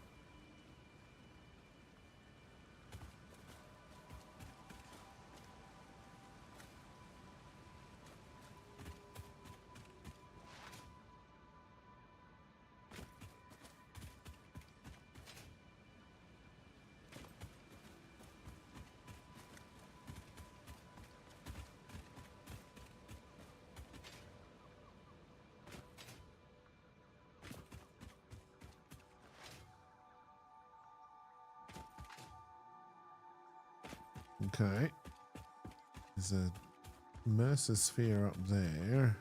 Okay. There's a Mercer sphere up there.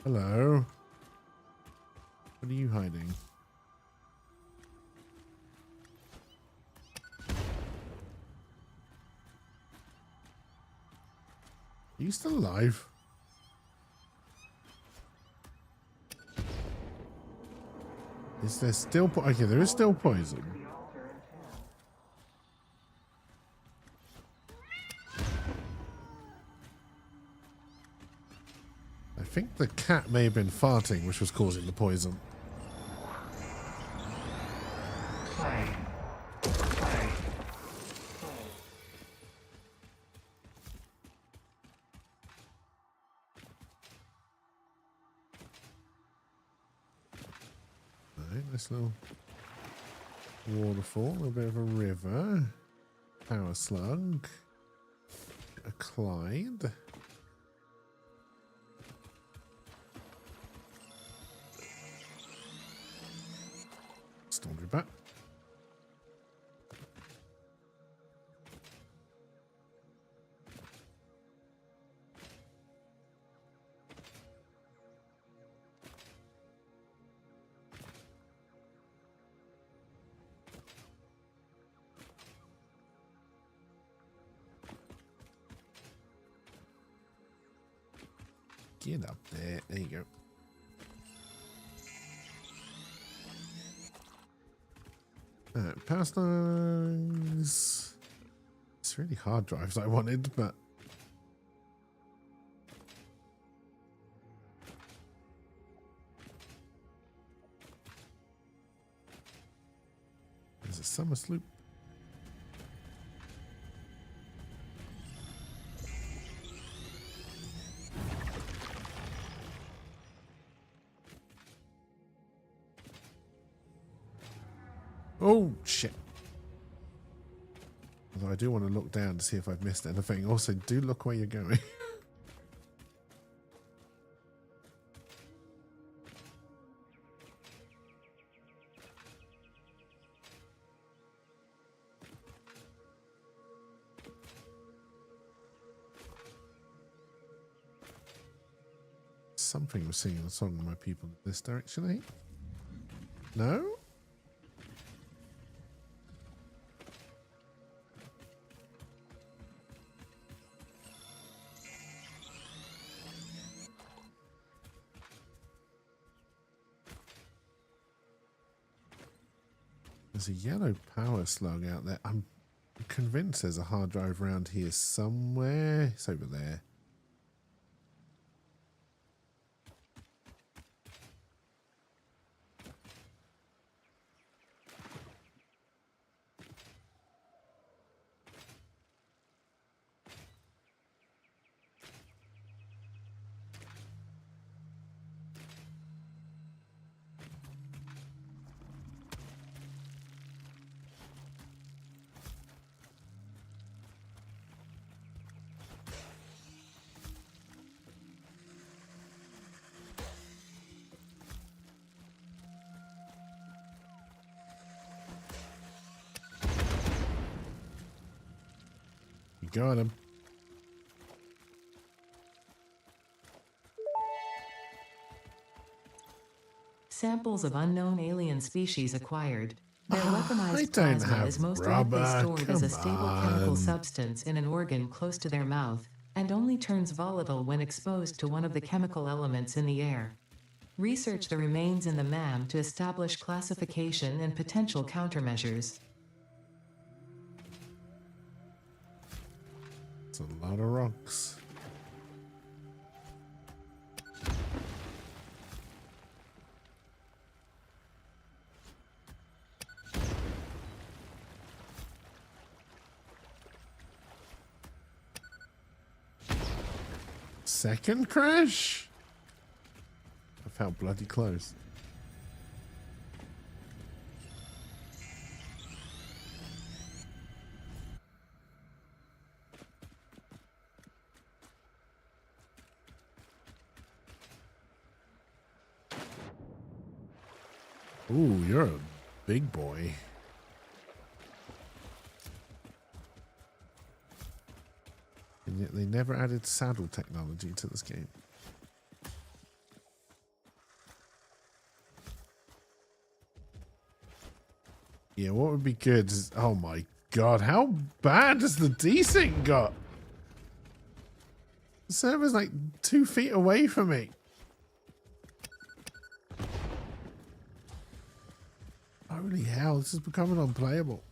Hello. What are you hiding? Are you still alive? Is there still okay, there is still poison. I think the cat may have been farting, which was causing the poison. Nice little waterfall, a little bit of a river, power slug, a Clyde. Stormtrooper back. Get up there. There you go. Power slugs. It's really hard drives I wanted, but there's a summer sloop. Oh, shit. Although I do want to look down to see if I've missed anything. Also, do look where you're going. Something was singing a song of my people in this direction, eh? No? There's a yellow power slug out there. I'm convinced there's a hard drive around here somewhere. It's over there. got him. Samples of unknown alien species acquired. Their I weaponized don't plasma have is most rubber, likely stored as a come stable chemical on. substance in an organ close to their mouth, and only turns volatile when exposed to one of the chemical elements in the air. Research the remains in the MAM to establish classification and potential countermeasures. It's a lot of rocks. Second crash? I felt bloody close. Ooh, you're a big boy. And yet they never added saddle technology to this game. Yeah, what would be good is... Oh my god, how bad has the desync got? The server's like 2 feet away from me. Holy hell, this is becoming unplayable.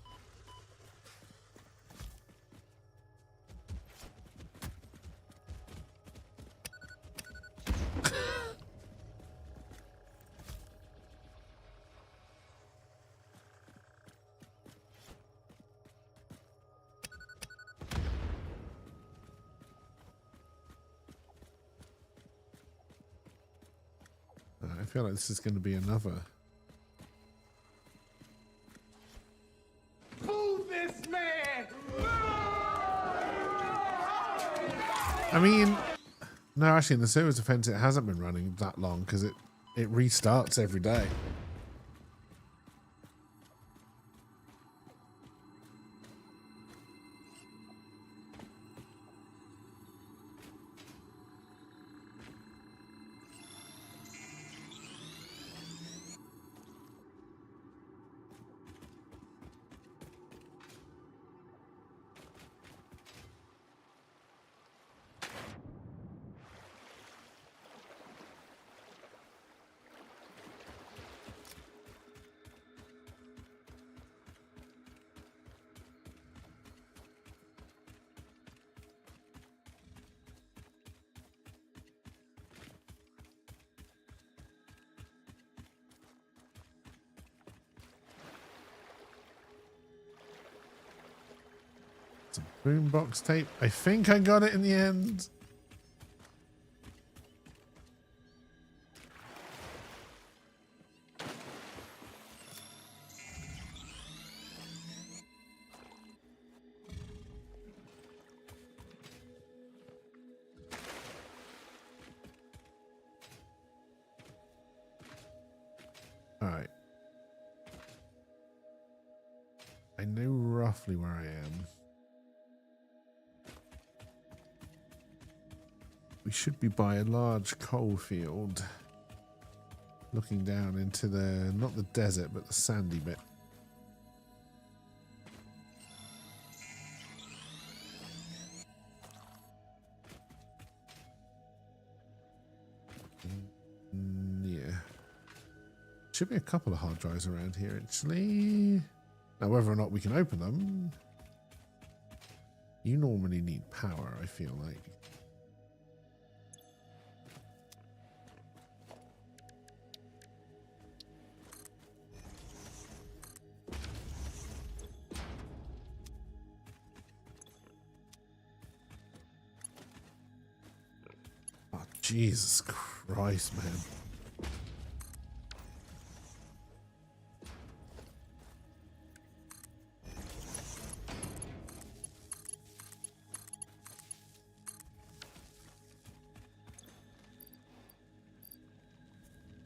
I feel like this is going to be another. Move this man! I mean, no, actually, in the server's defense, it hasn't been running that long because it restarts every day. Boombox tape. I think I got it in the end. All right. I know roughly where I am. We should be by a large coal field, looking down into the, not the desert, but the sandy bit. Yeah. Should be a couple of hard drives around here, actually. Now, whether or not we can open them, you normally need power, I feel like. Jesus Christ, man.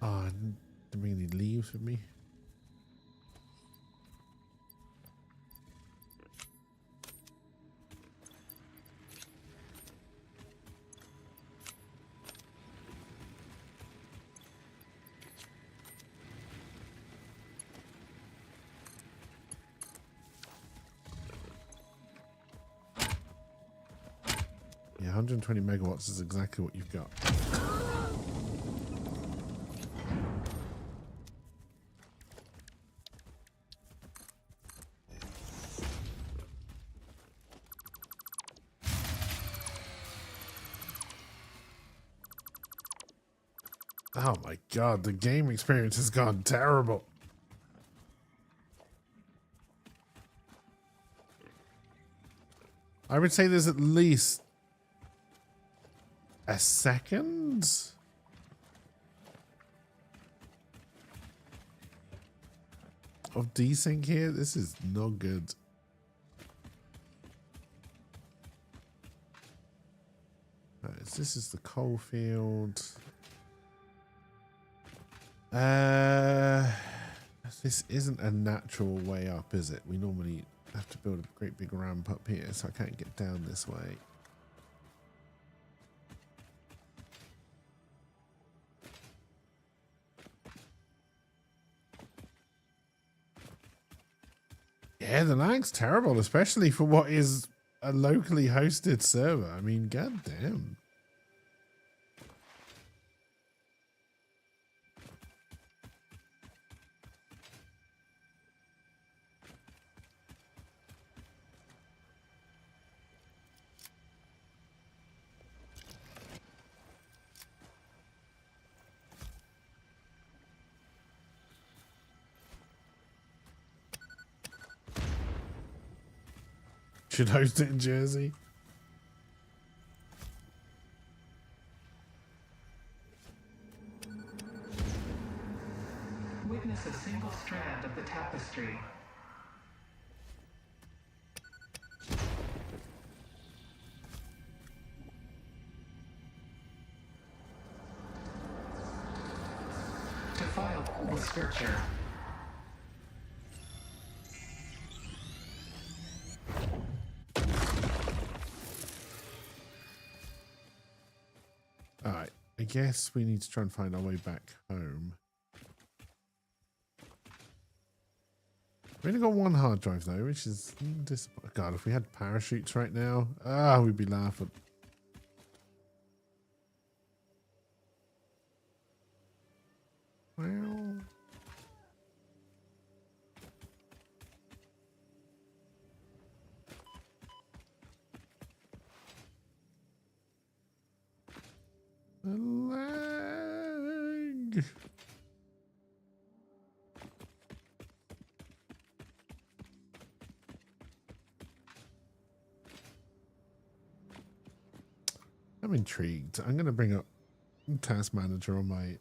Oh, didn't bring any leaves with me. Yeah, 120 megawatts is exactly what you've got. Oh my god, the game experience has gone terrible. I would say there's at least a second of desync here. This is not good. Right, so this is the coal field. This isn't a natural way up, is it? We normally have to build a great big ramp up here, so I can't get down this way. Yeah, the lag's terrible, especially for what is a locally hosted server. I mean, goddamn. Should host it in Jersey. Witness a single strand of the tapestry. Defile the scripture. Alright, I guess we need to try and find our way back home. We only got one hard drive though, which is disappointing. God, if we had parachutes right now, we'd be laughing. Well, the lag. I'm intrigued. I'm going to bring up Task Manager on my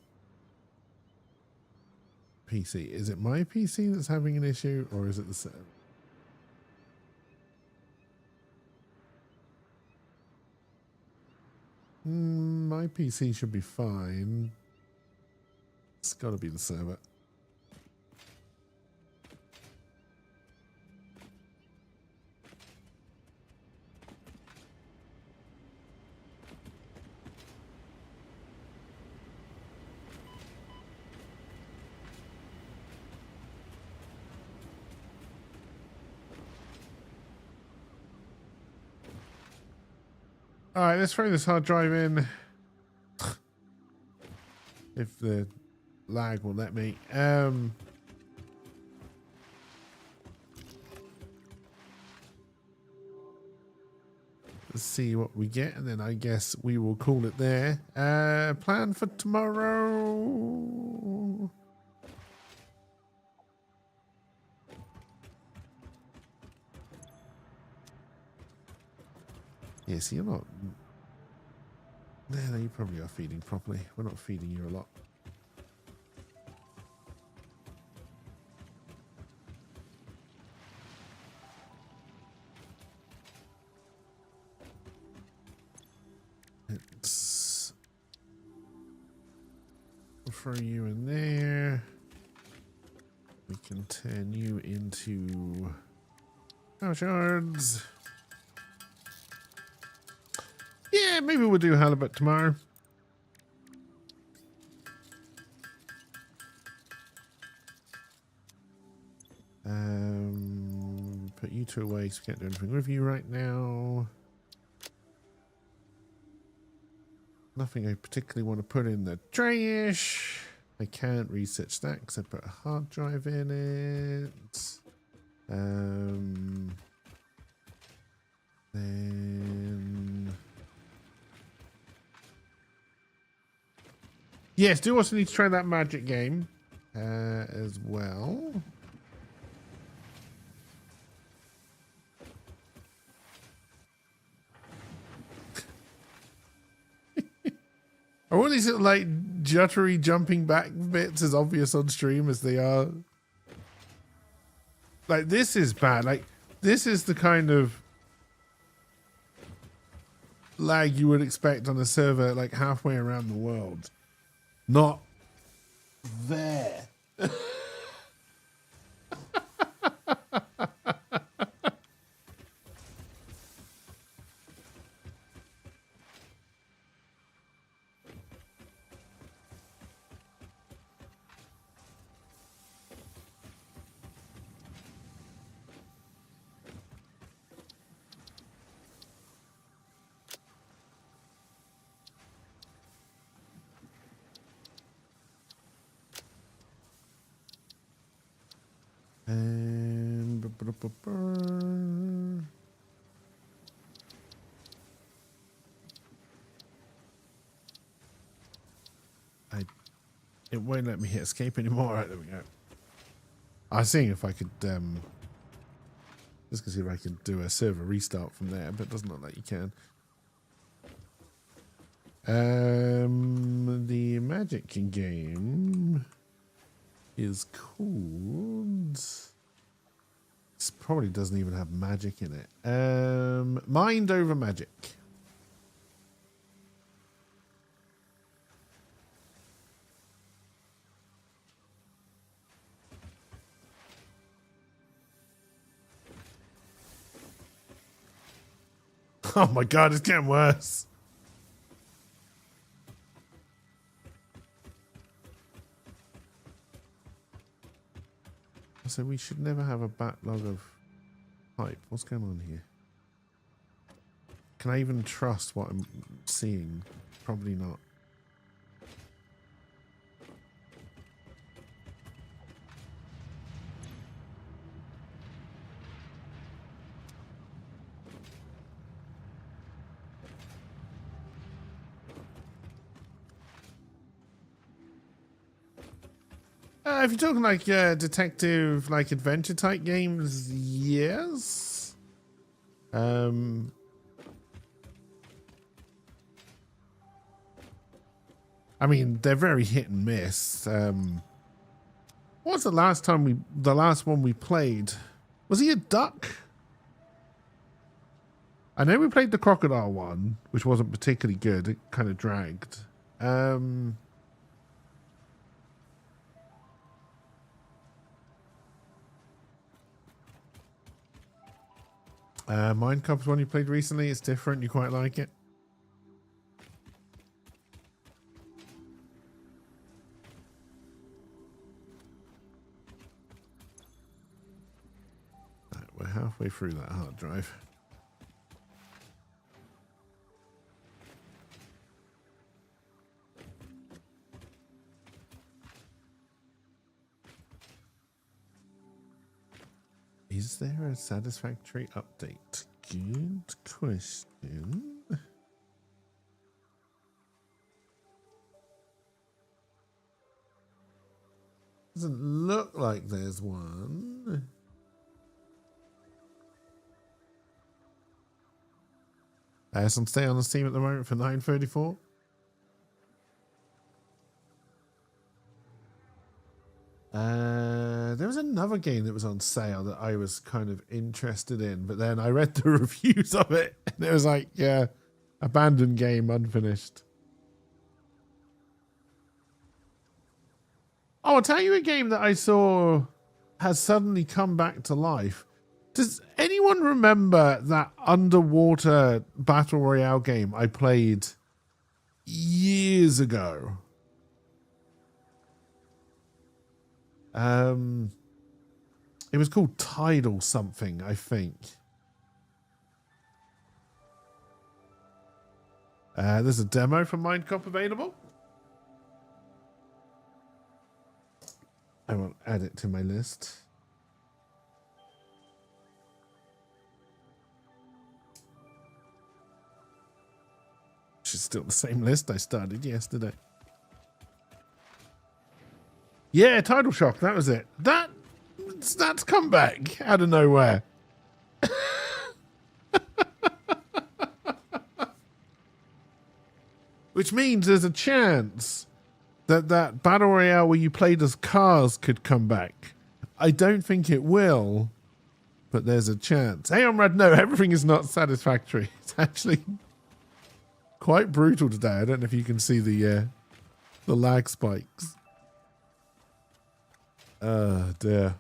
PC. Is it my PC that's having an issue, or is it the server? My PC should be fine. It's got to be the server. All right, let's throw this hard drive in. If the lag will let me. Let's see what we get, and then I guess we will call it there. Plan for tomorrow. Yes, you're not. No, you probably are feeding properly. We're not feeding you a lot. Let's throw you in there. We can turn you into power shards. Yeah, maybe we'll do halibut tomorrow. Put you two away, so we can't do anything with you right now. Nothing I particularly want to put in the trash. I can't research that because I put a hard drive in it. Then yes, do also need to try that magic game as well. Are all these little, like, juttery jumping back bits as obvious on stream as they are? Like, this is bad. Like, this is the kind of lag you would expect on a server, like, halfway around the world. Not there. It won't let me hit escape anymore. Right, there we go. I was seeing if I could just to see if I can do a server restart from there, but it doesn't look like you can. The magic game is called. This probably doesn't even have magic in it. Mind over magic. Oh my god, it's getting worse. So we should never have a backlog of hype. What's going on here? Can I even trust what I'm seeing? Probably not. If you're talking like detective, like adventure type games, yes. I mean, they're very hit and miss. What was the last one we played? Was he a duck? I know we played the crocodile one, which wasn't particularly good. It kind of dragged. Minecraft's one you played recently. It's different. You quite like it. Right, we're halfway through that hard drive. Is there a satisfactory update? Good question. Doesn't look like there's one. So I'm staying on the Steam at the moment for $9.34. There was another game that was on sale that I was kind of interested in, but then I read the reviews of it and it was like, yeah, abandoned game, unfinished. Oh, I'll tell you a game that I saw has suddenly come back to life. Does anyone remember that underwater battle royale game I played years ago? It was called Tidal something, I think. There's a demo for Mindcop available. I will add it to my list. Which is still the same list I started yesterday. Yeah, Tidal Shock, that was it. That's come back out of nowhere. Which means there's a chance that that battle royale where you played as cars could come back. I don't think it will, but there's a chance. Hey, Omrad, no, everything is not satisfactory. It's actually quite brutal today. I don't know if you can see the lag spikes. Oh dear.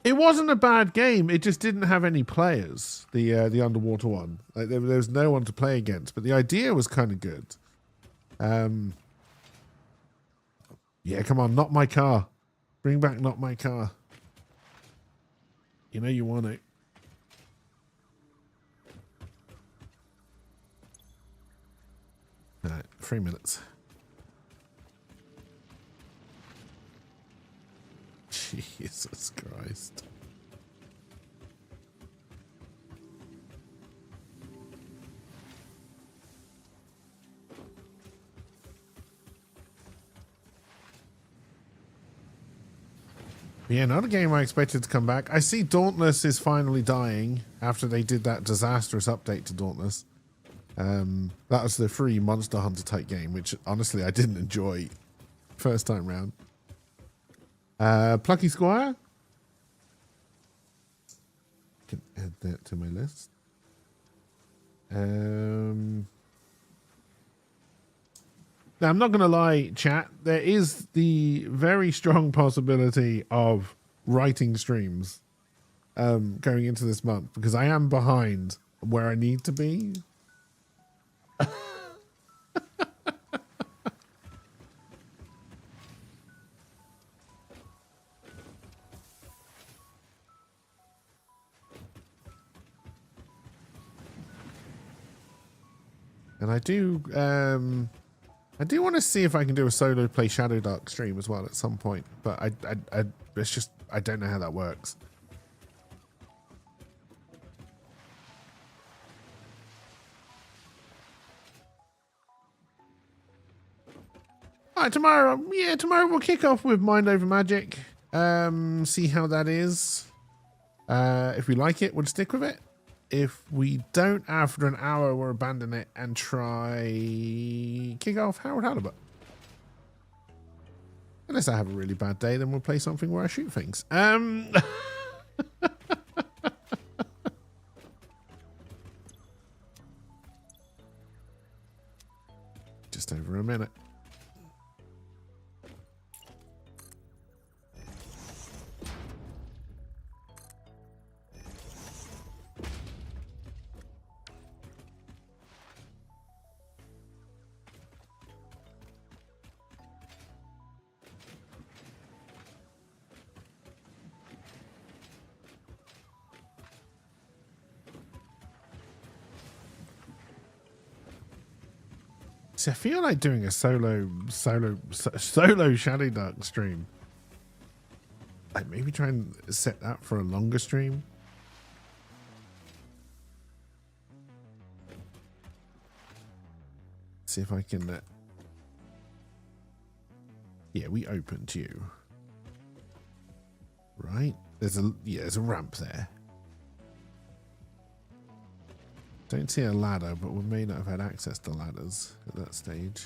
It wasn't a bad game. It just didn't have any players. The underwater one. Like there was no one to play against. But the idea was kind of good. Yeah, come on, not my car. Bring back not my car. You know you want it. All right, 3 minutes. Jesus Christ. Yeah, another game I expected to come back. I see Dauntless is finally dying after they did that disastrous update to Dauntless. That was the free Monster Hunter type game, which honestly I didn't enjoy first time round. Plucky Squire. Can add that to my list. Now, I'm not going to lie, chat. There is the very strong possibility of writing streams going into this month because I am behind where I need to be. And I do want to see if I can do a solo play Shadow Dark stream as well at some point, but it's just I don't know how that works. All right, tomorrow we'll kick off with Mind Over Magic. See how that is. If we like it, we'll stick with it. If we don't, after an hour, we'll abandon it and try kick off Harold Halibut. Unless I have a really bad day, then we'll play something where I shoot things. Just over a minute. See, I feel like doing a solo Shadow Dark stream. Like maybe try and set that for a longer stream. See if I can. Yeah, we opened you. Right? There's a ramp there. Don't see a ladder, but we may not have had access to ladders at that stage.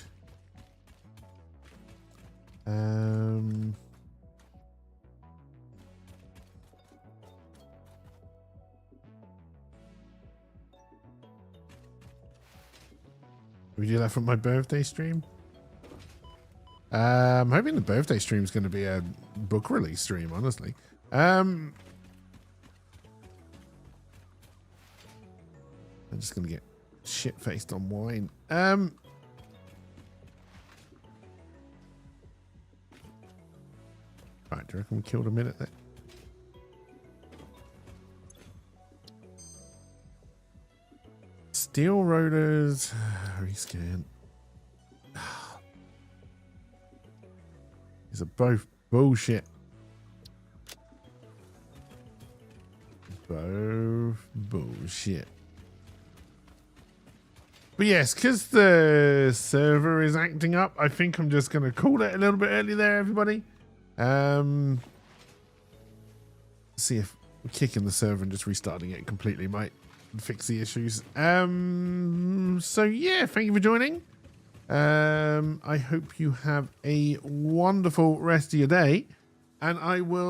We do that for my birthday stream? I'm hoping the birthday stream is going to be a book release stream, honestly. I'm just going to get shit-faced on wine. Right, do you reckon we killed a minute there? Steel rollers. Rescan. These are both bullshit. Both bullshit. But yes, because the server is acting up, I think I'm just going to call it a little bit early there, everybody. See if kicking the server and just restarting it completely might fix the issues. So yeah, thank you for joining. I hope you have a wonderful rest of your day, and I will